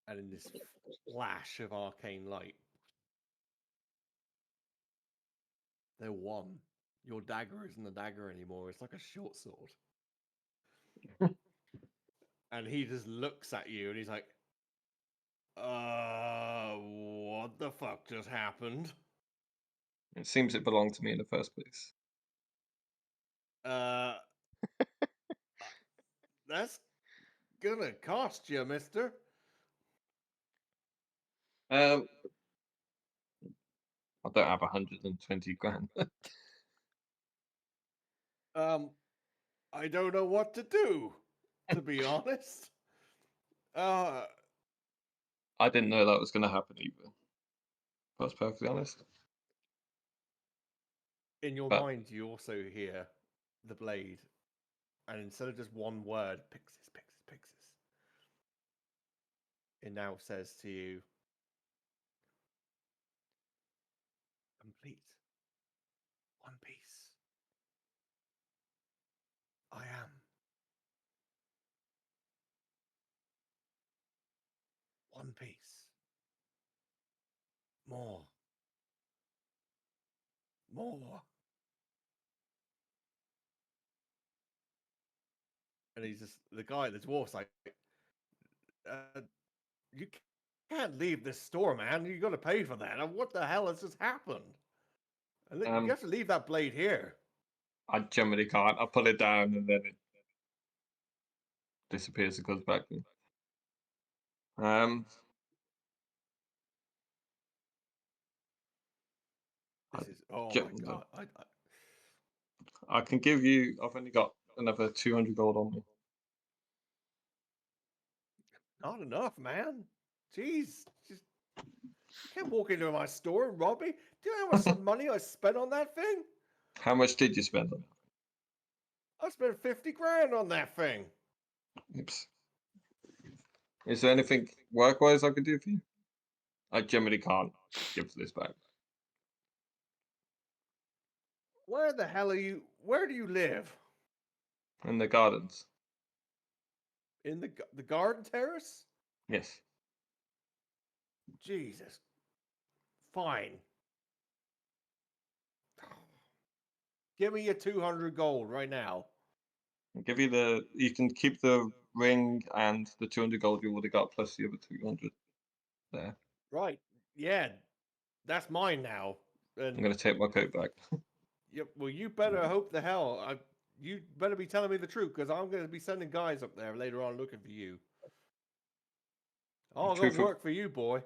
And in this flash of arcane light, they're one. Your dagger isn't a dagger anymore. It's like a short sword. And he just looks at you and he's like, what the fuck just happened? It seems it belonged to me in the first place. That's gonna cost you, mister. I don't have 120 grand. I don't know what to do, to be honest. I didn't know that was going to happen either. If I was perfectly honest. In your But- mind, you also hear the blade, and instead of just one word, pixies, pixies, pixies, it now says to you, complete. One piece. I am. One piece. More. More. And he's just, the guy, the dwarf's like, you can't leave this store, man. You got to pay for that. What the hell has just happened? And you have to leave that blade here. I generally can't. I put it down and then it disappears and comes back. This is, oh get my them, god. I can give you. I've only got another 200 gold on me. Not enough, man. Jeez. Just, you can't walk into my store and rob me. Do you know how much money I spent on that thing? How much did you spend on I spent 50 grand on that thing. it? Oops. Is there anything work-wise I could do for you? I generally can't give this back. Where the hell are you? Where do you live? In the gardens. In the garden terrace? Yes. Jesus. Fine. Give me your 200 gold right now. I'll give you the. You can keep the ring and the 200 gold you would have got plus the other 200 there. Right. Yeah. That's mine now. And I'm going to take my coat back. yeah, well, you better hope the hell. You better be telling me the truth because I'm going to be sending guys up there later on looking for you. I'll go Truthful- work for you, boy.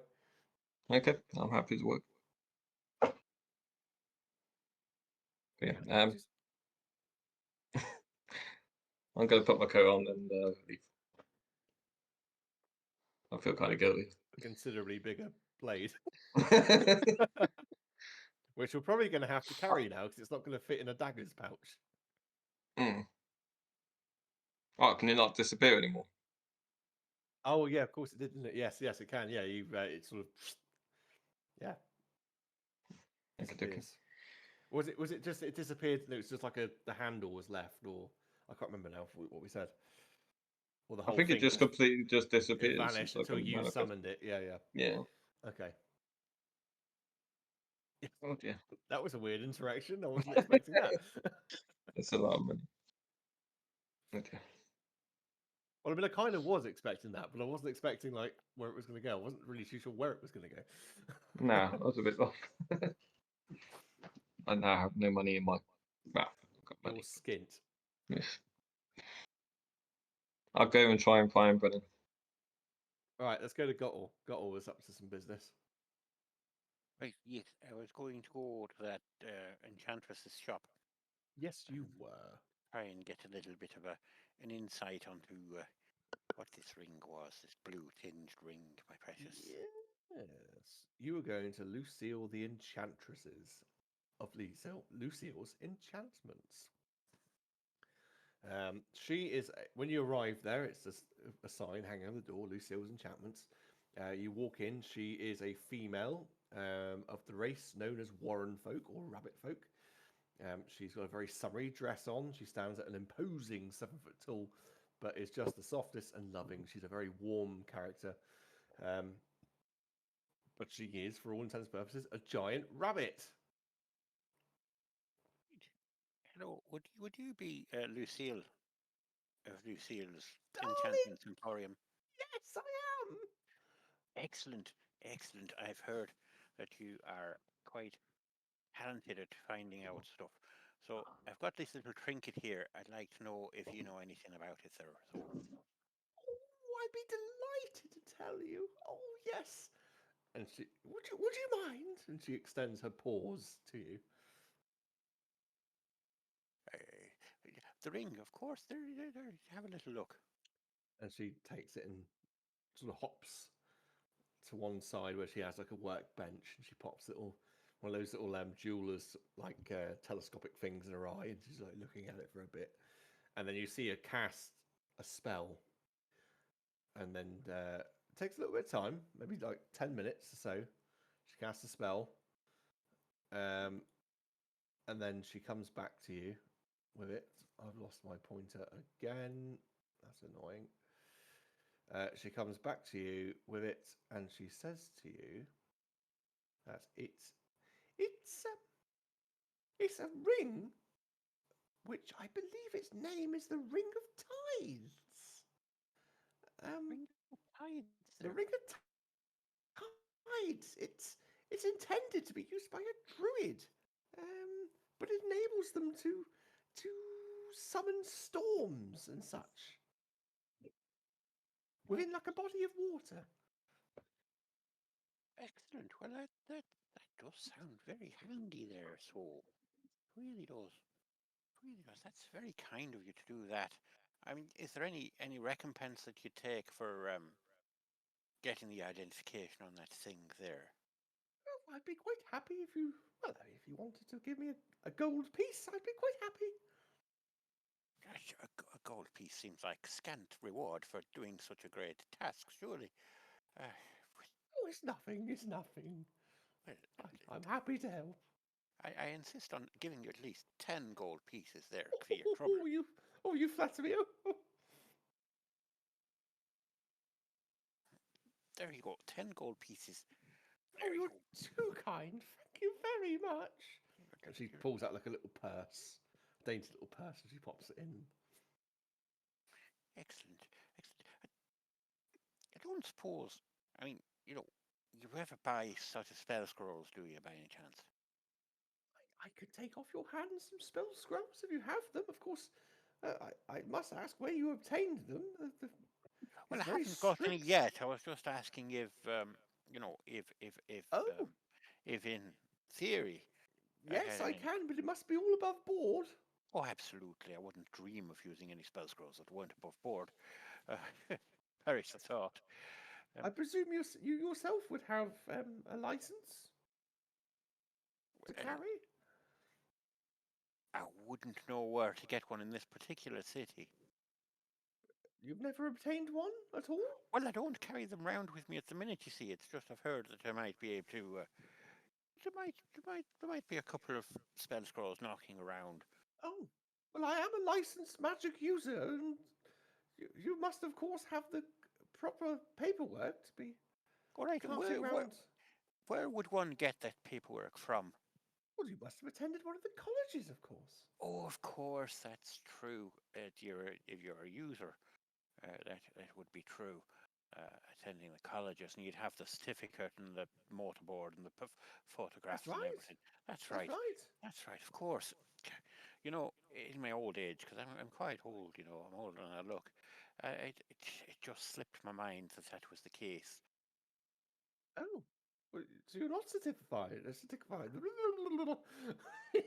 Okay, I'm happy to work. Yeah. I'm going to put my coat on and leave. I feel kind of guilty. A considerably bigger blade, which we're probably going to have to carry now because it's not going to fit in a dagger's pouch. Oh, can it not disappear anymore? Oh yeah, of course it did, didn't it? Yes, it can. Yeah, you it sort of yeah disappears. Was it just it disappeared? And it was just like the handle was left, or I can't remember now what we said. Or the whole I think thing it just completely just disappears. it It's vanished like until a you manifest. summoned it. Yeah. Yeah. Okay. Oh dear. That was a weird interaction. I wasn't expecting that. That's a lot of money. Oh dear. Well, I mean, I kind of was expecting that, but I wasn't expecting like where it was going to go. I wasn't really too sure where it was going to go. Nah, that was a bit off. I now have no money in my mouth. I've got You're money. skint. Yes. I'll go and try and find Brennan. All right, let's go to Gottel. Gottel was up to some business. Right, yes, I was going to go to that enchantress's shop. Yes, you were. Try and get a little bit of an insight onto what this ring was, this blue-tinged ring, my precious. Yes. You were going to Lucille the Enchantress's of Lucille's Enchantments. She is, when you arrive there, it's just a sign hanging on the door, Lucille's Enchantments. You walk in, she is a female of the race known as Warren folk or Rabbit folk. She's got a very summery dress on. She stands at an imposing 7 foot tall, but is just the softest and loving. She's a very warm character. But she is, for all intents and purposes, a giant rabbit. Hello, would you be Lucille of Lucille's Darling! Enchantment Emporium? Yes, I am. Excellent, excellent. I've heard that you are quite talented at finding out stuff. So I've got this little trinket here. I'd like to know if you know anything about it, sir. So Oh, I'd be delighted to tell you. Oh, yes. And she, would you mind? And she extends her paws to you. the ring, of course. There. Have a little look. And she takes it and sort of hops to one side where she has like a workbench, and she pops one of those little jewelers like telescopic things in her eye, and she's like looking at it for a bit, and then you see her cast a spell, and then it takes a little bit of time, maybe like 10 minutes or so. She casts a spell, and then she comes back to you with it. I've lost my pointer again. That's annoying. She comes back to you with it, and she says to you that it's a ring, which I believe its name is the Ring of Tides. Ring of Tides. The Ring of Tides. It's intended to be used by a druid, but it enables them to summon storms and such within like a body of water. Excellent. Well, that does sound very handy there. So, really does. Really does. That's very kind of you to do that. I mean, is there any recompense that you take for getting the identification on that thing there? Well, I'd be quite happy if you wanted to give me a gold piece. I'd be quite happy. Gosh, a gold piece seems like scant reward for doing such a great task, surely. Oh, it's nothing. It's nothing. I'm happy to help. I insist on giving you at least 10 gold pieces there for your trouble. You flatter me. Oh. There you go, 10 gold pieces. Oh, you're too kind. Thank you very much. And she pulls out like a little purse, dainty little purse, and she pops it in. Excellent. I don't suppose, I mean, you ever buy such a spell scrolls, do you, by any chance? I could take off your hands some spell scrolls if you have them. Of course, I must ask where you obtained them. Well, I haven't got any yet. I was just asking if, if in theory. Yes, I can, but it must be all above board. Oh, absolutely. I wouldn't dream of using any spell scrolls that weren't above board. Perish the thought. I presume you yourself would have a license to carry? I wouldn't know where to get one in this particular city. You've never obtained one at all? Well, I don't carry them round with me at the minute, you see. It's just I've heard that I might be able to. There might be a couple of spell scrolls knocking around. Oh, well, I am a licensed magic user, and you must, of course, have the proper paperwork to be All right, carting around. where would one get that paperwork from? Well, you must have attended one of the colleges, of course. Oh, of course, that's true. If you're a user, that would be true. Attending the colleges, and you'd have the certificate and the mortarboard and the photographs That's and right. everything. That's That's right. right. That's right. Of course. You know, in my old age, because I'm quite old. You know, I'm older than I look. It just slipped my mind that was the case. Oh, well, so you're not certified.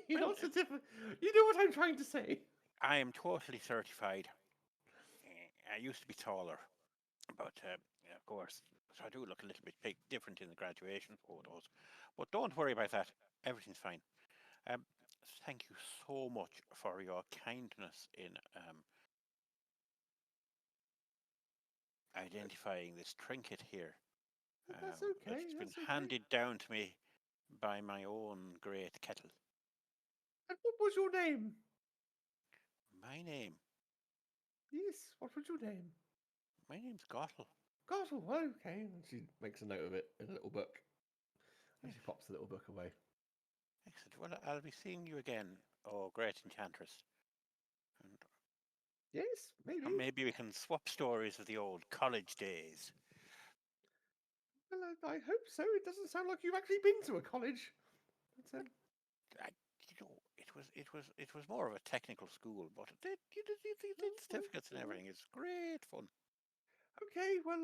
You're Well, not certified. You know what I'm trying to say. I am totally certified. I used to be taller, but of course, so I do look a little bit different in the graduation photos. But don't worry about that. Everything's fine. Thank you so much for your kindness in identifying this trinket here. That's okay. It's been That's okay. handed down to me by my own great kettle. And what was your name? My name? Yes, what was your name? My name's Gottle. Gottle, okay. And she makes a note of it in a little book. And she pops the little book away. Excellent. Well, I'll be seeing you again, oh great enchantress. And Yes, maybe. maybe we can swap stories of the old college days. Well, I hope so. It doesn't sound like you've actually been to a college. But, it was more of a technical school, but the certificates and everything is great fun. okay, well,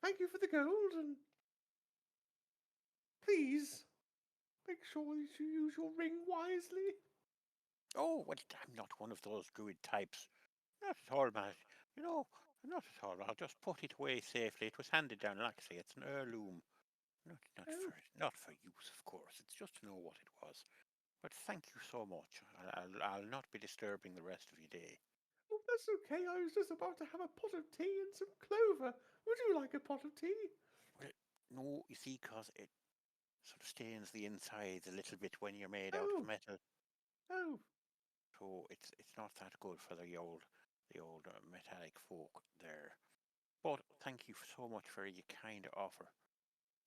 thank you for the gold, and please make sure that you use your ring wisely. Oh, well, I'm not one of those druid types. Not at all, man. You know, not at all. I'll just put it away safely. It was handed down, like I say, it's an heirloom. Not for use, of course. It's just to know what it was. But thank you so much. I'll not be disturbing the rest of your day. Oh, that's okay. I was just about to have a pot of tea and some clover. Would you like a pot of tea? Well, no, you see, 'cause it sort of stains the insides a little bit when you're made out of metal. Oh, So it's not that good for the old metallic folk there. But thank you so much for your kind offer.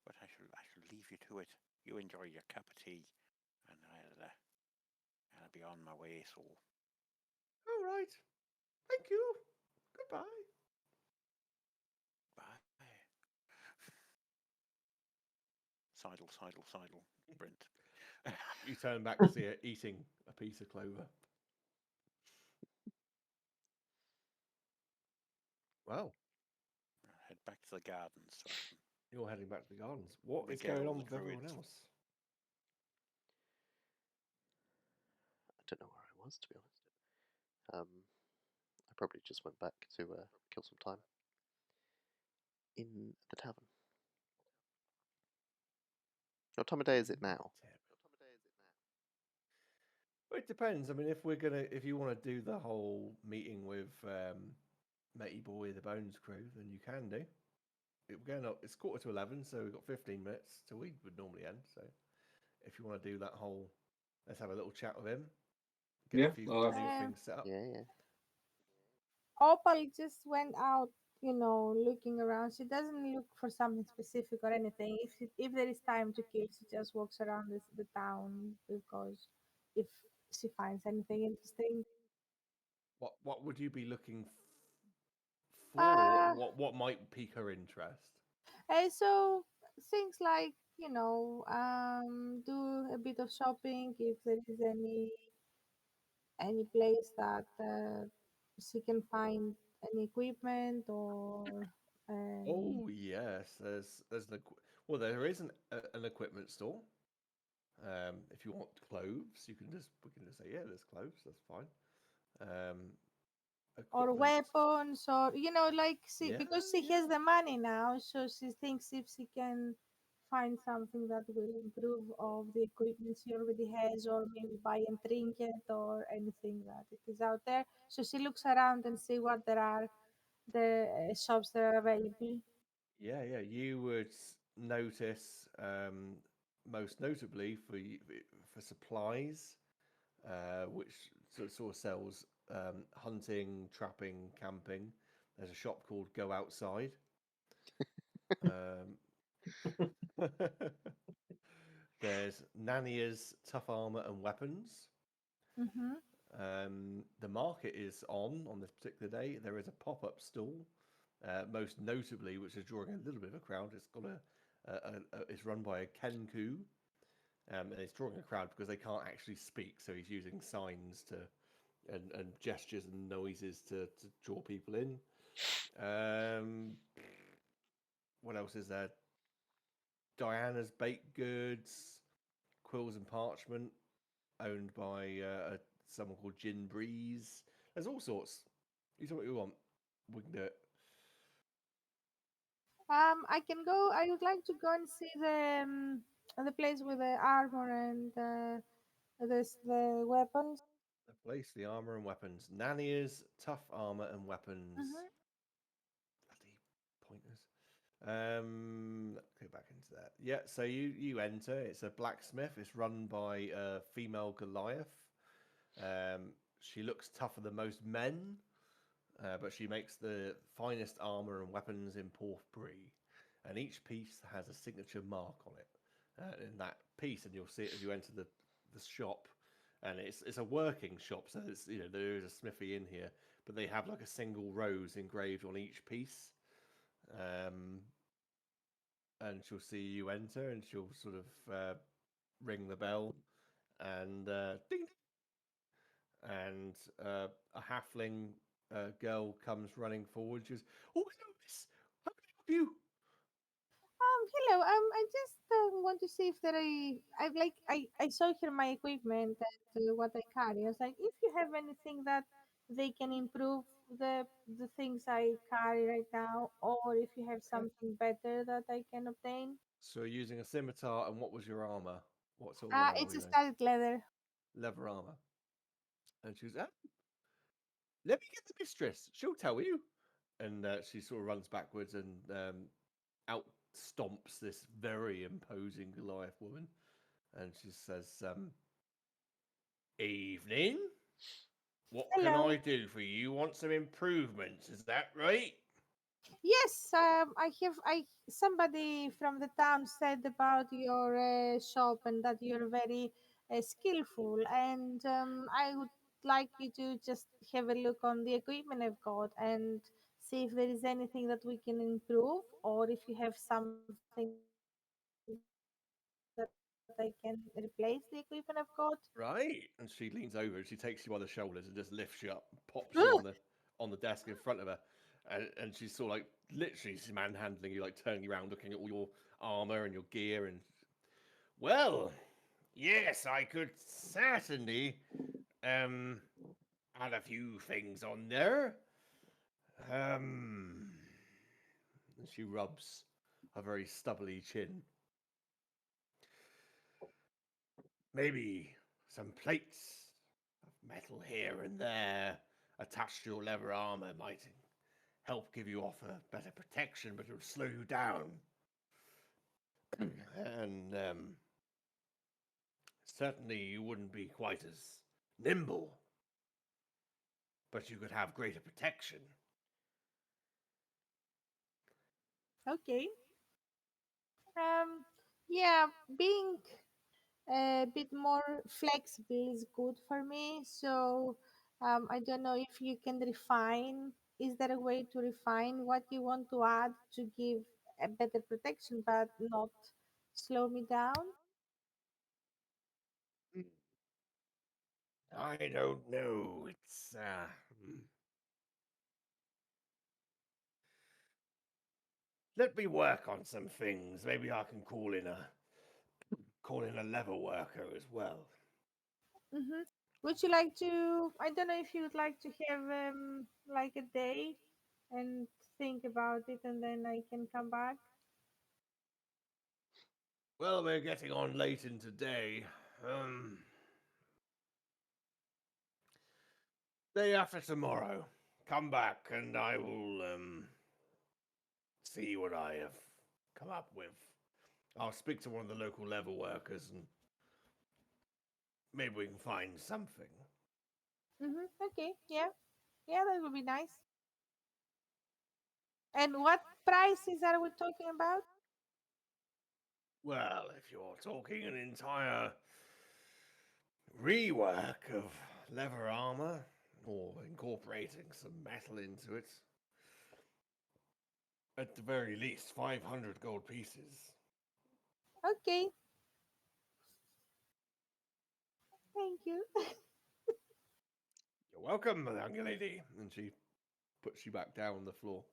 But I shall leave you to it. You enjoy your cup of tea, and I'll be on my way. So all right. Thank you. Goodbye. bye. Sidle, sidle, sidle, Brent. You turn back to see her eating a piece of clover. Well, Head back to the gardens so I can you're heading back to the gardens. What is regale going the on with everyone druids. else? I don't know where I was, to be honest. I probably just went back to kill some time in the tavern. What time of day is it now? Well, it depends. I mean, if you want to do the whole meeting with Matey Boy, the Bones crew, then you can do. It's 11:15, so we've got 15 minutes till we would normally end. So, if you want to do that whole, let's have a little chat with him. Get a few things set up. Yeah. Opal just went out, looking around. She doesn't look for something specific or anything. If there is time to kill, she just walks around the town because if she finds anything interesting. What would you be looking for? Uh, What might pique her interest? so things like, do a bit of shopping if there is any place that she can find any equipment or any. Oh yes, there is an equipment store. If you want clothes, we can just say, yeah, there's clothes. That's fine. or equipment. weapons, or like Yeah, because she has the money now, so she thinks if she can find something that will improve of the equipment she already has, or maybe buy a trinket or anything that it is out there. So she looks around and see what there are, the shops that are available. yeah. You would notice, most notably for supplies, which sort of sells hunting, trapping, camping. There's a shop called Go Outside. Um, there's Nannia's Tough Armor and Weapons. Mm-hmm. The market is on this particular day. There is a pop-up stall, most notably, which is drawing a little bit of a crowd. It's got it's run by a Kenku, and it's drawing a crowd because they can't actually speak, so he's using signs and gestures and noises to draw people in. Um, what else is there? Diana's Baked Goods, Quills and Parchment, owned by someone called Gin Breeze. There's all sorts. You tell what you want. We can do it. I can go. I would like to go and see the place with the armor and the weapons. The place, the armor and weapons. Nannia's Tough Armor and Weapons. Mm-hmm. Bloody pointers. Let's go back into that. Yeah, so you enter. It's a blacksmith. It's run by a female Goliath. She looks tougher than most men, but she makes the finest armor and weapons in Porthbury, and each piece has a signature mark on it. In that piece, and you'll see it as you enter the shop, and it's a working shop, so it's there is a smithy in here, but they have like a single rose engraved on each piece. Um, and she'll see you enter, and she'll sort of ring the bell, and ding, and a halfling girl comes running forward. She goes, "Oh, hello, miss. How can I help you?" Hello. I just want to see if there I saw here my equipment and what I carry. I was like, if you have anything that they can improve the things I carry right now, or if you have something better that I can obtain. So you're using a scimitar, and what was your armor? What sort of armor were It's a you wearing? studded leather. Leather armor. And she goes, "Let me get the mistress. She'll tell you." And she sort of runs backwards and out stomps this very imposing Goliath woman. And she says, "Evening. What can Hello. I do for you? You want some improvements? Is that right?" Yes, I have. Somebody from the town said about your shop and that you're very skillful, and I would like you to just have a look on the equipment I've got and see if there is anything that we can improve, or if you have something that I can replace the equipment I've got. Right. And she leans over and she takes you by the shoulders and just lifts you up, pops you Ugh. on the desk in front of her. And she's sort of like literally she's manhandling you, like turning you around, looking at all your armor and your gear. And well, yes, I could certainly add a few things on there. Um, and she rubs a very stubbly chin. Maybe some plates of metal here and there attached to your leather armor might help give you off a better protection, but it'll slow you down. And certainly you wouldn't be quite as nimble, but you could have greater protection. Okay. Um. Yeah, being a bit more flexible is good for me. So I don't know if you can refine. Is there a way to refine what you want to add to give a better protection, but not slow me down? I don't know. It's let me work on some things. Maybe I can call in a leather worker as well. Mm-hmm. Would you like to? I don't know if you would like to have like a day and think about it, and then I can come back. Well, we're getting on late in today. Day after tomorrow, come back and I will see what I have come up with. I'll speak to one of the local level workers and maybe we can find something. Okay. Yeah. Yeah, that would be nice. And what prices are we talking about? Well, if you're talking an entire rework of leather armor or incorporating some metal into it, at the very least 500 gold pieces. Okay. Thank you. You're welcome, young lady. And she puts you back down on the floor.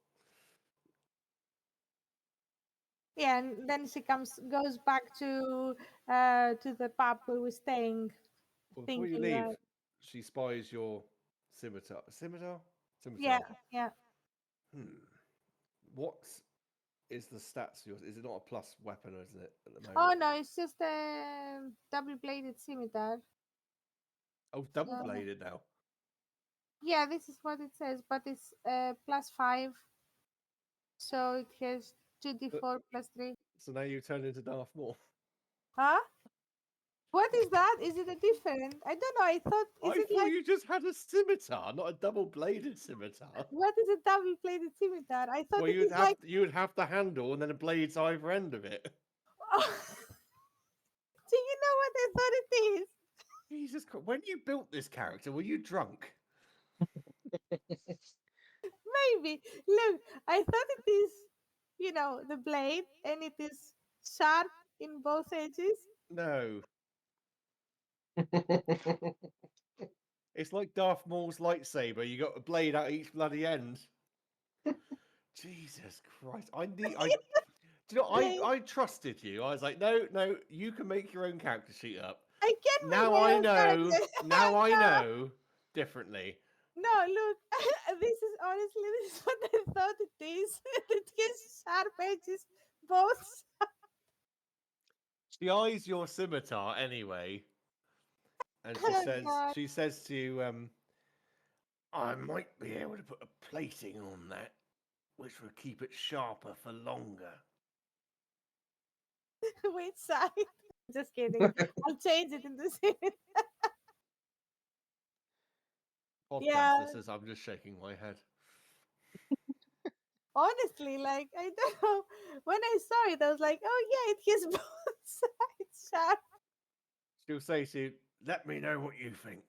Yeah, and then she goes back to the pub where we're staying. Well, before you Thinking leave, that, she spies your scimitar. Scimitar? yeah, Scimitar. yeah. What is the stats of yours? Is it not a plus weapon, or isn't it, at the Oh moment? no, it's just a double-bladed scimitar. Oh, double So bladed now. yeah, this is what it says, but it's +5, so it has 2d4 +3. So now you turn into Darth Maul. Huh? What is that? Is it a different? I don't know. I thought is I it thought like you just had a scimitar, not a double bladed scimitar. what is a double-bladed scimitar? I thought Well, it is like. you would have the handle and then a blade's either end of it. Do you know what I thought it is? Jesus Christ. When you built this character, were you drunk? Maybe. Look, I thought it is, the blade, and it is sharp in both edges. No. It's like Darth Maul's lightsaber. You got a blade out each bloody end. Jesus Christ. Do you know, Blade. I trusted you. I was like, no, you can make your own character sheet up. I can make Now my I own know. character. Now I No, know differently. no, look, this is what I thought it is. It has sharp edges, both. She eyes your scimitar anyway, and Oh God. she says to you, I might be able to put a plating on that, which will keep it sharper for longer. Which side? Just kidding. I'll change it into scimitar. Podcast Yeah. listeners, I'm just shaking my head. Honestly, like I don't know. When I saw it, I was like, "Oh yeah, it has both sides sharp." She'll say to you, let me know what you think,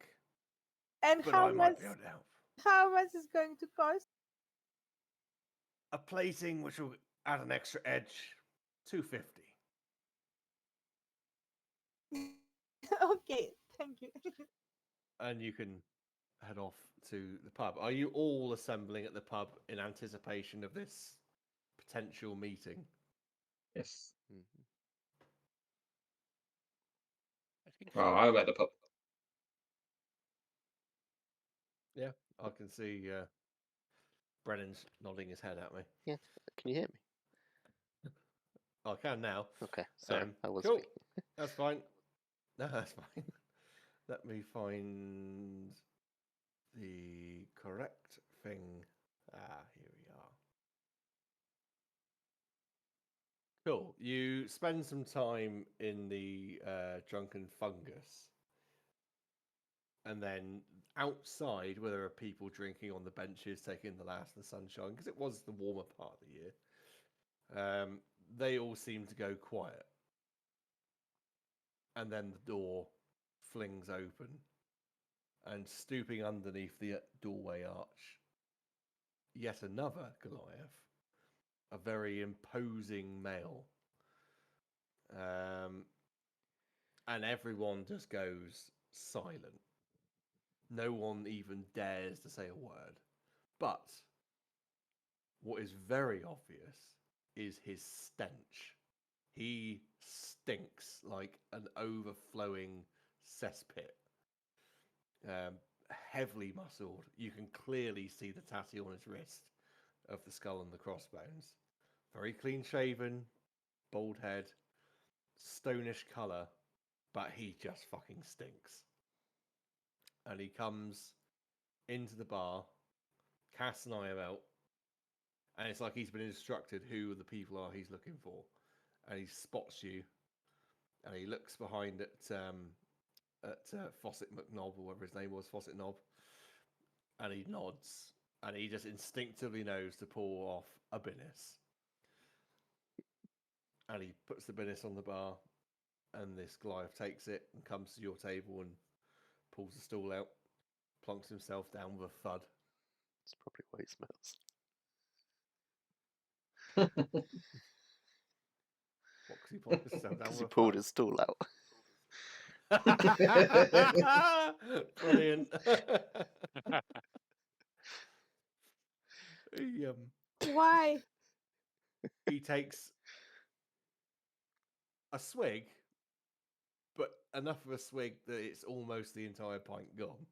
And but I might be able to help. how much is going to cost? A plating which will add an extra edge, 250. Okay, thank you. And you can head off to the pub. Are you all assembling at the pub in anticipation of this potential meeting? Yes. Mhm. I think Well, so. I'm at the pub. Yeah, I can see Brennan's nodding his head at me. Yeah. Can you hear me? I can now. Okay. Sorry, I was Cool. speaking. That's fine. No, that's fine. Let me find the correct thing. Here we are. Cool. You spend some time in the drunken fungus. And then outside, where there are people drinking on the benches, taking the last of the sunshine, because it was the warmer part of the year, they all seem to go quiet. And then the door flings open, and stooping underneath the doorway arch, yet another Goliath, a very imposing male. And everyone just goes silent. No one even dares to say a word. But what is very obvious is his stench. He stinks like an overflowing cesspit. Heavily muscled. You can clearly see the tattoo on his wrist of the skull and the crossbones. Very clean shaven, bald head, stonish colour, but he just fucking stinks. And he comes into the bar, casts an eye out, and it's like he's been instructed who the people are he's looking for. And he spots you, and he looks behind at Fawcett McNob, or whatever his name was, Fawcett Knob, and he nods, and he just instinctively knows to pour off a Guinness. And he puts the Guinness on the bar, and this Goliath takes it and comes to your table and pulls the stool out, plonks himself down with a thud. It's probably what he smells. What, because he plonks himself down Because with he a pulled thud? his stool out. Brilliant. Why? He takes a swig, but enough of a swig that it's almost the entire pint gone.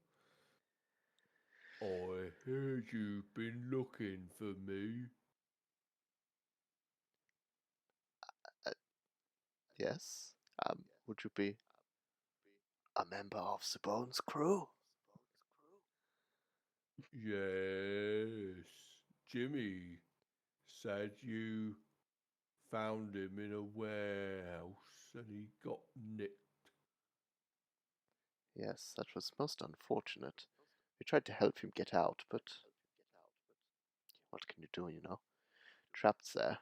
I heard you've been looking for me. Yes. Would you be a member of the Bones crew? Yes. Jimmy said you found him in a warehouse and he got nicked. Yes, that was most unfortunate. We tried to help him get out, but what can you do, you know? Trapped there.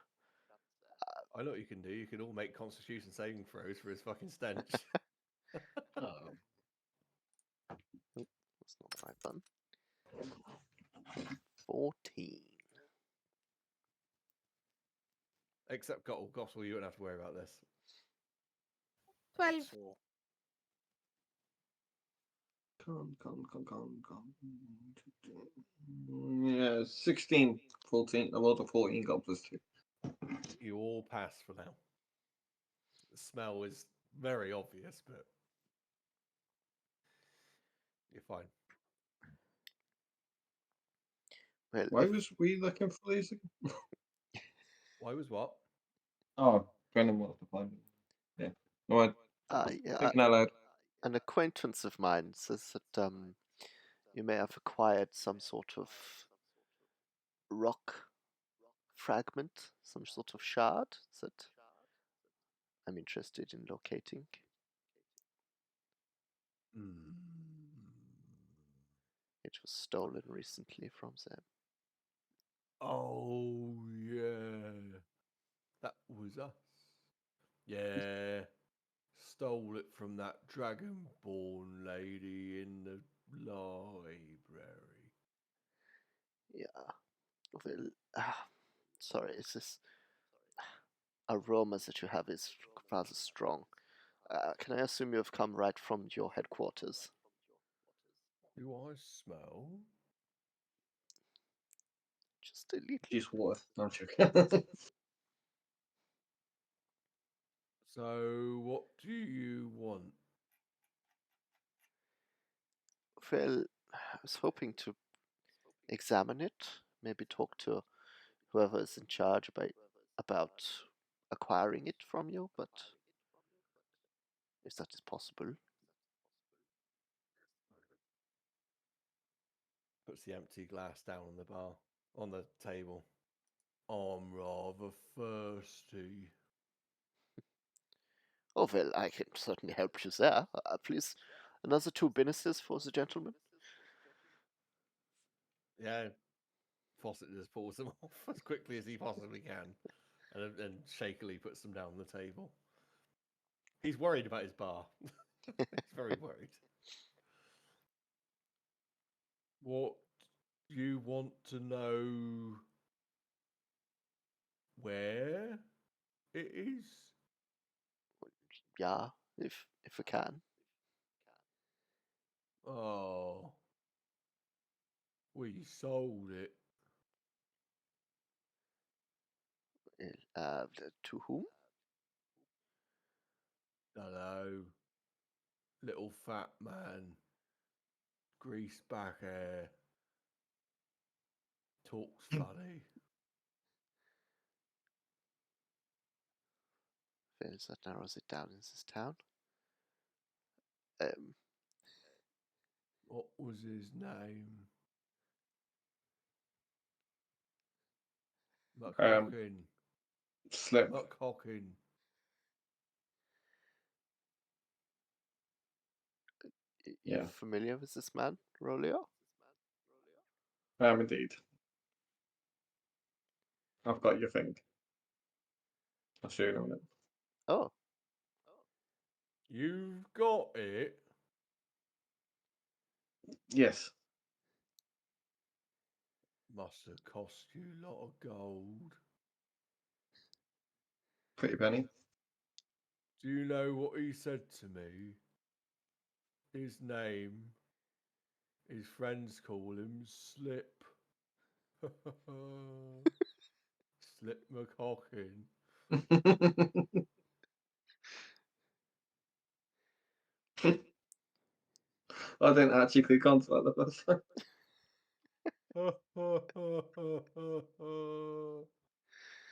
I know what you can do. You can all make constitution saving throws for his fucking stench. Oh. Nope, that's not the right button. 14. Except Gottle, you don't have to worry about this. 12. 4. Come. Yeah, 16, 14. I rolled a 14, got +2. You all pass for now. The smell is very obvious, but you're fine. Well, Why was we looking for these again? Why was what? Oh, Brendan wanted to find them. Yeah. No, yeah, thinking out loud. an acquaintance of mine says that you may have acquired some sort of rock fragment, some sort of shard that I'm interested in locating. It was stolen recently from them. Oh, yeah. That was us. Yeah. Stole it from that dragonborn lady in the library. Yeah. Well, sorry, it's this aroma that you have is rather strong. Can I assume you have come right from your headquarters? Do I smell? Just a little. Just water. No, I'm joking. So, what do you want? Well, I was hoping to examine it, maybe talk to whoever is in charge about acquiring it from you, but if that is possible. Puts the empty glass down on the bar, on the table. I'm rather thirsty. Oh, well, I can certainly help you there. Please, another 2 Guinnesses for the gentleman. Yeah. Fawcett just pulls them off as quickly as he possibly can and shakily puts them down on the table. He's worried about his bar. He's very worried. What do you want to know? Where it is? Yeah, if we can. Oh, we sold it. To whom? Hello, little fat man. greased back hair. Talks funny. Feels that narrows it down in this town. What was his name? McHawkin. Slip. McHawkin. Yeah. You familiar with this man, Roleo? Indeed. I've got your thing. I'll show you in a minute. Oh, You've got it. Yes. Must have cost you a lot of gold. Pretty penny. Do you know what he said to me? His name. His friends call him Slip. Slip McHawkin. I didn't actually click onto that the first time.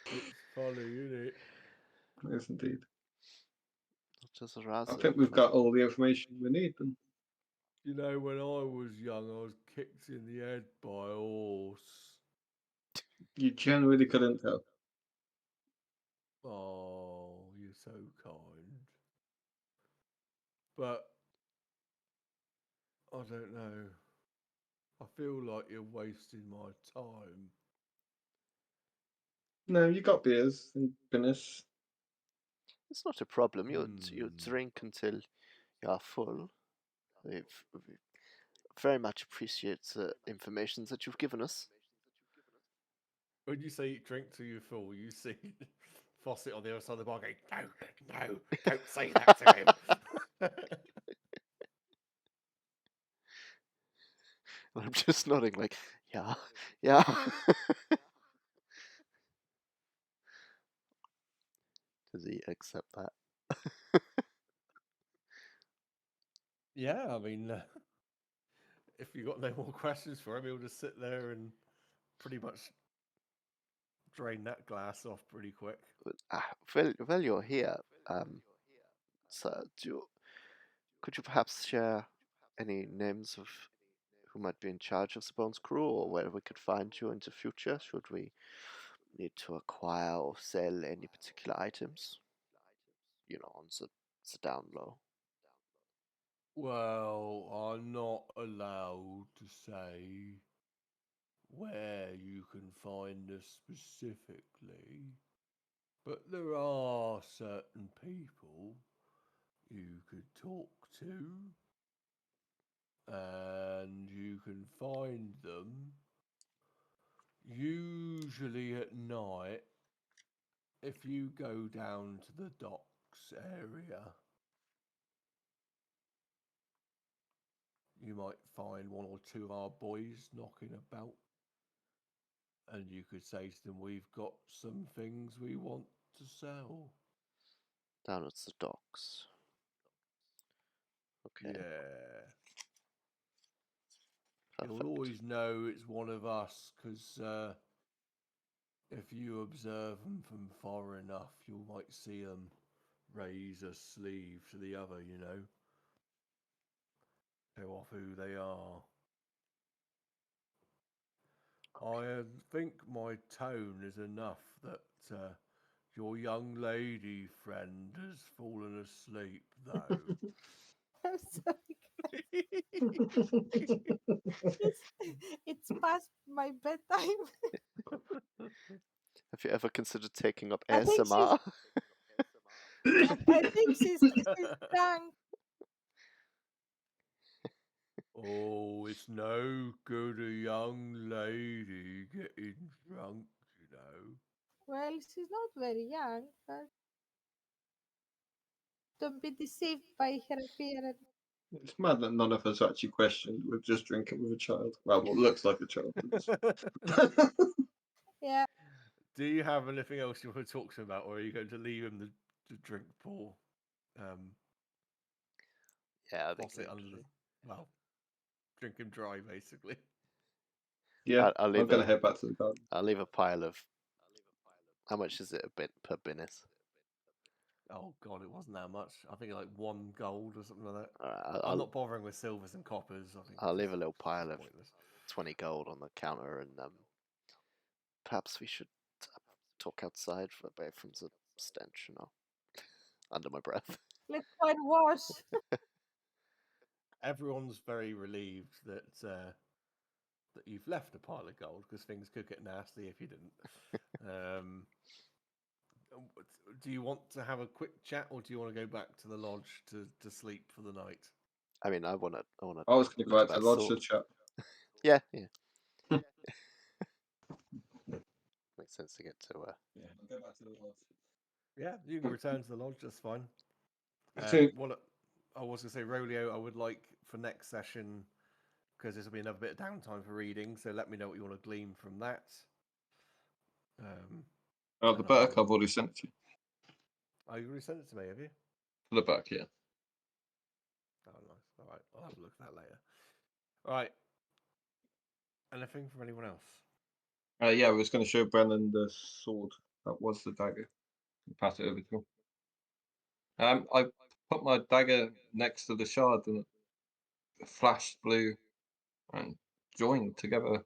It's funny, isn't it? Yes, indeed. just a I razor. think we've got all the information we need. Then. You know, when I was young, I was kicked in the head by a horse. You generally couldn't tell. Oh, you're so kind. But I don't know. I feel like you're wasting my time. No, you got beers and Guinness. It's not a problem. You drink until you are full. We very much appreciate the information that you've given us. When you say drink till you're full, you see Fawcett on the other side of the bar going, no, don't say that to him. And I'm just nodding like, yeah. Does he accept that? Yeah, I mean, if you got no more questions for him, he'll just sit there and pretty much drain that glass off pretty quick. Well, you're here. Sir, could you perhaps share any names of who might be in charge of the Bones crew, or where we could find you in the future, should we need to acquire or sell any particular items? On the down low. Well, I'm not allowed to say where you can find us specifically, but there are certain people you could talk to, and you can find them usually at night if you go down to the docks area. You might find one or two of our boys knocking about, and you could say to them, we've got some things we want to sell. Down at the docks. Okay. Yeah. Perfect. You'll always know it's one of us, because if you observe them from far enough, you might see them raise a sleeve to the other, show off who they are. I think my tone is enough that your young lady friend has fallen asleep, though. I'm sorry. It's past my bedtime. Have you ever considered taking up I think ASMR? I think she's drunk. Oh, it's no good a young lady getting drunk, Well, she's not very young, but don't be deceived by her appearance. It's mad that none of us actually questioned. We're just drinking with a child. Well, what looks like a child. Yeah. Do you have anything else you want to talk to him about, or are you going to leave him the drink pour? Yeah, I think Faucet under the, well, drink him dry, basically. Yeah, I'll I'm leave gonna it. head back to the garden. I'll leave a pile of. How much is it a bit per Binnis? Oh god, it wasn't that much. I think like 1 gold or something like that. Alright, I'm not bothering with silvers and coppers. I think I'll leave it's a little pile of pointless. 20 gold on the counter, and perhaps we should talk outside away from the stench, under my breath. Let's go and wash. Everyone's very relieved that that you've left a pile of gold because things could get nasty if you didn't. Do you want to have a quick chat, or do you want to go back to the lodge to sleep for the night? I mean, I wanna I was gonna go look back at to that lodge to sword. chat. Yeah. Makes sense to get to. Yeah, I'll go back to the lodge. Yeah, you can return to the lodge. That's fine. So- What I was going to say, Roleo, I would like for next session, because this will be another bit of downtime for reading. So let me know what you want to glean from that. Oh, the book I've already sent it to you. Oh, you already sent it to me, have you? For the book, yeah. Oh, nice. All right, I'll have a look at that later. All right. Anything from anyone else? Yeah, I was going to show Brennan the sword. That was the dagger. Pass it over to him. I put my dagger next to the shard and it flashed blue and joined together.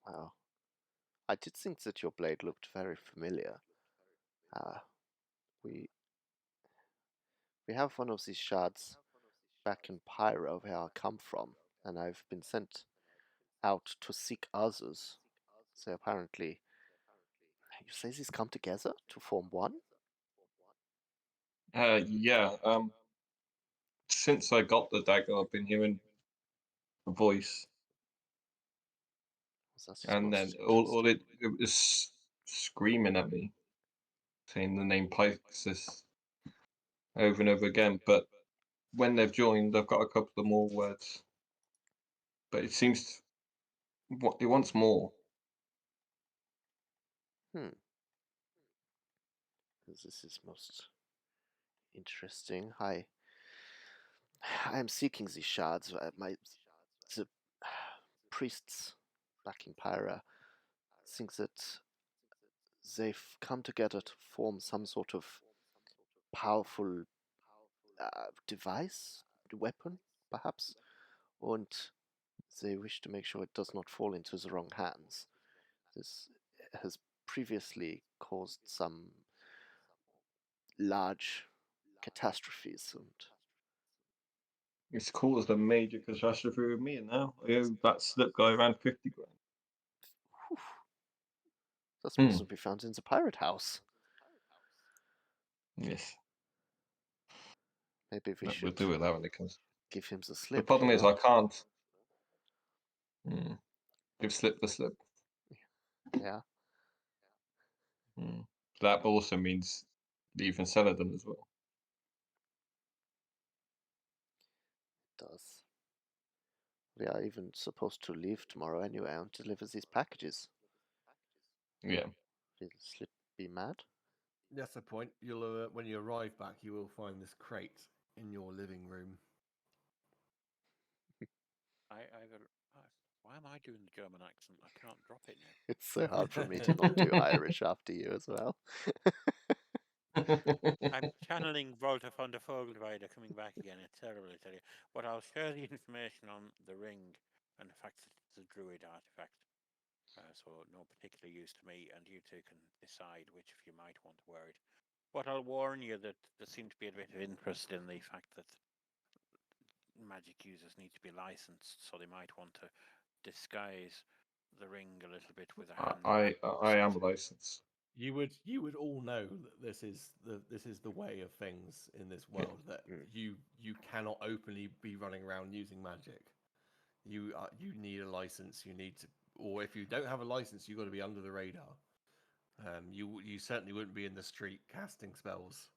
Wow. I did think that your blade looked very familiar. We have one of these shards back in Pyra, where I come from, and I've been sent out to seek others. So apparently, you say these come together to form one? Yeah. Since I got the dagger, I've been hearing a voice, That's and then most all interesting. it was screaming at me, saying the name Pyxis over and over again. But when they've joined, I've got a couple of more words. But it seems it wants more. This is most interesting. I am seeking these shards. The priests back in Pyra think that they've come together to form some sort of powerful device, weapon, perhaps, and they wish to make sure it does not fall into the wrong hands. This has previously caused some large catastrophes, and It's caused a major catastrophe with me now. I owe that slip guy around 50 grand. whew, that's mustn't be found in the pirate house. Yes, Maybe we we'll should do it that when it comes. give him the The slip. problem is I can't give slip the slip. Yeah. That also means leaving Celadon as well. Does. We are even supposed to leave tomorrow anyway and deliver these packages. Yeah. Will Slip be mad? That's the point. You'll when you arrive back, you will find this crate in your living room. Why am I doing the German accent? I can't drop it now. It's so hard for me to not do Irish after you as well. I'm channeling Walter von der Vogelweide coming back again. It's terrible, I tell you. But I'll share the information on the ring and the fact that it's a druid artifact. So no particular use to me, and you two can decide which of you might want to wear it. But I'll warn you that there seems to be a bit of interest in the fact that magic users need to be licensed, so they might want to disguise the ring a little bit with a hand. I am licensed. You would all know that this is the way of things in this world, that you cannot openly be running around using magic. You need a license. You need to, or if you don't have a license, you've got to be under the radar. You certainly wouldn't be in the street casting spells.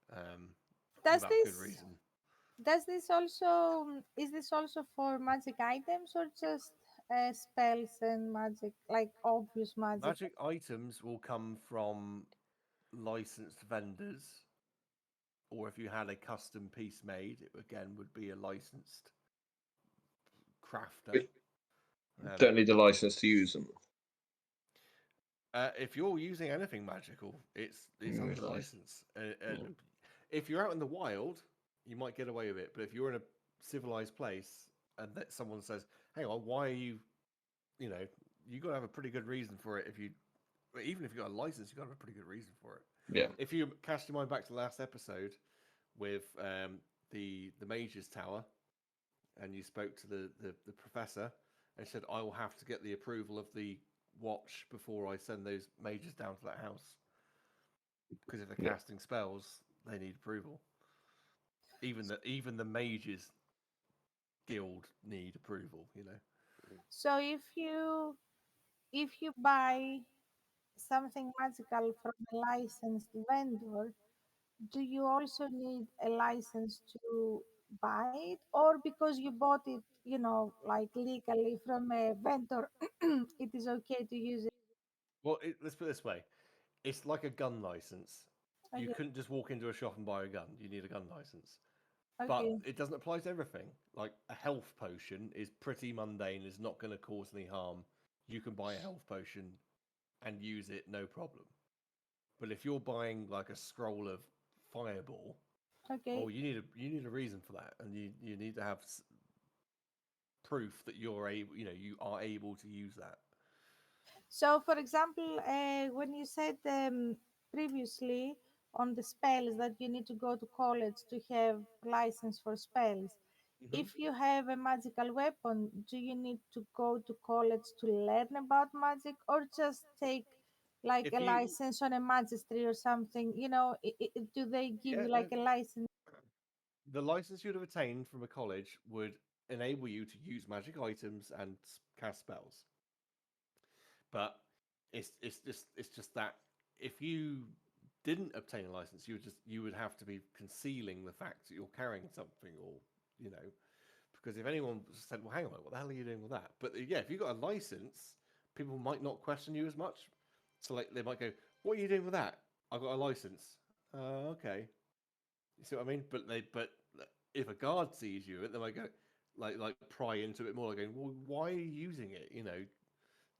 Does without this good reason. Does this also is this also for magic items or just spells and magic, like obvious magic? Magic items will come from licensed vendors, or if you had a custom piece made, it again would be a licensed crafter. Don't need a license to use them. If you're using anything magical, it's under Nice. license. If you're out in the wild, you might get away with it. But if you're in a civilized place and that someone says, "Hang on, why are you?" You know, you got to have a pretty good reason for it. Even if you got a license, you got to have a pretty good reason for it. Yeah. If you cast your mind back to the last episode with the mage's tower, and you spoke to the professor, and said, "I will have to get the approval of the watch before I send those mages down to that house, because if they're casting spells, they need approval. Even the mages guild need approval, you know." So if you buy something magical from a licensed vendor, do you also need a license to buy it, or because you bought it, like legally from a vendor, it is okay to use it? Well, let's put it this way: it's like a gun license. You Okay. couldn't just walk into a shop and buy a gun. You need a gun license. But Okay. it doesn't apply to everything. Like a health potion is pretty mundane, is not going to cause any harm. You can buy a health potion and use it, no problem. But if you're buying like a scroll of fireball, Okay. you need a reason for that, and you need to have proof that you are able to use that. So, for example, when you said previously on the spells that you need to go to college to have license for spells, if you have a magical weapon, do you need to go to college to learn about magic, or just take like If a you license on a magistry or something? Do they give yeah, you no, like a license? the license you'd have attained from a college would enable you to use magic items and cast spells. But it's just that if you didn't obtain a license, you would have to be concealing the fact that you're carrying something, or you know, because if anyone said, "Well, hang on, what the hell are you doing with that?" But yeah, if you got a license, people might not question you as much. So like they might go, "What are you doing with that?" "I got a license." Okay. You see what I mean? But if a guard sees you, they might go like pry into it more, like going, "Well, why are you using it?" You know,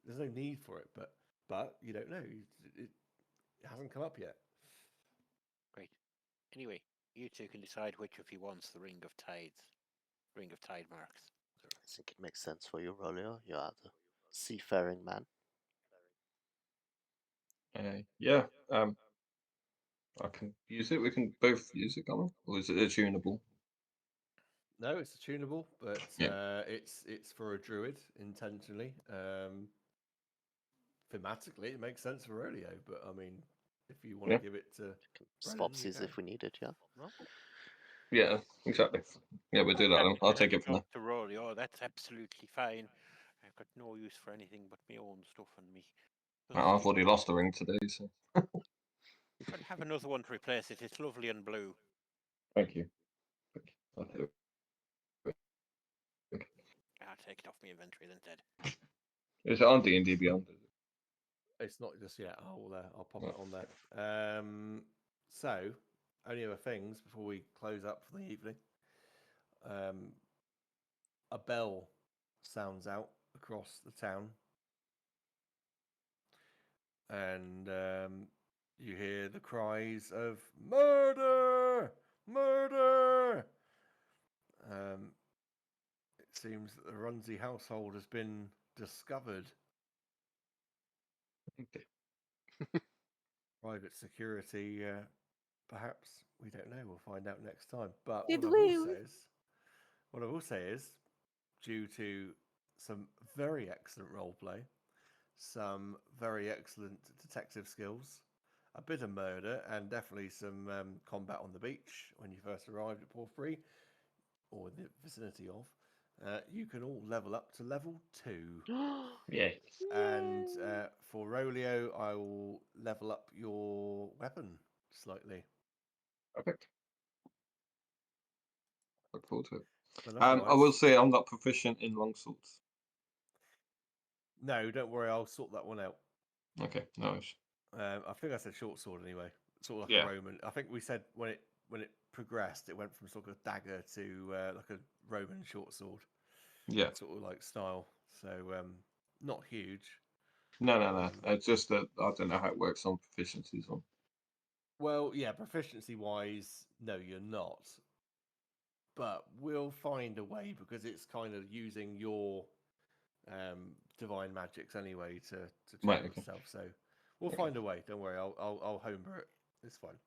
there's no need for it, but you don't know. It hasn't come up yet. Great. Anyway, you two can decide which of you wants the Ring of Tide marks. I think it makes sense for you, Roleo. You are the seafaring man. Yeah. I can use it. We can both use it, can't we? Or is it attunable? No, it's tunable, but Yeah. it's for a druid intentionally. Thematically, it makes sense for Roleo, but I mean, if you want to give it to Brennan, you Swapsies can. if we need it, yeah. No? Yeah, exactly. Yeah, we'll do that then. I'll take it from there. To Roleo, that's absolutely fine. I've got no use for anything but my own stuff and me. I've already lost the ring today, so I'll have another one to replace it. It's lovely and blue. thank you. I'll do it. I'll take it off my inventory instead. Is it on D&D Beyond? It's not just yet. I'll pop it on there. So, only other things before we close up for the evening. A bell sounds out across the town, and you hear the cries of "Murder! Murder!" It seems that the Runzi household has been discovered. Okay. Private security, perhaps. We don't know. We'll find out next time. But Did what I will say is, due to some very excellent roleplay, some very excellent detective skills, a bit of murder, and definitely some combat on the beach when you first arrived at Porphyry, or in the vicinity of, you can all level up to level 2. Yeah. And for Roleo, I will level up your weapon slightly. Perfect. Look forward to it. But I will otherwise, say I'm not proficient in longswords. no, don't worry, I'll sort that one out. Okay, no issue. I think I said short sword anyway, sort of like Yeah. a Roman. I think we said when it progressed, it went from sort of a dagger to like a Roman short sword. Yeah. sort of like style. So not huge. No. It's just that I don't know how it works on proficiencies on. Well, yeah, proficiency wise, no, you're not. But we'll find a way because it's kind of using your divine magics anyway to Right, channel okay. itself. So we'll Okay. find a way. Don't worry, I'll homebrew it. It's fine.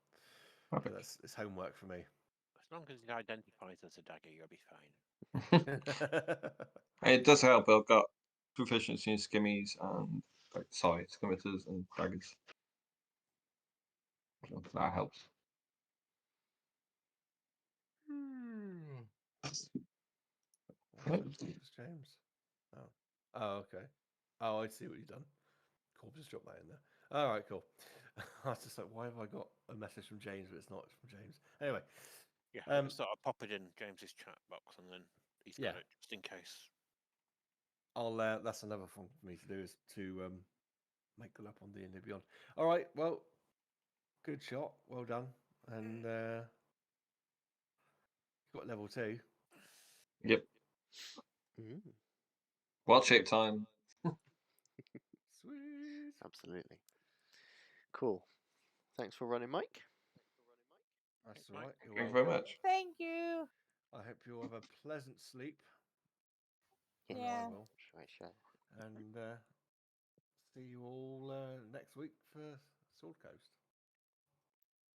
Perfect. But it's homework for me. As long as it identifies as a dagger, you'll be fine. It does help. I've got proficiency in skimmies and scimitars and daggers. So that helps. Corpus James. Oh, okay. Oh, I see what you've done. Corpus dropped that in there. All right, cool. I was just like, why have I got a message from James, but it's not from James? Anyway, Yeah, I just thought I'd pop it in James's chat box, and then he's got Yeah. it just in case. I'll. That's another thing for me to do is to make good up on D&D Beyond. All right, well, good shot, well done, and got level 2. Yep. Mm, Wild shape time. Sweet. absolutely. Cool. Thanks for running, Mike. That's Thanks, all Mike. right. You're Thank you very welcome. much. Thank you. I hope you all have a pleasant sleep. I know Yeah. I will. Sure. And see you all next week for Sword Coast.